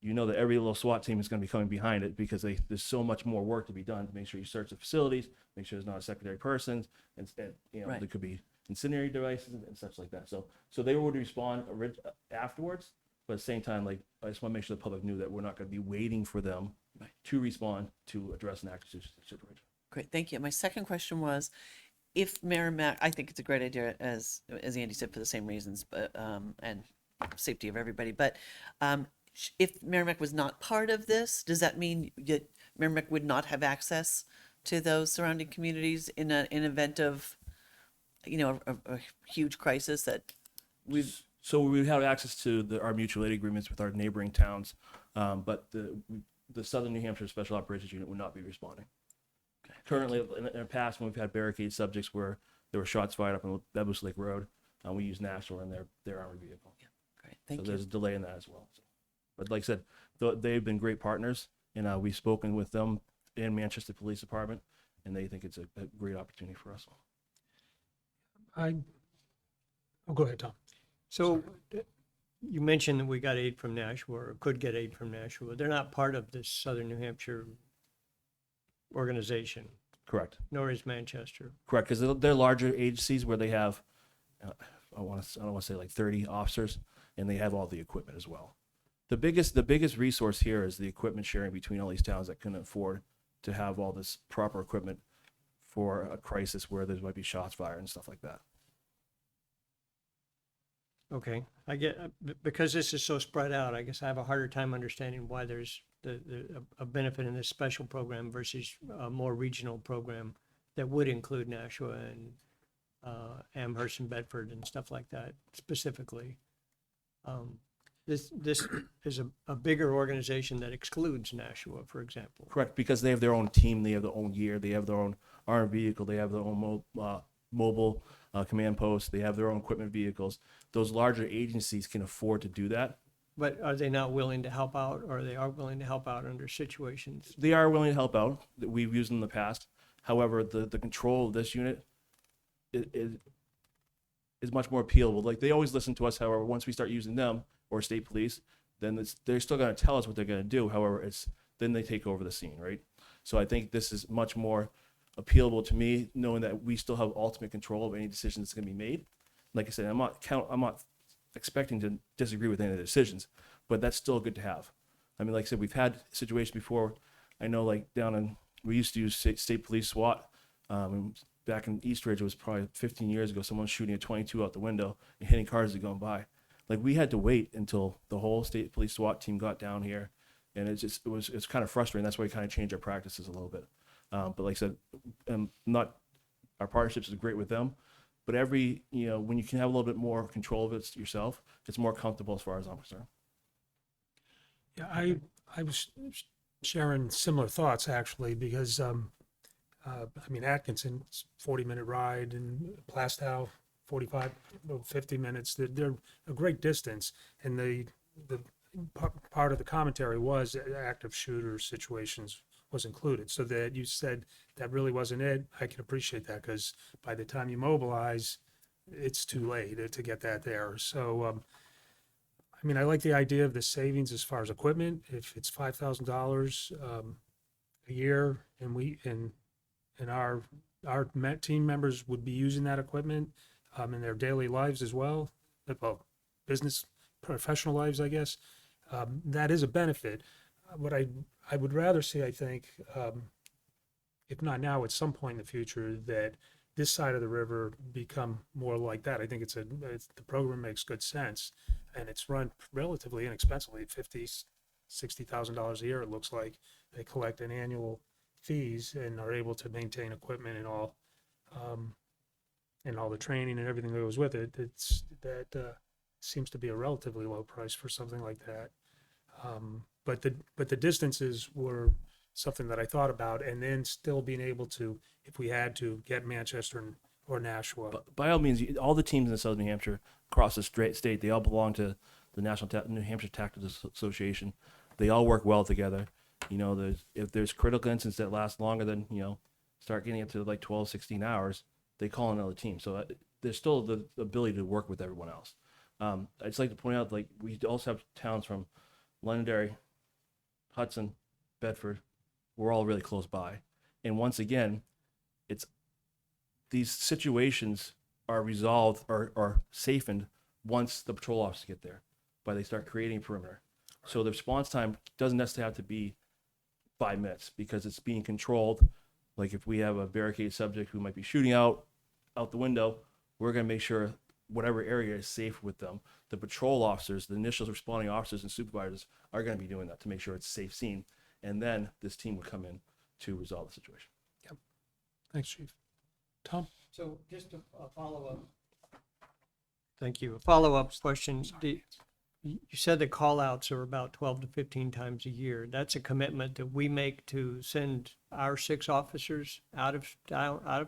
that every little SWAT team is going to be coming behind it because there's so much more work to be done to make sure you search the facilities, make sure there's not a secondary person, and Right. there could be incendiary devices and such like that. So they would respond afterwards, but at the same time, like I just want to make sure the public knew that we're not going to be waiting for them Right. to respond to address an active situation. Great, thank you. My second question was, if Merrimack, I think it's a great idea, as Andy said, for the same reasons, but and safety of everybody. But if Merrimack was not part of this, does that mean that Merrimack would not have access to those surrounding communities in an event of, a huge crisis that we've? So we would have access to our mutual aid agreements with our neighboring towns, but the Southern New Hampshire Special Operations Unit would not be responding. Currently, in the past, when we've had barricade subjects where there were shots fired up on Bevis Lake Road, we use Nashua in their armored vehicle. Great, thank So you. there's a delay in that as well. So, but like I said, they've been great partners, and we've spoken with them and Manchester Police Department, and they think it's a great opportunity for us. Oh, go ahead, Tom. So you mentioned that we got aid from Nashua or could get aid from Nashua. They're not part of this Southern New Hampshire organization, Correct. nor is Manchester. Correct, because they're larger agencies where they have, I don't want to say like 30 officers, and they have all the equipment as well. The biggest resource here is the equipment sharing between all these towns that couldn't afford to have all this proper equipment for a crisis where there might be shots fired and stuff like that. Okay, I get, because this is so spread out, I guess I have a harder time understanding why there's a benefit in this special program versus a more regional program that would include Nashua and Amherst and Bedford and stuff like that specifically. This is a bigger organization that excludes Nashua, for example. Correct, because they have their own team, they have their own gear, they have their own armored vehicle, they have their own mobile command post, they have their own equipment vehicles. Those larger agencies can afford to do that. But are they not willing to help out, or they are willing to help out under situations? They are willing to help out, that we've used them in the past. However, the control of this unit is much more appealable. Like, they always listen to us. However, once we start using them or state police, then they're still going to tell us what they're going to do. However, then they take over the scene, right? So I think this is much more appealable to me, knowing that we still have ultimate control of any decision that's going to be made. Like I said, I'm not expecting to disagree with any of the decisions, but that's still good to have. I mean, like I said, we've had situations before. I know, like we used to use state police SWAT. Back in Eastridge, it was probably 15 years ago. Someone was shooting a 22 out the window and hitting cars that were going by. Like, we had to wait until the whole state police SWAT team got down here, and it's kind of frustrating. That's why we kind of changed our practices a little bit. But like I said, our partnerships is great with them. But when you can have a little bit more control of it yourself, it's more comfortable as far as I'm concerned. Yeah, I was sharing similar thoughts actually, because Atkinson's 40-minute ride, and Plastow 50 minutes. They're a great distance, and the part of the commentary was active shooter situations was included. So that you said that really wasn't it. I can appreciate that, because by the time you mobilize, it's too late to get that there. So, I like the idea of the savings as far as equipment. If it's $5,000 a year, and our team members would be using that equipment in their daily lives as well, business, professional lives, I guess, that is a benefit. What I would rather see, I think, if not now, at some point in the future, that this side of the river become more like that. I think the program makes good sense, and it's run relatively inexpensively, $50,000-$60,000 a year. It looks like they collect an annual fees and are able to maintain equipment and all the training and everything that goes with it. Seems to be a relatively low price for something like that. But the distances were something that I thought about, and then still being able to, if we had to, get Manchester or Nashua. But by all means, all the teams in Southern New Hampshire across the state, they all belong to the National New Hampshire Tactical Association. They all work well together. If there's critical incidents that last longer than, start getting up to like 12, 16 hours, they call another team. So there's still the ability to work with everyone else. I'd just like to point out, like, we also have towns from Londonderry, Hudson, Bedford. We're all really close by. And once again, these situations are resolved or safened once the patrol officers get there, but they start creating a perimeter. So the response time doesn't necessarily have to be 5 minutes, because it's being controlled. Like, if we have a barricade subject who might be shooting out the window, we're going to make sure whatever area is safe with them. The patrol officers, the initial responding officers and supervisors are going to be doing that to make sure it's a safe scene. And then this team would come in to resolve the situation. Thanks, Chief. Tom? So just a follow-up. Thank you. A follow-up question. You said the call-outs are about 12 to 15 times a year. That's a commitment that we make to send our 6 officers out of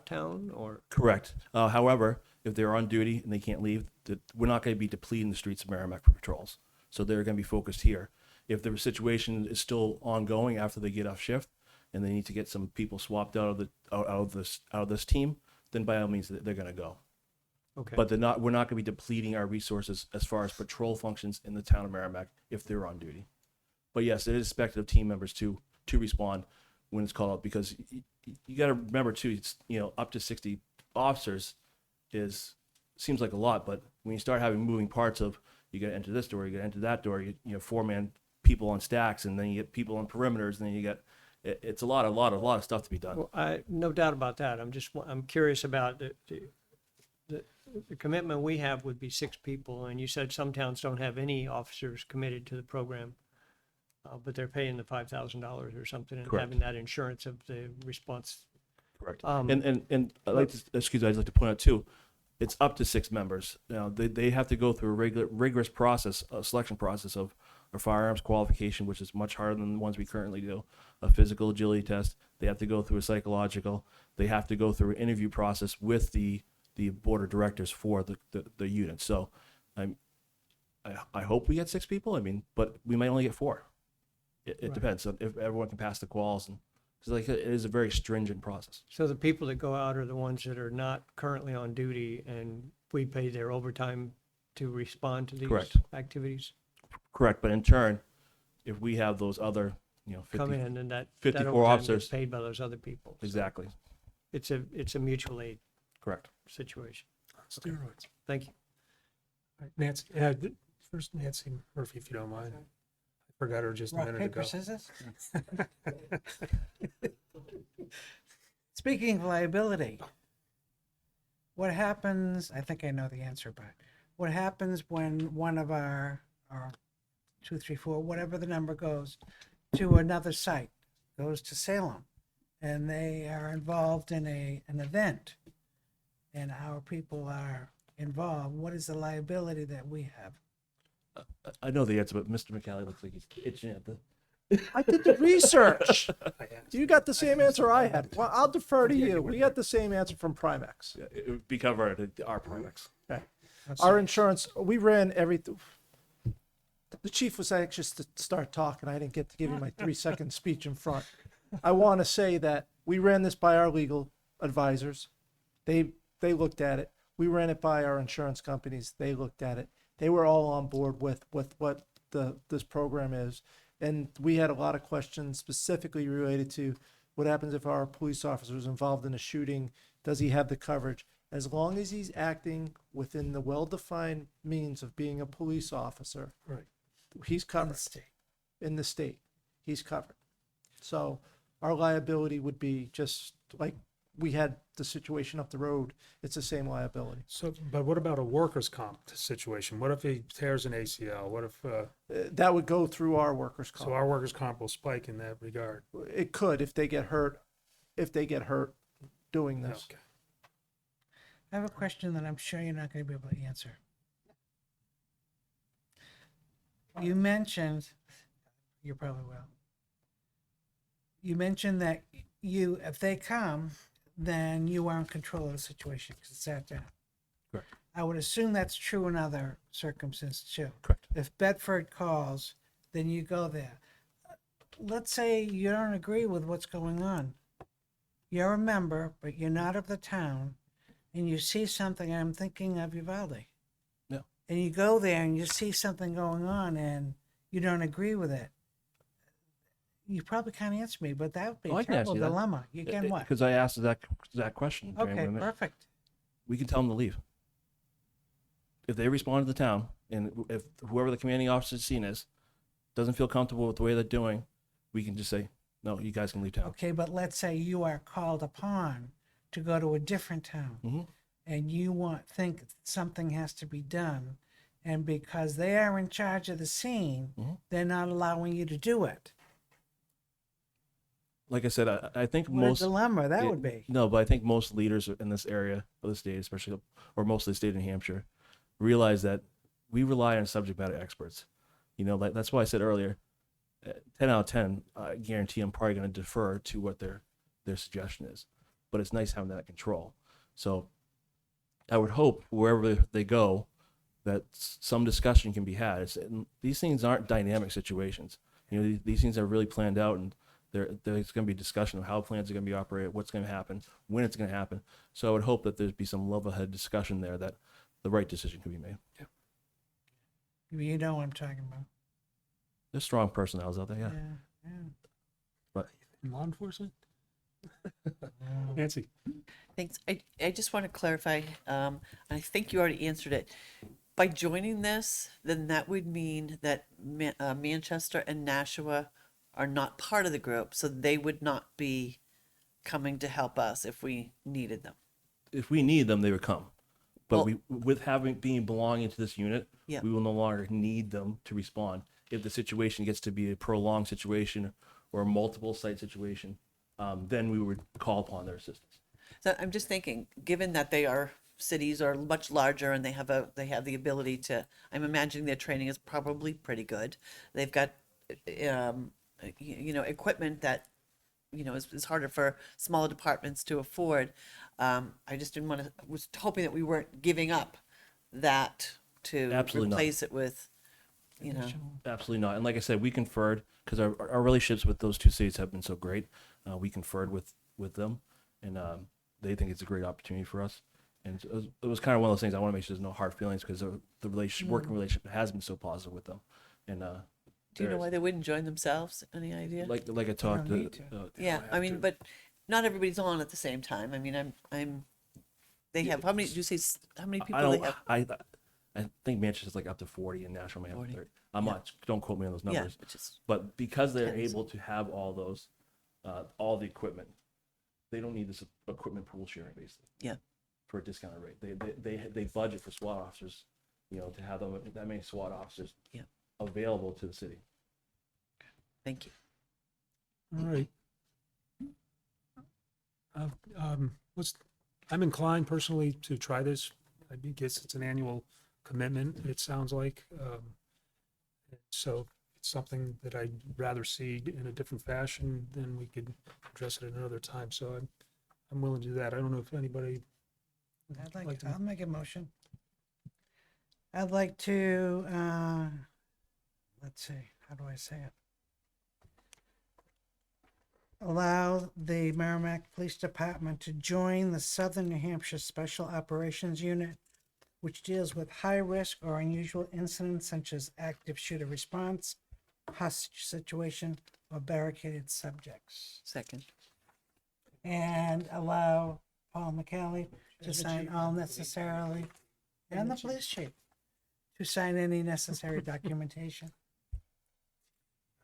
town, or? Correct. However, if they're on duty and they can't leave, we're not going to be depleting the streets of Merrimack for patrols. So they're going to be focused here. If the situation is still ongoing after they get off shift and they need to get some people swapped out of this team, then by all means they're going to go. Okay. But we're not going to be depleting our resources as far as patrol functions in the town of Merrimack if they're on duty. But yes, it is expected of team members to respond when it's called out, because you got to remember too, it's, up to 60 officers seems like a lot, but when you start having moving parts of, you got to enter this door, you got to enter that door, you 4-man people on stacks, and then you get people on perimeters, and then you get, it's a lot of stuff to be done. Well, no doubt about that. I'm curious about the commitment we have would be 6 people, and you said some towns don't have any officers committed to the program, but they're paying the $5,000 or something and Correct. having that insurance of the response. Correct. Um, And I'd like to point out too, it's up to 6 members. Now they have to go through a rigorous process, a selection process of a firearms qualification, which is much harder than the ones we currently do, a physical agility test. They have to go through a psychological. They have to go through an interview process with the board of directors for the unit. So I hope we get 6 people. But we might only get 4. It depends on if everyone can pass the quals, and because it is a very stringent process. So the people that go out are the ones that are not currently on duty, and we pay their overtime to respond to these Correct. activities? Correct. But in turn, if we have those other, 50, Come in, and that 54 overtime officers. gets paid by those other people. So Exactly. it's a mutual aid Correct. situation. Steroids. Thank you. All right, Nancy, first Nancy Murphy, if you don't mind. I forgot her just a Rock, minute paper, ago. scissors? Speaking of liability, what happens, I think I know the answer, but what happens when one of our 2, 3, 4, whatever the number goes, to another site, goes to Salem, and they are involved in an event, and our people are involved, what is the liability that we have? I know the answer, but Mr. McCallie looks like he's itching at the. I did the research. You got the same answer I had. Well, I'll defer to you. We got the same answer from Primex. Yeah, it would be covered at our Primex. Okay. Our insurance, we ran everything. The chief was anxious to start talking. I didn't get to give you my 3-second speech in front. I want to say that we ran this by our legal advisors. They looked at it. We ran it by our insurance companies. They looked at it. They were all on board with what this program is. And we had a lot of questions specifically related to what happens if our police officer is involved in a shooting. Does he have the coverage? As long as he's acting within the well-defined means of being a police officer, Right. he's covered. In the state, he's covered. So our liability would be just like we had the situation up the road. It's the same liability. So, but what about a workers' comp situation? What if he tears an ACL? What if, That would go through our workers' comp. so our workers' comp will spike in that regard? It could if they get hurt. If they get hurt doing this. Okay. I have a question that I'm sure you're not going to be able to answer. You mentioned, you probably will. You mentioned that if they come, then you are in control of the situation because it's sat down. Correct. I would assume that's true in other circumstances too. Correct. If Bedford calls, then you go there. Let's say you don't agree with what's going on. You're a member, but you're not of the town, and you see something, I'm thinking of Uvalde. Yeah. And you go there and you see something going on and you don't agree with it. You probably can't answer me, but that would be Oh, a I can answer terrible you that. dilemma. You can what? Because I asked that question. during Okay, one minute. perfect. We can tell them to leave. If they respond to the town, and if whoever the commanding officer's scene is doesn't feel comfortable with the way they're doing, we can just say, no, you guys can leave town. Okay, but let's say you are called upon to go to a different town. Mhm. and you think something has to be done, and because they are in charge of the scene, they're not allowing you to do it. Like I said, I think What most a dilemma that it- would be. No, but I think most leaders in this area of the state, especially, or most of the state of New Hampshire, realize that we rely on subject matter experts. You know, like that's why I said earlier, 10 out of 10, I guarantee I'm probably going to defer to what their suggestion is. But it's nice having that control. So I would hope wherever they go, that some discussion can be had. These things aren't dynamic situations. You know, these things are really planned out, and there's going to be discussion of how plans are going to be operated, what's going to happen, when it's going to happen. So I would hope that there'd be some level-head discussion there, that the right decision can be made. You know what I'm talking about. There's strong personnels out there, yeah. Yeah. In law enforcement? Nancy? Thanks. I just want to clarify, and I think you already answered it. By joining this, then that would mean that Manchester and Nashua are not part of the group, so they would not be coming to help us if we needed them. If we need them, they would come. But Well- with being belonging to this unit, Yeah. we will no longer need them to respond. If the situation gets to be a prolonged situation or a multiple site situation, then we would call upon their assistance. So I'm just thinking, given that they are cities are much larger and they have the ability to, I'm imagining their training is probably pretty good. They've got, equipment that, is harder for smaller departments to afford. I just didn't want to, was hoping that we weren't giving up that to Absolutely not. replace it with, Absolutely not. And like I said, we conferred because our relationships with those two cities have been so great. We conferred with them, and they think it's a great opportunity for us. And it was kind of one of those things. I want to make sure there's no hard feelings because the working relationship has been so positive with them. And do you know why they wouldn't join themselves? Any idea? like I talked don't need to, Yeah, I mean, but not everybody's on at the same time. I mean, they have, how many, did you say, how many people they have? I think Manchester's like up to 40 and Nashville may have 40. 30. I'm not, don't quote me on those Yeah, numbers. which is, But because they're Depends. able to have all those, all the equipment, they don't need this equipment pool sharing basically. Yeah. For a discounted rate. They budget for SWAT officers, to have that many SWAT officers Yeah. available to the city. thank you. All right. I'm inclined personally to try this. I guess it's an annual commitment, it sounds like. So it's something that I'd rather see in a different fashion, then we could address it at another time. So I'm willing to do that. I don't know if anybody I'd would like, to. I'll make a motion. I'd like to, let's see, how do I say it? Allow the Merrimack Police Department to join the Southern New Hampshire Special Operations Unit, which deals with high-risk or unusual incidents such as active shooter response, hostage situation, or barricaded subjects. Second. And allow Paul McCallie to sign all necessarily, and the police chief, to sign any necessary documentation.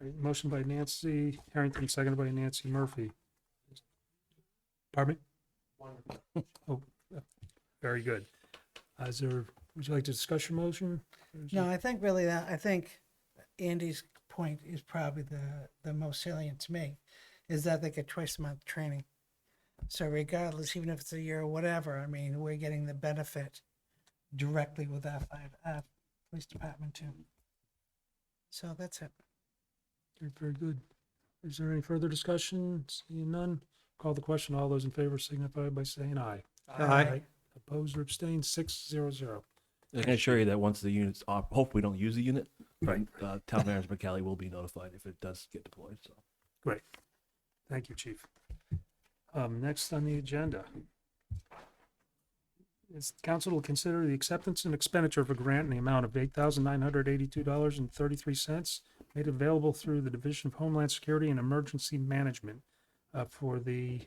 All right, motion by Nancy Harrington, seconded by Nancy Murphy. Pardon me? Oh, very good. Would you like to discuss your motion? No, I think really I think Andy's point is probably the most salient to me, is that they get twice a month training. So regardless, even if it's a year or whatever, I mean, we're getting the benefit directly with our police department too. So that's it. Very, very good. Is there any further discussion? Seeing none, call the question. All those in favor signify by saying aye. Aye. Opposed or abstained, 6-0-0. I can assure you that once the unit's off, hopefully we don't use the unit, but Town Manager McCallie will be notified if it does get deployed. So Great. Thank you, Chief. Next on the agenda is council will consider the acceptance and expenditure of a grant in the amount of $8,982.33 made available through the Division of Homeland Security and Emergency Management for the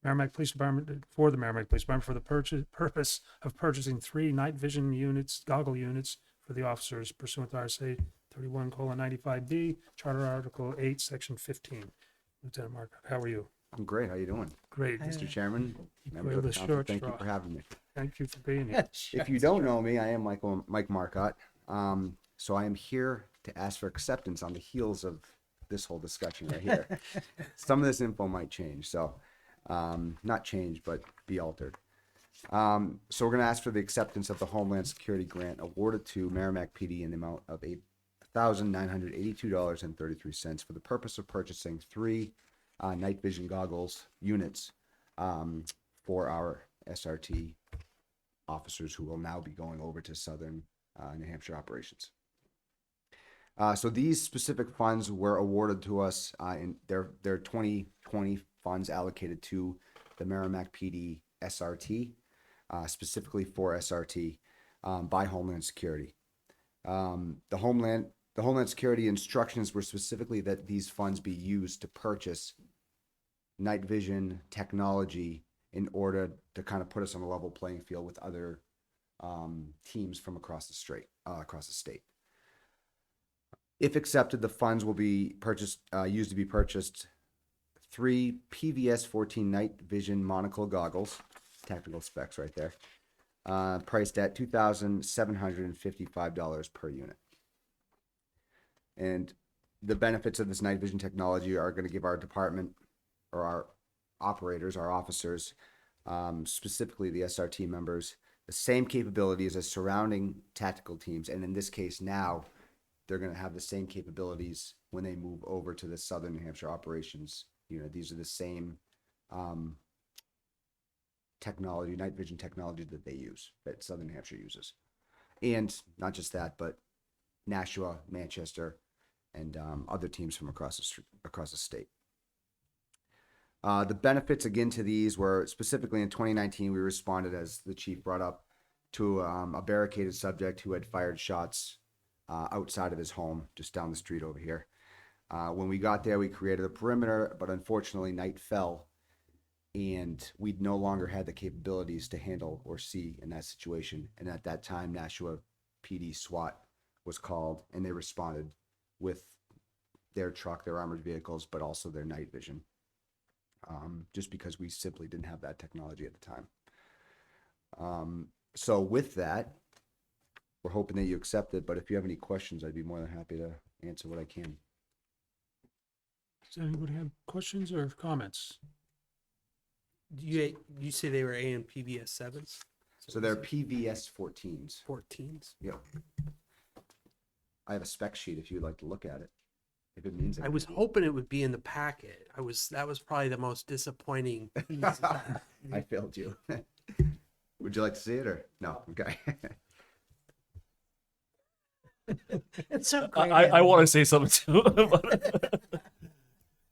Merrimack Police Department, for the purpose of purchasing 3 night vision units, goggle units for the officers pursuant to RSA 31:95B, Charter Article 8, Section 15. Lieutenant Mark, how are you? I'm great. How you doing, Great. Mr. Chairman? You Members play of the the council, short thank you straw. for having me. Thank you for being here. If you don't know me, I am Mike Marcotte. So I am here to ask for acceptance on the heels of this whole discussion right here. Some of this info might change, so not change, but be altered. So we're going to ask for the acceptance of the Homeland Security grant awarded to Merrimack PD in the amount of $8,982.33 for the purpose of purchasing 3 night vision goggles units for our SRT officers who will now be going over to Southern New Hampshire operations. So these specific funds were awarded to us in their 2020 funds allocated to the Merrimack PD SRT, specifically for SRT by Homeland Security. The Homeland Security instructions were specifically that these funds be used to purchase night vision technology in order to kind of put us on a level playing field with other teams from across the state. If accepted, the funds will be used to be purchased 3 PVS 14 night vision monocle goggles, technical specs right there, priced at $2,755 per unit. And the benefits of this night vision technology are going to give our department, or our operators, our officers, specifically the SRT members, the same capabilities as surrounding tactical teams. And in this case now, they're going to have the same capabilities when they move over to the Southern New Hampshire operations unit. These are the same technology, night vision technology that they use, that Southern New Hampshire uses. And not just that, but Nashua, Manchester, and other teams from across the state. The benefits, again, to these were specifically in 2019, we responded, as the chief brought up, to a barricaded subject who had fired shots outside of his home, just down the street over here. When we got there, we created a perimeter, but unfortunately night fell and we no longer had the capabilities to handle or see in that situation. And at that time, Nashua PD SWAT was called, and they responded with their truck, their armored vehicles, but also their night vision, just because we simply didn't have that technology at the time. So with that, we're hoping that you accept it, but if you have any questions, I'd be more than happy to answer what I can. Does anybody have questions or comments? You say they were ANPVS 7s? So they're PVS 14s. 14s? Yep. I have a spec sheet if you'd like to look at it. If it means I was hoping it would be in the packet. That was probably the most disappointing piece of that. I failed you. Would you like to see it or no? Okay. It's so great. I want to say something too. But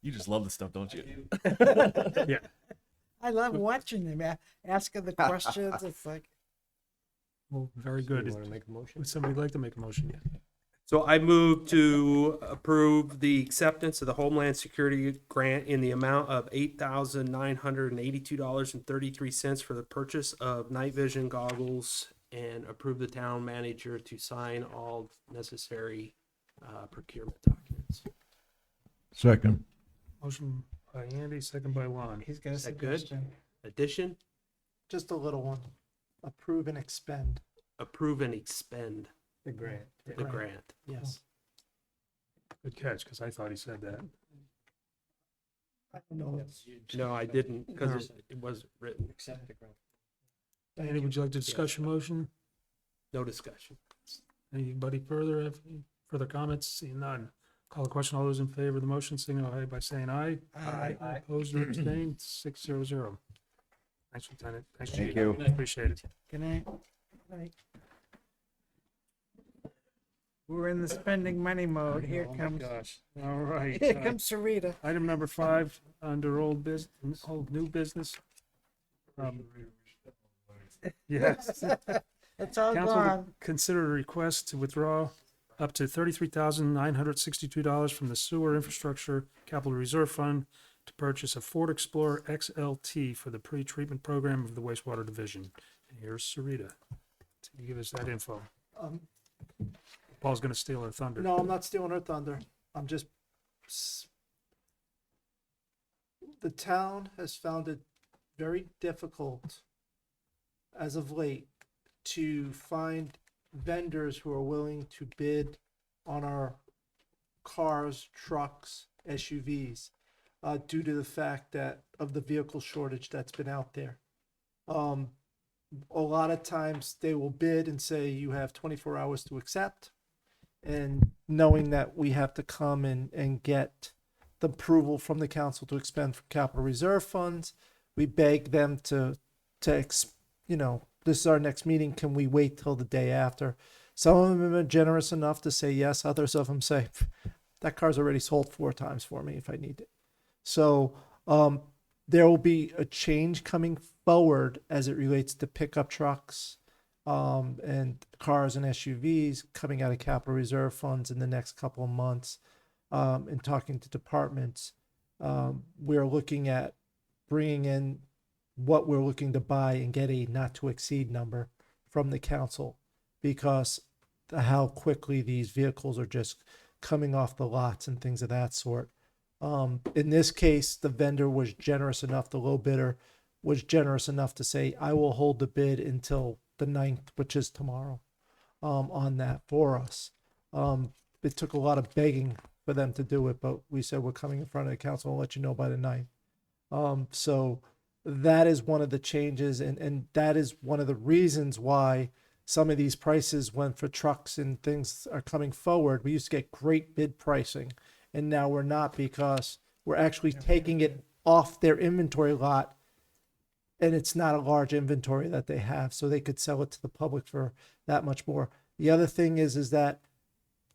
you just love this stuff, don't you? Yeah. I love watching them asking the questions. It's like, Well, very good. Want to make a motion? Would somebody like to make a motion? Yeah. So I move to approve the acceptance of the Homeland Security grant in the amount of $8,982.33 for the purchase of night vision goggles, and approve the town manager to sign all necessary procurement documents. Second. Motion by Andy, second by Lon. he's got a Is that good? suggestion. Addition, Just a little one. Approve and expend. approve and expend The grant. the grant. Yes. Good catch, because I thought he said that. I don't know. No, I didn't, because it wasn't written. Andy, would you like to discuss your motion? No discussion. Anybody further have any further comments? Seeing none. Call the question. All those in favor of the motion, signify by saying aye. Aye. Opposed or abstained, 600. Thanks, Lieutenant. Thanks, Thank Chief. you. Appreciate it. Good night. We're in the spending money mode. Here Oh my comes, gosh. All right. here comes Sarita. Item number 5, under old new business. Yes. It's all Council to gone. consider a request to withdraw up to $33,962 from the Sewer Infrastructure Capital Reserve Fund to purchase a Ford Explorer XLT for the pre-treatment program of the wastewater division. And here's Sarita to give us that info. Paul's going to steal her thunder. No, I'm not stealing her thunder. I'm just the town has found it very difficult as of late to find vendors who are willing to bid on our cars, trucks, SUVs, due to the fact that of the vehicle shortage that's been out there. A lot of times they will bid and say you have 24 hours to accept, and knowing that we have to come and get the approval from the council to expend from capital reserve funds, we beg them to this is our next meeting, can we wait till the day after? Some of them are generous enough to say yes, others of them say, that car's already sold 4 times for me if I need it. So there will be a change coming forward as it relates to pickup trucks and cars and SUVs coming out of capital reserve funds in the next couple of months. And talking to departments, we're looking at bringing in what we're looking to buy and get a not to exceed number from the council, because how quickly these vehicles are just coming off the lots and things of that sort. In this case, the vendor was generous enough, the low bidder was generous enough to say, I will hold the bid until the 9th, which is tomorrow, on that for us. It took a lot of begging for them to do it, but we said we're coming in front of the council and let you know by the 9th. So that is one of the changes, and that is one of the reasons why some of these prices went for trucks and things are coming forward. We used to get great bid pricing, and now we're not, because we're actually taking it off their inventory lot, and it's not a large inventory that they have, so they could sell it to the public for that much more. The other thing is that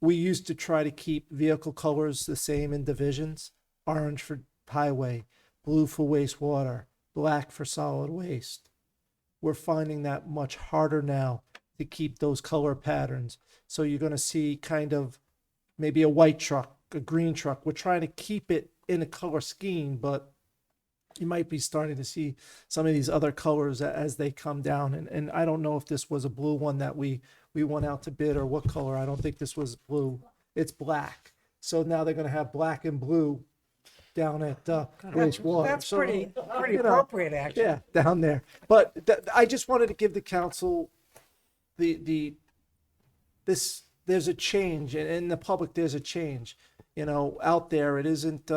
we used to try to keep vehicle colors the same in divisions: orange for highway, blue for wastewater, black for solid waste. We're finding that much harder now to keep those color patterns. So you're going to see kind of maybe a white truck, a green truck. We're trying to keep it in a color scheme, but you might be starting to see some of these other colors as they come down. And I don't know if this was a blue one that we went out to bid, or what color. I don't think this was blue. It's black. So now they're going to have black and blue down at wastewater. That's So, pretty you know, appropriate, actually. yeah, down there. But I just wanted to give the council there's a change, and in the public there's a change. Out there it isn't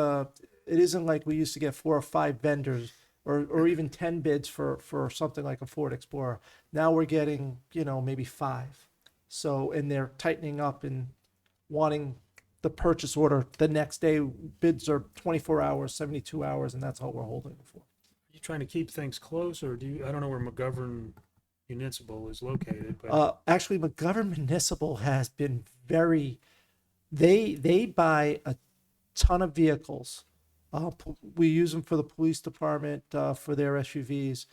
like we used to get 4 or 5 vendors or even 10 bids for something like a Ford Explorer. Now we're getting, maybe 5. So, and they're tightening up and wanting the purchase order the next day. Bids are 24 hours, 72 hours, and that's all we're holding it for. Are you trying to keep things close, or I don't know where McGovern Municipal is located, but Actually, McGovern Municipal has been they buy a ton of vehicles. We use them for the police department, for their SUVs.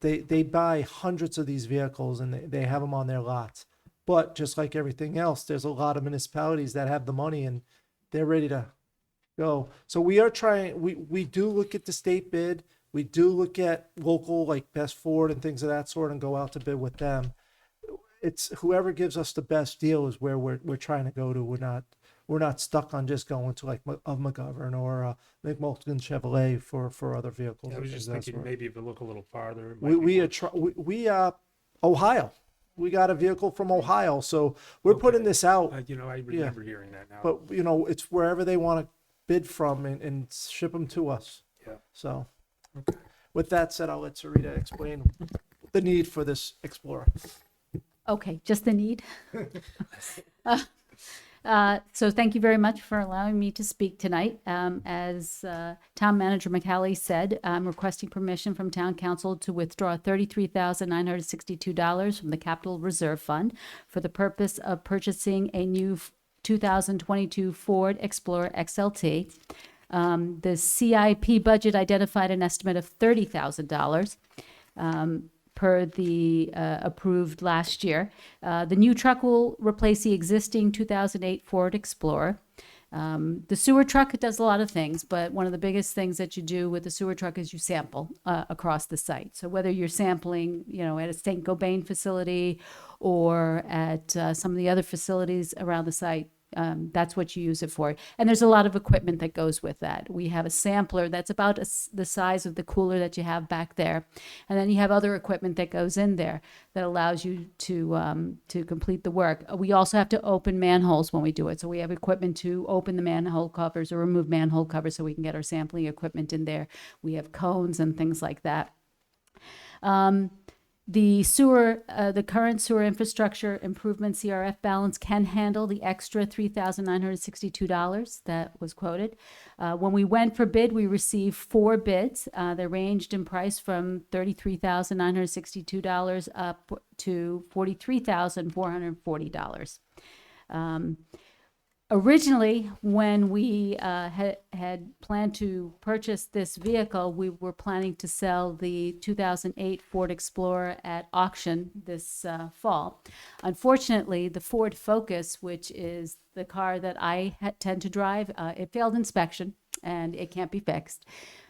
They buy hundreds of these vehicles, and they have them on their lots. But just like everything else, there's a lot of municipalities that have the money and they're ready to go. So we are trying, we do look at the state bid. We do look at local, like Best Ford and things of that sort, and go out to bid with them. It's whoever gives us the best deal is where we're trying to go to. We're not stuck on just going to like a McGovern or McMullen Chevrolet for other vehicles. I was just thinking maybe if we look a little farther. it might be Ohio. We got a vehicle from Ohio, so we're putting this out. I remember hearing that now. But it's wherever they want to bid from and ship them to us. Yeah. So, Okay. with that said, I'll let Sarita explain the need for this Explorer. Okay, just the need. So thank you very much for allowing me to speak tonight. As Town Manager McCallie said, I'm requesting permission from Town Council to withdraw $33,962 from the Capital Reserve Fund for the purpose of purchasing a new 2022 Ford Explorer XLT. The CIP budget identified an estimate of $30,000. Per the approved last year. The new truck will replace the existing 2008 Ford Explorer. The sewer truck, it does a lot of things, but one of the biggest things that you do with the sewer truck is you sample across the site. So whether you're sampling, at a St. Gobain facility or at some of the other facilities around the site, That's what you use it for. And there's a lot of equipment that goes with that. We have a sampler that's about the size of the cooler that you have back there. And then you have other equipment that goes in there that allows you to complete the work. We also have to open manholes when we do it. So we have equipment to open the manhole covers or remove manhole covers so we can get our sampling equipment in there. We have cones and things like that. The current sewer infrastructure improvement CRF balance can handle the extra $3,962 that was quoted. When we went for bid, we received 4 bids. They ranged in price from $33,962 up to $43,440. Originally, when we had planned to purchase this vehicle, we were planning to sell the 2008 Ford Explorer at auction this fall. Unfortunately, the Ford Focus, which is the car that I tend to drive, it failed inspection and it can't be fixed.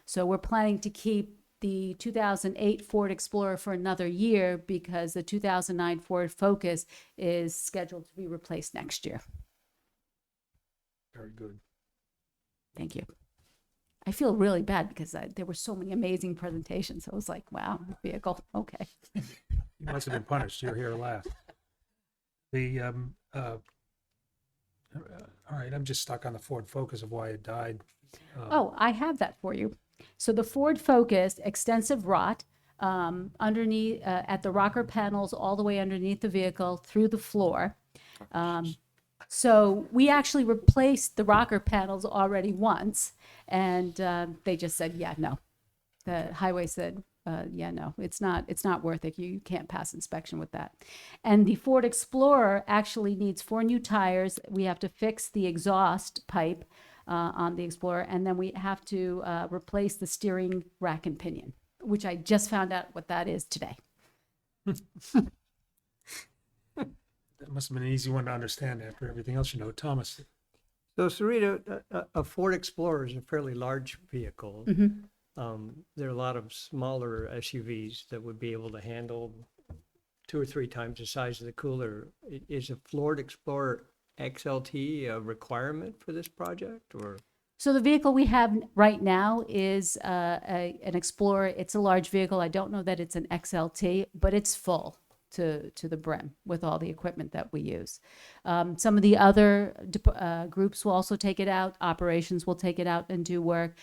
So we're planning to keep the 2008 Ford Explorer for another year because the 2009 Ford Focus is scheduled to be replaced next year. Very good. Thank you. I feel really bad because there were so many amazing presentations. I was like, wow, vehicle, okay. You must have been punished. You're here last. All right, I'm just stuck on the Ford Focus of why it died. Oh, I have that for you. So the Ford Focus, extensive rot underneath, at the rocker panels, all the way underneath the vehicle, through the floor. So we actually replaced the rocker panels already once, and they just said, yeah, no. The highway said, yeah, no, it's not worth it. You can't pass inspection with that. And the Ford Explorer actually needs 4 new tires. We have to fix the exhaust pipe on the Explorer, and then we have to replace the steering rack and pinion, which I just found out what that is today. That must have been an easy one to understand after everything else you know. Thomas. So Sarita, a Ford Explorer is a fairly large vehicle. There are a lot of smaller SUVs that would be able to handle 2 or 3 times the size of the cooler. Is a Ford Explorer XLT a requirement for this project, or? So the vehicle we have right now is an Explorer. It's a large vehicle. I don't know that it's an XLT, but it's full to the brim with all the equipment that we use. Some of the other groups will also take it out. Operations will take it out and do work.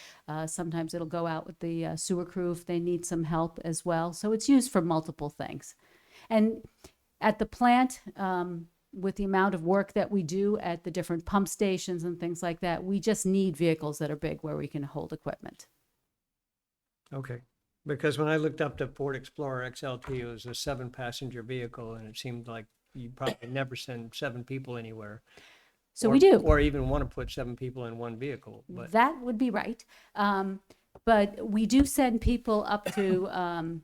Sometimes it'll go out with the sewer crew if they need some help as well. So it's used for multiple things. And at the plant, with the amount of work that we do at the different pump stations and things like that, we just need vehicles that are big where we can hold equipment. Okay. Because when I looked up the Ford Explorer XLT, it was a 7-passenger vehicle, and it seemed like you probably never send 7 people anywhere. So we do. Or even want to put 7 people in one vehicle. But That would be right. But we do send people up to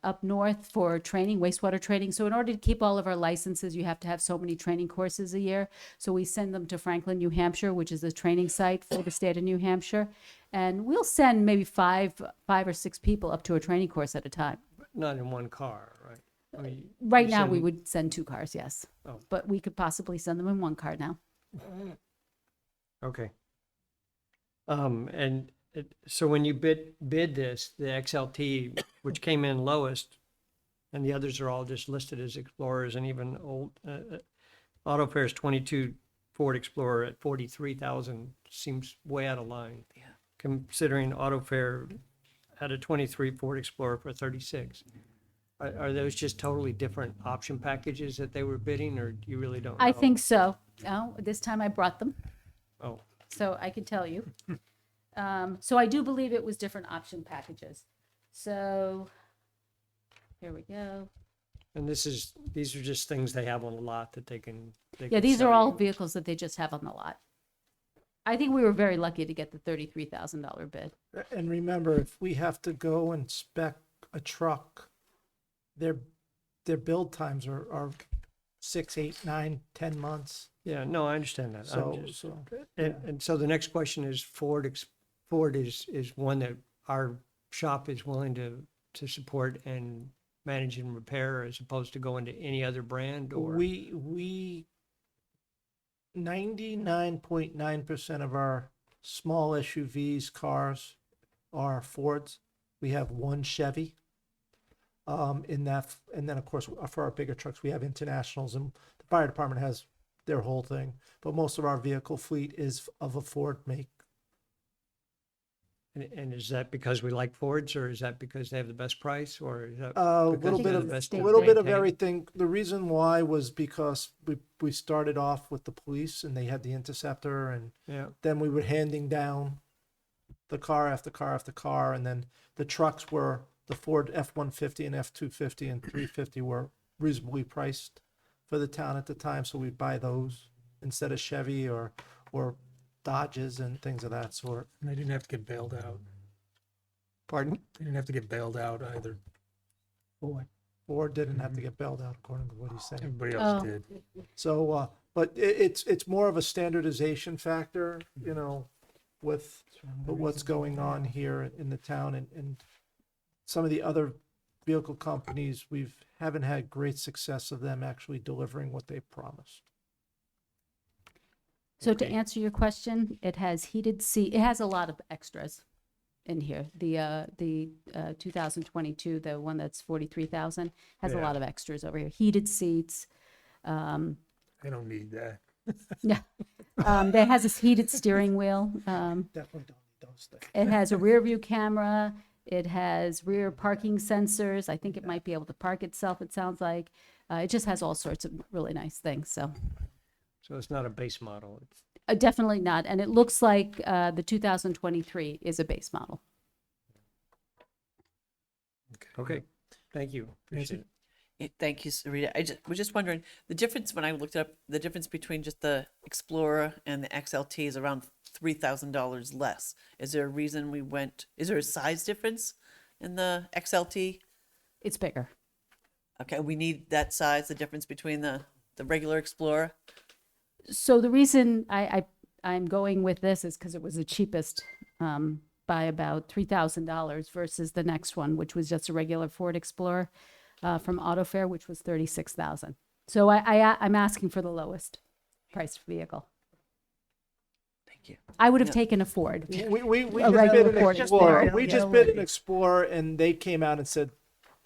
up north for training, wastewater training. So in order to keep all of our licenses, you have to have so many training courses a year. So we send them to Franklin, New Hampshire, which is a training site for the state of New Hampshire. And we'll send maybe five or six people up to a training course at a time. not in one car, right? I mean, Right you now, we send- would send 2 cars, yes. Oh. But we could possibly send them in 1 car now. Okay. So when you bid this, the XLT, which came in lowest, and the others are all just listed as Explorers, and even old Auto Fair's 22 Ford Explorer at 43,000 seems way out of line. Yeah. Considering Auto Fair had a 23 Ford Explorer for 36. Are those just totally different option packages that they were bidding, or you really don't know? I think so. Oh, this time I brought them, Oh, so I could tell you. So I do believe it was different option packages. So here we go. and these are just things they have on the lot that they can. Yeah, these are all vehicles that they just have on the lot. I think we were very lucky to get the $33,000 bid. And remember, if we have to go and spec a truck, their build times are 6, 8, 9, 10 months. Yeah, no, I understand that. So And so the next question is Ford is one that our shop is willing to support and manage and repair as opposed to going to any other brand, or? we 99.9% of our small SUVs, cars are Fords. We have one Chevy. In that, and then of course for our bigger trucks, we have Internationals, and the fire department has their whole thing. But most of our vehicle fleet is of a Ford make. And is that because we like Fords, or is that because they have the best price, or is that? A because little bit they're of the best a to little bit of maintain? everything. The reason why was because we started off with the police, and they had the Interceptor, and Yeah, then we were handing down the car after car after car, and then the trucks were the Ford F-150 and F-250 and 350 were reasonably priced for the town at the time, so we'd buy those instead of Chevy or Dodges and things of that sort. And they didn't have to get bailed out. pardon? They didn't have to get bailed out either. Ford didn't have to get bailed out, according to what he's saying. Everybody else Oh. did. So, but it's more of a standardization factor, you know, with what's going on here in the town, and some of the other vehicle companies, haven't had great success of them actually delivering what they promised. So to answer your question, it has heated seat, it has a lot of extras in here. The 2022, the one that's 43,000, has a Yeah. lot of extras over here. Heated seats, They don't need that. yeah. That has a heated steering wheel. Definitely don't need those things. It has a rear view camera. It has rear parking sensors. I think it might be able to park itself, it sounds like. It just has all sorts of really nice things, so. So it's not a base model. It's Definitely not. And it looks like the 2023 is a base model. okay. Thank you. Appreciate it. Thank you, Sarita. I was just wondering, the difference when I looked it up, the difference between just the Explorer and the XLT is around $3,000 less. Is there a reason is there a size difference in the XLT? It's bigger. Okay, we need that size, the difference between the regular Explorer? So the reason I'm going with this is because it was the cheapest by about $3,000 versus the next one, which was just a regular Ford Explorer from AutoFair, which was $36,000. So I'm asking for the lowest priced vehicle. Thank you. I would have taken a Ford. We A just bid regular an Ford Explorer. Explorer. We just bid an Explorer, and they came out and said,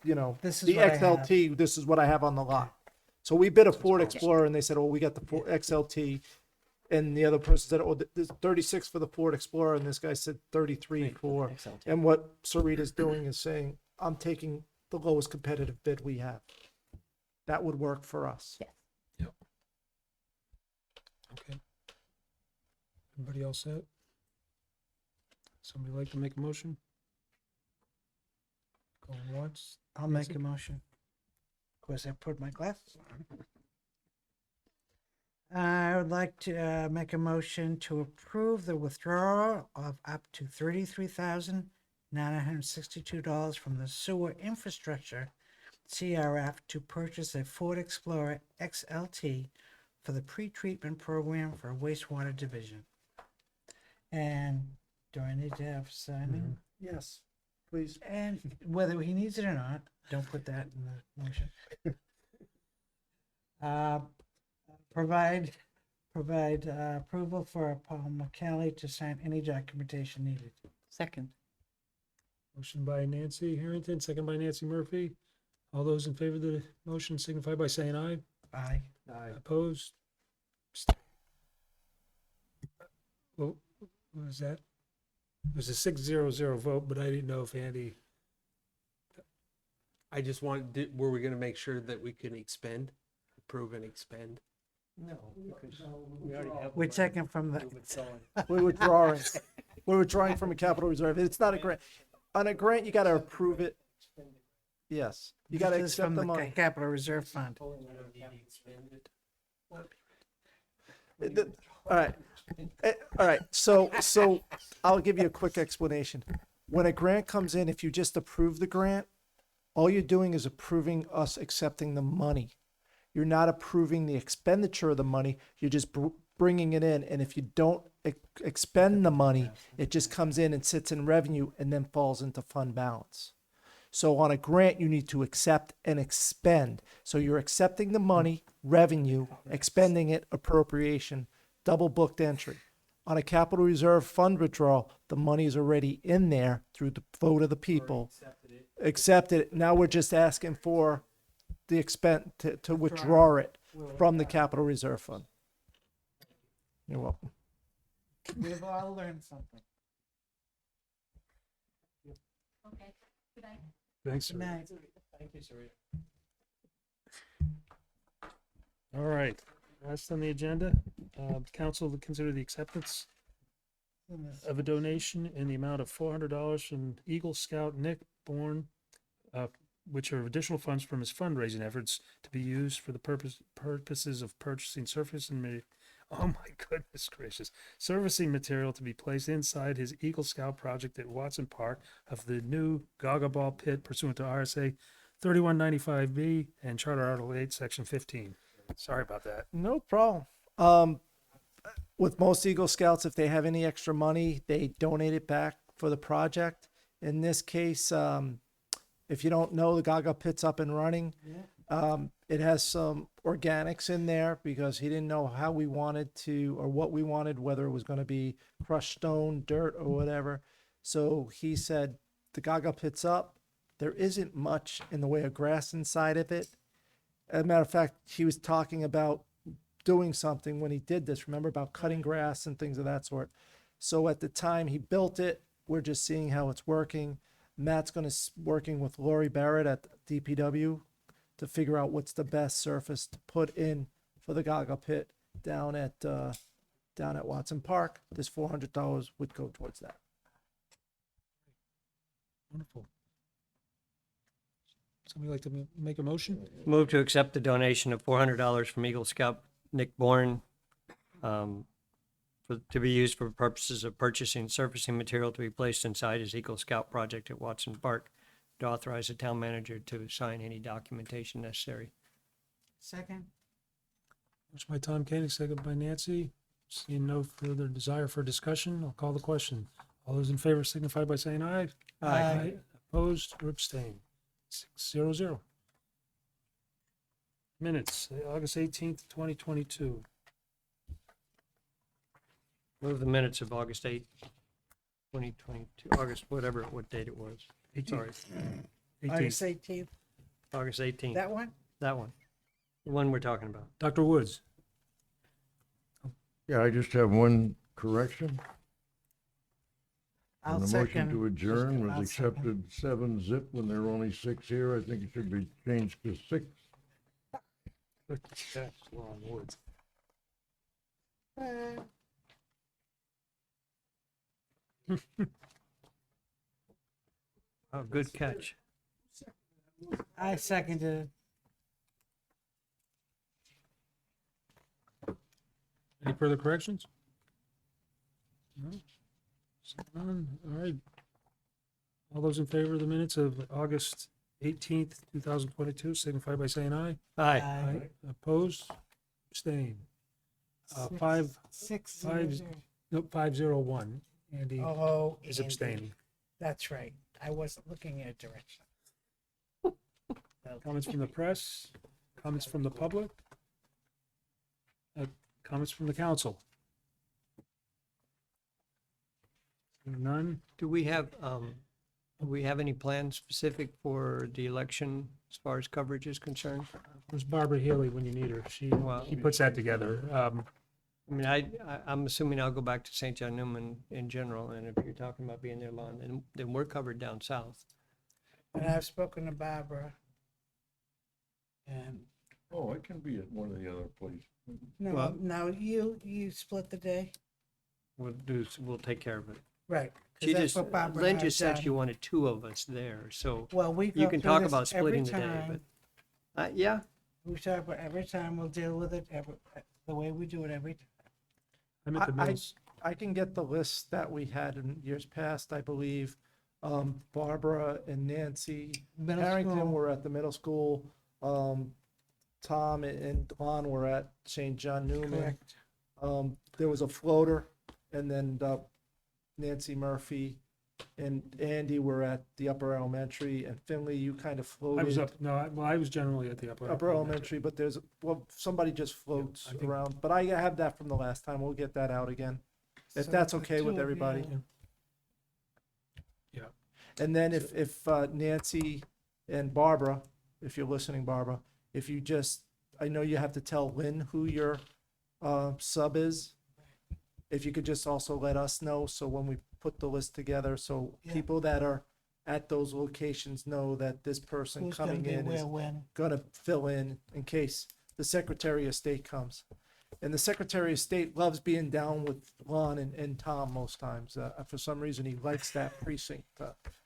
you know, This is the what I have. XLT, this is what I have on the lot. So we bid a Ford Explorer, and they said, oh, we got the Ford XLT. And the other person said, oh, there's 36 for the Ford Explorer, and this guy said 33 for. And what Sarita's doing is saying, I'm taking the lowest competitive bid we have. That would work for us. Yes. Okay. Everybody else set? Somebody like to make a motion? Going once? I'll make a motion. Of course, I put my glasses on. I would like to make a motion to approve the withdrawal of up to $33,962 from the sewer infrastructure CRF to purchase a Ford Explorer XLT for the pre-treatment program for wastewater division. And do I need to have signing? Yes, please. And whether he needs it or not, don't put that in the motion. Provide approval for Paul McCallie to sign any documentation needed. Second. Motion by Nancy Harrington, second by Nancy Murphy. All those in favor of the motion signify by saying aye. Aye. Opposed? What was that? It was a 6-0-0 vote, but I didn't know if Andy, I just wanted, were we gonna make sure that we can approve and expend? No, because we already have. We're taking from the, We're withdrawing. We're withdrawing from a capital reserve. It's not a grant. On a grant, you gotta approve it. Yes, you gotta this is accept from the the money. capital reserve fund. All right. All right. So I'll give you a quick explanation. When a grant comes in, if you just approve the grant, all you're doing is approving us accepting the money. You're not approving the expenditure of the money. You're just bringing it in. And if you don't expend the money, it just comes in and sits in revenue and then falls into fund balance. So on a grant, you need to accept and expend. So you're accepting the money, revenue, expending it, appropriation, double booked entry. On a capital reserve fund withdrawal, the money is already in there through the vote of the people. Accepted it. Now we're just asking for the expense to withdraw it from the capital reserve fund. You're welcome. We've all learned something. Thanks. Good night. Thank you, Sarita. All right, last on the agenda, council to consider the acceptance of a donation in the amount of $400 from Eagle Scout Nick Bourne, which are additional funds from his fundraising efforts to be used for the purposes of purchasing surface and oh my goodness gracious, servicing material to be placed inside his Eagle Scout project at Watson Park of the new Gaga Ball pit pursuant to RSA 3195B and Charter Article 8, Section 15. Sorry about that. No problem. With most Eagle Scouts, if they have any extra money, they donate it back for the project. In this case, if you don't know, the Gaga Pit's up and running. It has some organics in there because he didn't know how we wanted to or what we wanted, whether it was going to be crushed stone, dirt, or whatever. So he said, the Gaga Pit's up. There isn't much in the way of grass inside of it. As a matter of fact, he was talking about doing something when he did this. Remember about cutting grass and things of that sort. So at the time he built it, we're just seeing how it's working. Matt's going to working with Lori Barrett at DPW to figure out what's the best surface to put in for the Gaga Pit down at Watson Park. This $400 would go towards that. Wonderful. Somebody like to make a motion? Move to accept the donation of $400 from Eagle Scout Nick Bourne to be used for purposes of purchasing surfacing material to be placed inside his Eagle Scout project at Watson Park, to authorize the town manager to sign any documentation necessary. Second. Motion by Tom Koenig, second by Nancy. Seeing no further desire for discussion, I'll call the question. All those in favor signify by saying aye. Aye. Opposed or abstained? 6-0-0. Minutes, August 18th, 2022. Move the minutes of August 8th, 2022, August, whatever, what date it was. Sorry, August 18th. August 18th. That one? That one. The one we're talking about. Dr. Woods? Yeah, I just have one correction. I'll And the motion second. to adjourn I'll was accepted 7-0 when there were only 6 here. I think it should be changed to 6. Good catch, Ron Woods. Oh, good catch. I seconded. Any further corrections? No? Seeing none. All right. All those in favor of the minutes of August 18th, 2022, signify by saying aye. Aye. Opposed? Abstain. Six- Five, 6-0-0. nope, 501. Andy Oh, is Andy. abstaining. That's right. I wasn't looking at direction. Comments from the press? Comments from the public? Comments from the council? None? Do we have any plans specific for the election as far as coverage is concerned? Where's Barbara Healy when you need her? She Well- puts that together. I mean, I'm assuming I'll go back to St. John Newman in general, and if you're talking about being there long, then we're covered down south. And I've spoken to Barbara. And Oh, I can be at one of the other places. no, Well- now you split the day? We'll take care of it. Right. 'cause She that's just, what Barbara Lynn had just said she done. wanted 2 of us there, so Well, we you go can through talk this about every splitting the day, time. but, yeah, We talk about every time, we'll deal with it the way we do it every time. I'm at the mills. I can get the list that we had in years past, I believe. Barbara and Nancy Middle Harrington school. were at the middle school. Tom and Lon were at St. John Newman. Correct. There was a floater, and then Nancy Murphy and Andy were at the upper elementary, and Finley, you kind of floated. I was up, no, I was generally at the Upper elementary, but there's, well, somebody just floats I think- around, but I have that from the last time. We'll get that out again. If So that's the okay two with of you- everybody. Yeah. And then if Nancy and Barbara, if you're listening, Barbara, if you just, I know you have to tell Lynn who your sub is. If you could just also let us know, so when we put the list together, so Yeah. people that are at those locations know that this person Who's gonna coming be in is where, when? gonna fill in case the Secretary of State comes. And the Secretary of State loves being down with Lon and Tom most times. For some reason, he likes that precinct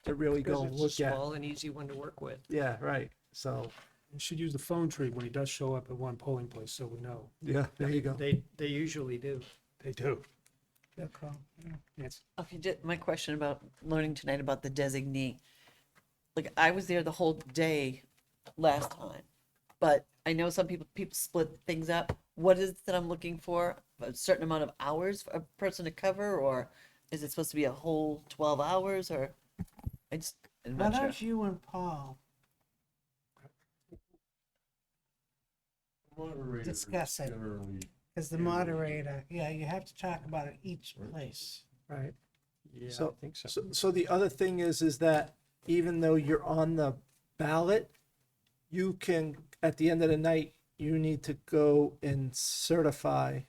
to really go and look at. and easy one to work with. Yeah, right. So, You should use the phone tree when he does show up at one polling place, so we know. yeah, there you go. They usually do. They do. They'll call. Yeah. Yes. Okay, my question about learning tonight about the designee. Like, I was there the whole day last time, but I know some people split things up. What is it that I'm looking for? A certain amount of hours for a person to cover, or is it supposed to be a whole 12 hours, or I'm Now not sure. that's you and Paul discuss it. As the moderator, yeah, you have to talk about it each place. Right. Yeah, So- I think so. So the other thing is that even though you're on the ballot, you can, at the end of the night, you need to go and certify.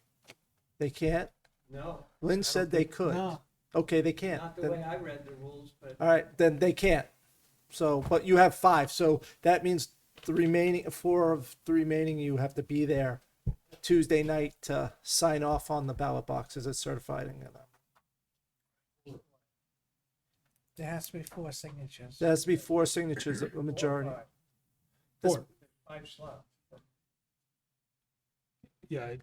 They can't? No, Lynn said they could. No, Okay, they can't. not the Then- way I read the rules, but All right, then they can't. So, but you have 5, so that means the remaining 4 of the remaining, you have to be there Tuesday night to sign off on the ballot boxes as certified. there has to be 4 signatures. There has to be 4 signatures, a majority. This- 5 slots. Yeah,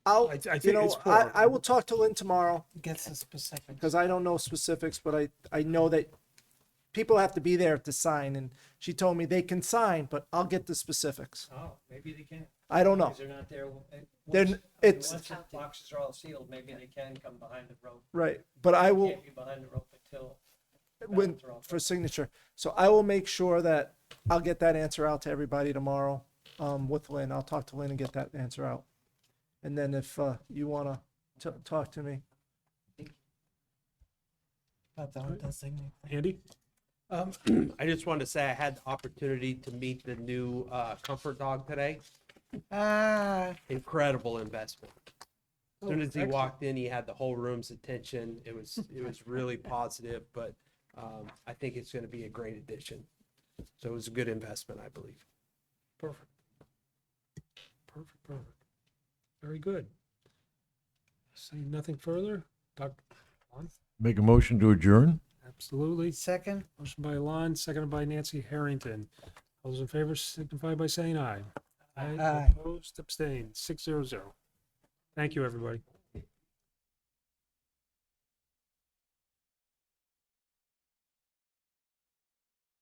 I'll, I think you know, it's 4. I will talk to Lynn tomorrow Gets the specifics. because I don't know specifics, but I know that people have to be there to sign, and she told me they can sign, but I'll get the specifics. Oh, maybe they can. I don't know. Because they're not there. They're Once- n- it's- Once the boxes are all sealed, maybe they can come behind the rope. Right, but I will, Can't be behind the rope until. when, ballots are all for signature. So I will make sure that I'll get that answer out to everybody tomorrow, with Lynn. I'll talk to Lynn and get that answer out. And then if, you wanna talk to me. About the whole designate thing. Andy? I just wanted to say I had the opportunity to meet the new Comfort Dog today. Incredible investment. As soon as he walked in, he had the whole room's attention. It was really positive, but I think it's going to be a great addition. So it was a good investment, I believe. Perfect. Very good. Saying nothing further, Dr. Lon? Make a motion to adjourn? Absolutely. Second? Motion by Lon, seconded by Nancy Harrington. All those in favor signify by saying aye. Aye. Opposed, abstained, 600. Thank you, everybody.